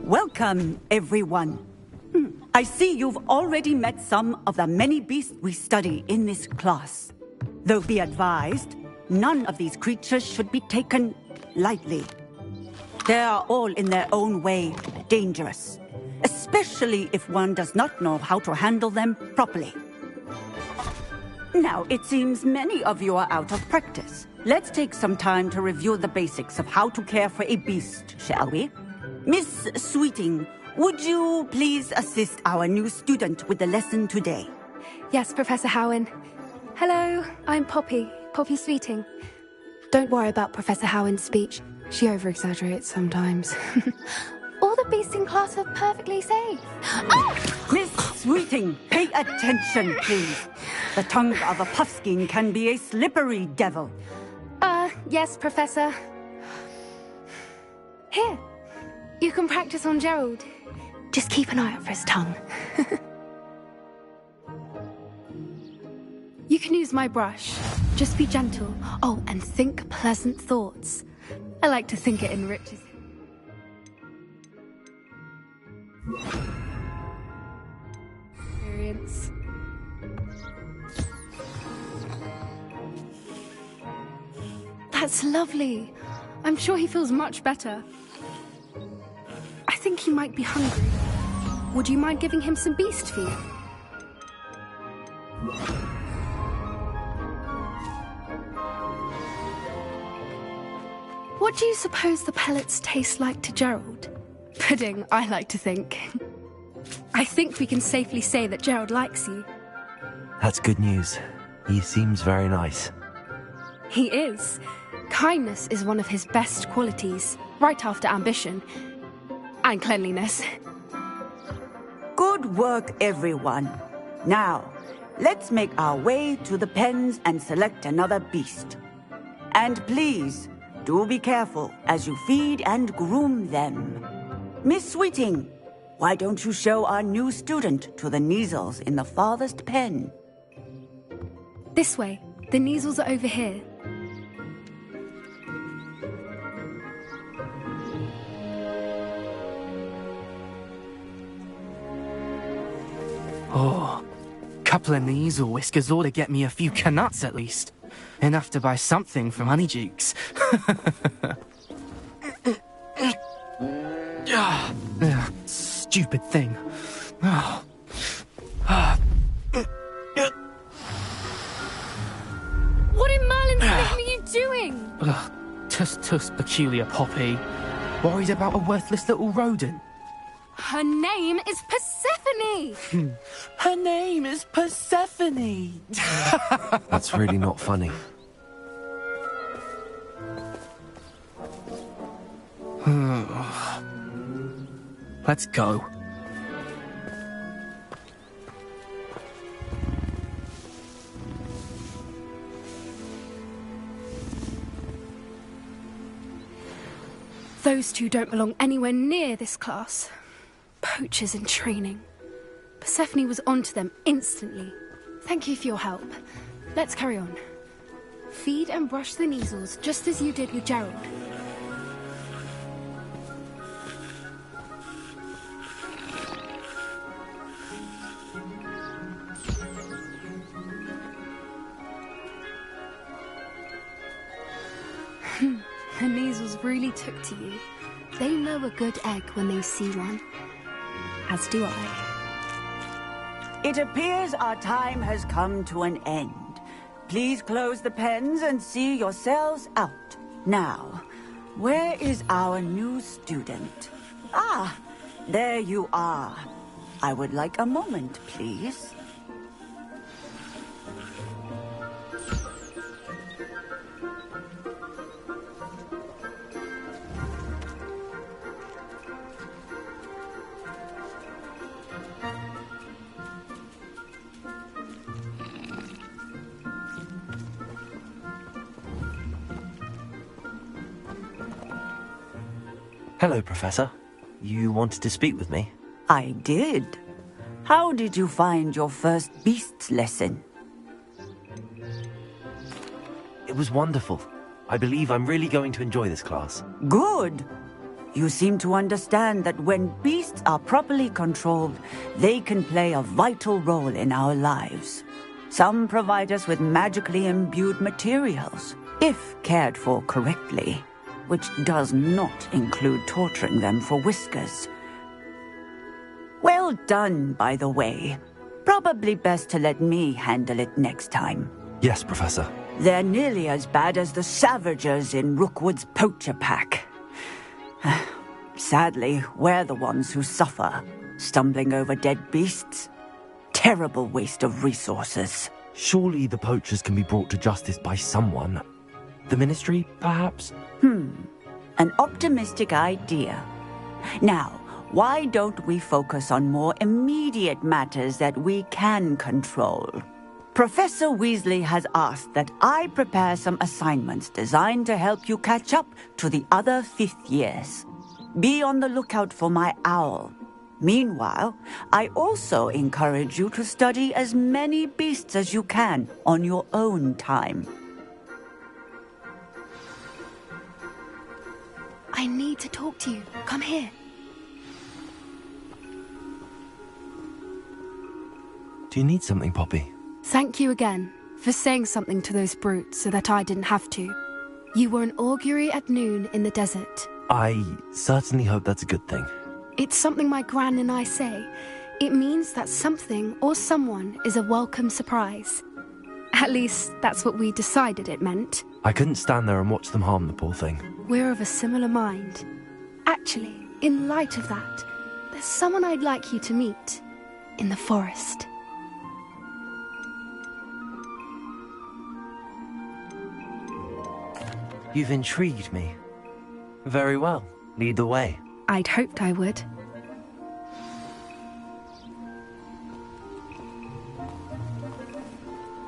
Welcome, everyone. I see you've already met some of the many beasts we study in this class. Though be advised, none of these creatures should be taken lightly. They are all in their own way dangerous, especially if one does not know how to handle them properly. Now, it seems many of you are out of practice. Let's take some time to review the basics of how to care for a beast, shall we? Miss Sweeting, would you please assist our new student with the lesson today? Yes, Professor Howen. Hello, I'm Poppy Sweeting. Don't worry about Professor Howen's speech. She over-exaggerates sometimes. All the beasts in class are perfectly safe. Miss Sweeting, pay attention, please. The tongue of a puffskein can be a slippery devil. Yes, Professor. Here, you can practice on Gerald. Just keep an eye out for his tongue. You can use my brush. Just be gentle. Oh, and think pleasant thoughts. I like to think it enriches. Experience. That's lovely. I'm sure he feels much better. I think he might be hungry. Would you mind giving him some beast food? What do you suppose the pellets taste like to Gerald? Pudding, I like to think. I think we can safely say that Gerald likes you. That's good news. He seems very nice. He is. Kindness is one of his best qualities, right after ambition. And cleanliness. Good work, everyone. Now, let's make our way to the pens and select another beast. And please, do be careful as you feed and groom them. Miss Sweeting, why don't you show our new student to the Neasels in the farthest pen? This way. The Neasels are over here. Oh, couple of Neasel whiskers ought to get me a few canuts at least. Enough to buy something from Honeydukes. Stupid thing. What in Merlin's name are you doing? Tuss, peculiar Poppy. Worried about a worthless little rodent. Her name is Persephone! Her name is Persephone! That's really not funny. Let's go. Those two don't belong anywhere near this class. Poachers in training. Persephone was onto them instantly. Thank you for your help. Let's carry on. Feed and brush the Neasels just as you did with Gerald. The Neasels really took to you. They know a good egg when they see one. As do I. It appears our time has come to an end. Please close the pens and see yourselves out. Now, where is our new student? Ah, there you are. I would like a moment, please. Hello, Professor. You wanted to speak with me? I did. How did you find your first beasts lesson? It was wonderful. I believe I'm really going to enjoy this class. Good. you seem to understand that when beasts are properly controlled, they can play a vital role in our lives. Some provide us with magically imbued materials, if cared for correctly, which does not include torturing them for whiskers. Well done, by the way. Probably best to let me handle it next time. Yes, Professor. They're nearly as bad as the Savagers in Rookwood's poacher pack. Sadly, we're the ones who suffer, stumbling over dead beasts. Terrible waste of resources. Surely the poachers can be brought to justice by someone. The Ministry, perhaps? An optimistic idea. Now, why don't we focus on more immediate matters that we can control? Professor Weasley has asked that I prepare some assignments designed to help you catch up to the other 5th years. Be on the lookout for my owl. Meanwhile, I also encourage you to study as many beasts as you can on your own time. I need to talk to you. Come here. Do you need something, Poppy? Thank you again for saying something to those brutes so that I didn't have to. You were an augury at noon in the desert. I certainly hope that's a good thing. It's something my gran and I say. It means that something or someone is a welcome surprise. At least, that's what we decided it meant. I couldn't stand there and watch them harm the poor thing. We're of a similar mind. Actually, in light of that, there's someone I'd like you to meet in the forest. You've intrigued me. Very well. Lead the way. I'd hoped I would.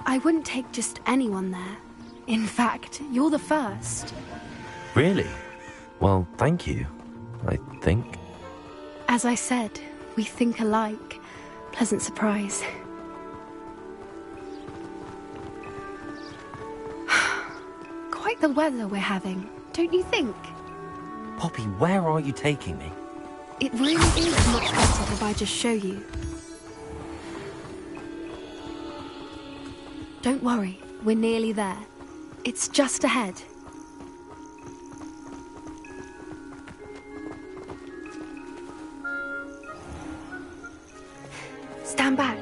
I wouldn't take just anyone there. In fact, you're the first. Really? Well, thank you, I think. As I said, we think alike. Pleasant surprise. Quite the weather we're having, don't you think? Poppy, where are you taking me? It really is much better if I just show you. Don't worry, we're nearly there. It's just ahead. Stand back.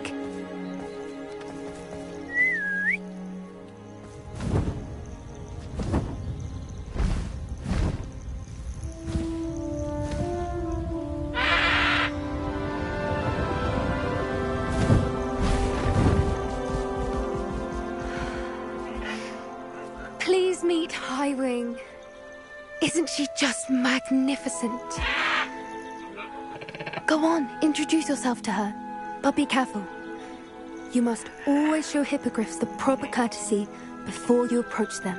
Please meet Highwing. Isn't she just magnificent? Go on, introduce yourself to her. But be careful. You must always show hippogriffs the proper courtesy before you approach them.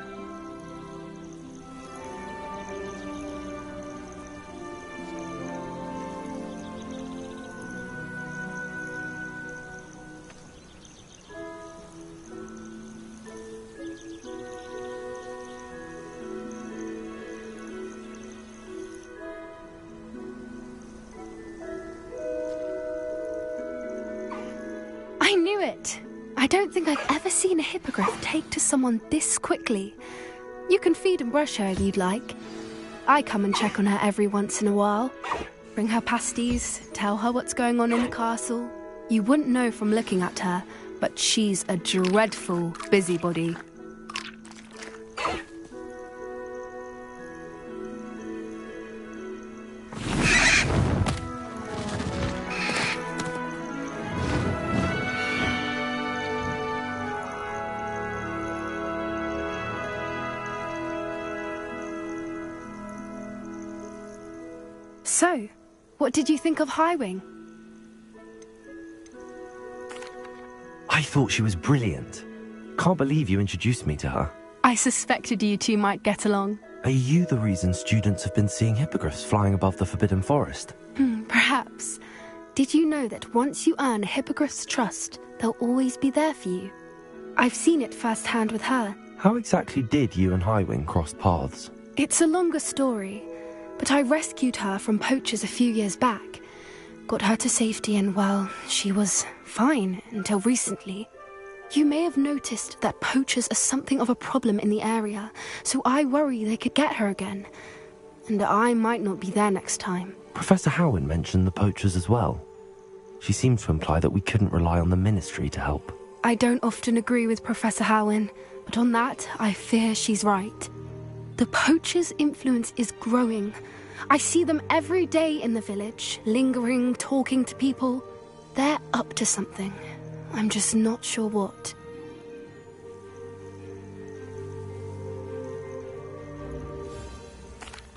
I knew it! I don't think I've ever seen a hippogriff take to someone this quickly. You can feed and brush her if you'd like. I come and check on her every once in a while. Bring her pasties, tell her what's going on in the castle. You wouldn't know from looking at her, but she's a dreadful busybody. So, what did you think of Highwing? I thought she was brilliant. Can't believe you introduced me to her. I suspected you two might get along. Are you the reason students have been seeing hippogriffs flying above the Forbidden Forest? Perhaps. Did you know that once you earn a hippogriff's trust, they'll always be there for you? I've seen it firsthand with her. How exactly did you and Highwing cross paths? It's a longer story. but I rescued her from poachers a few years back. Got her to safety and, well, she was fine until recently. You may have noticed that poachers are something of a problem in the area, so I worry they could get her again. And I might not be there next time. Professor Howin mentioned the poachers as well. She seemed to imply that we couldn't rely on the Ministry to help. I don't often agree with Professor Howin, but on that, I fear she's right. The poachers' influence is growing. I see them every day in the village, lingering, talking to people. They're up to something. I'm just not sure what.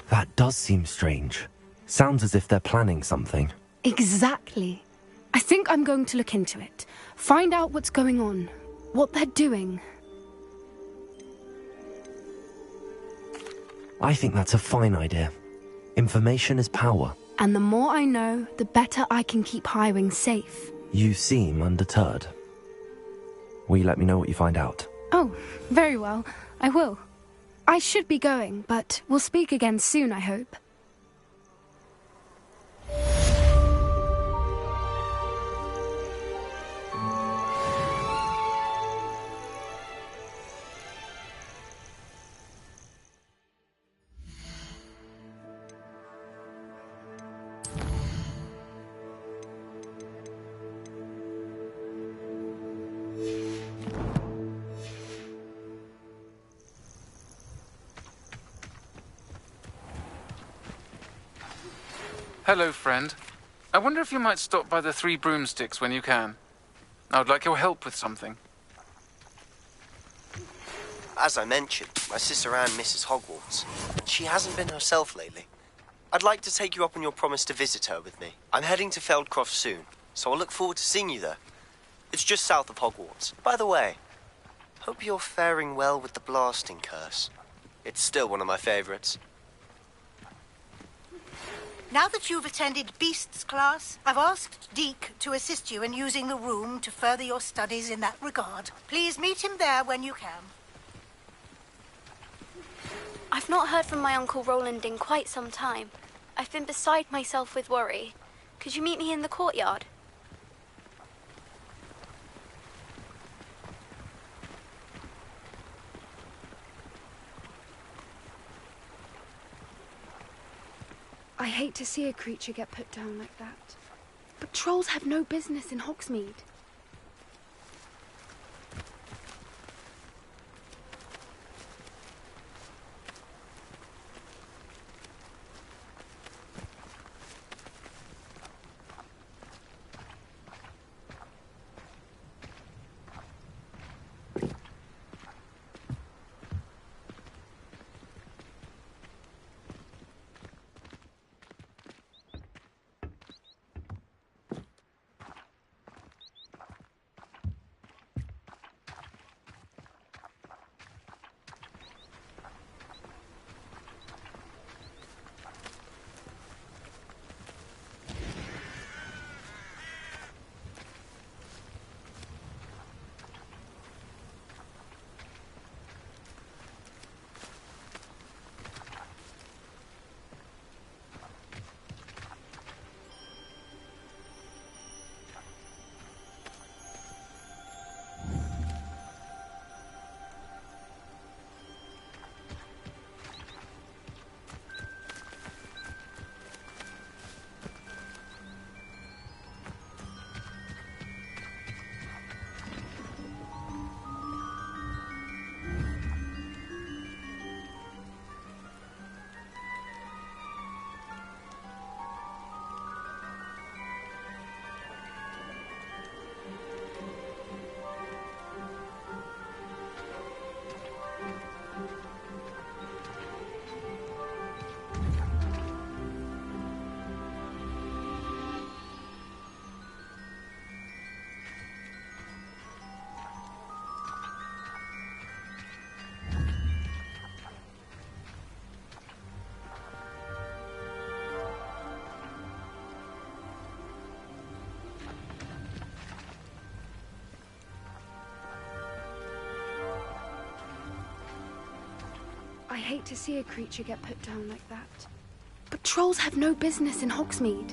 That does seem strange. Sounds as if they're planning something. Exactly. I think I'm going to look into it. Find out what's going on, what they're doing. I think that's a fine idea. Information is power. And the more I know, the better I can keep Highwing safe. You seem undeterred. Will you let me know what you find out? Oh, very well. I will. I should be going, but we'll speak again soon, I hope. Hello, friend. I wonder if you might stop by the Three Broomsticks when you can. I would like your help with something. As I mentioned, my sister Anne misses Hogwarts, and she hasn't been herself lately. I'd like to take you up on your promise to visit her with me. I'm heading to Feldcroft soon, so I'll look forward to seeing you there. It's just south of Hogwarts. By the way, hope you're faring well with the blasting curse. It's still one of my favorites. Now that you've attended Beasts class, I've asked Deke to assist you in using the room to further your studies in that regard. Please meet him there when you can. I've not heard from my Uncle Roland in quite some time. I've been beside myself with worry. Could you meet me in the courtyard? I hate to see a creature get put down like that. But trolls have no business in Hogsmeade. I hate to see a creature get put down like that. But trolls have no business in Hogsmeade.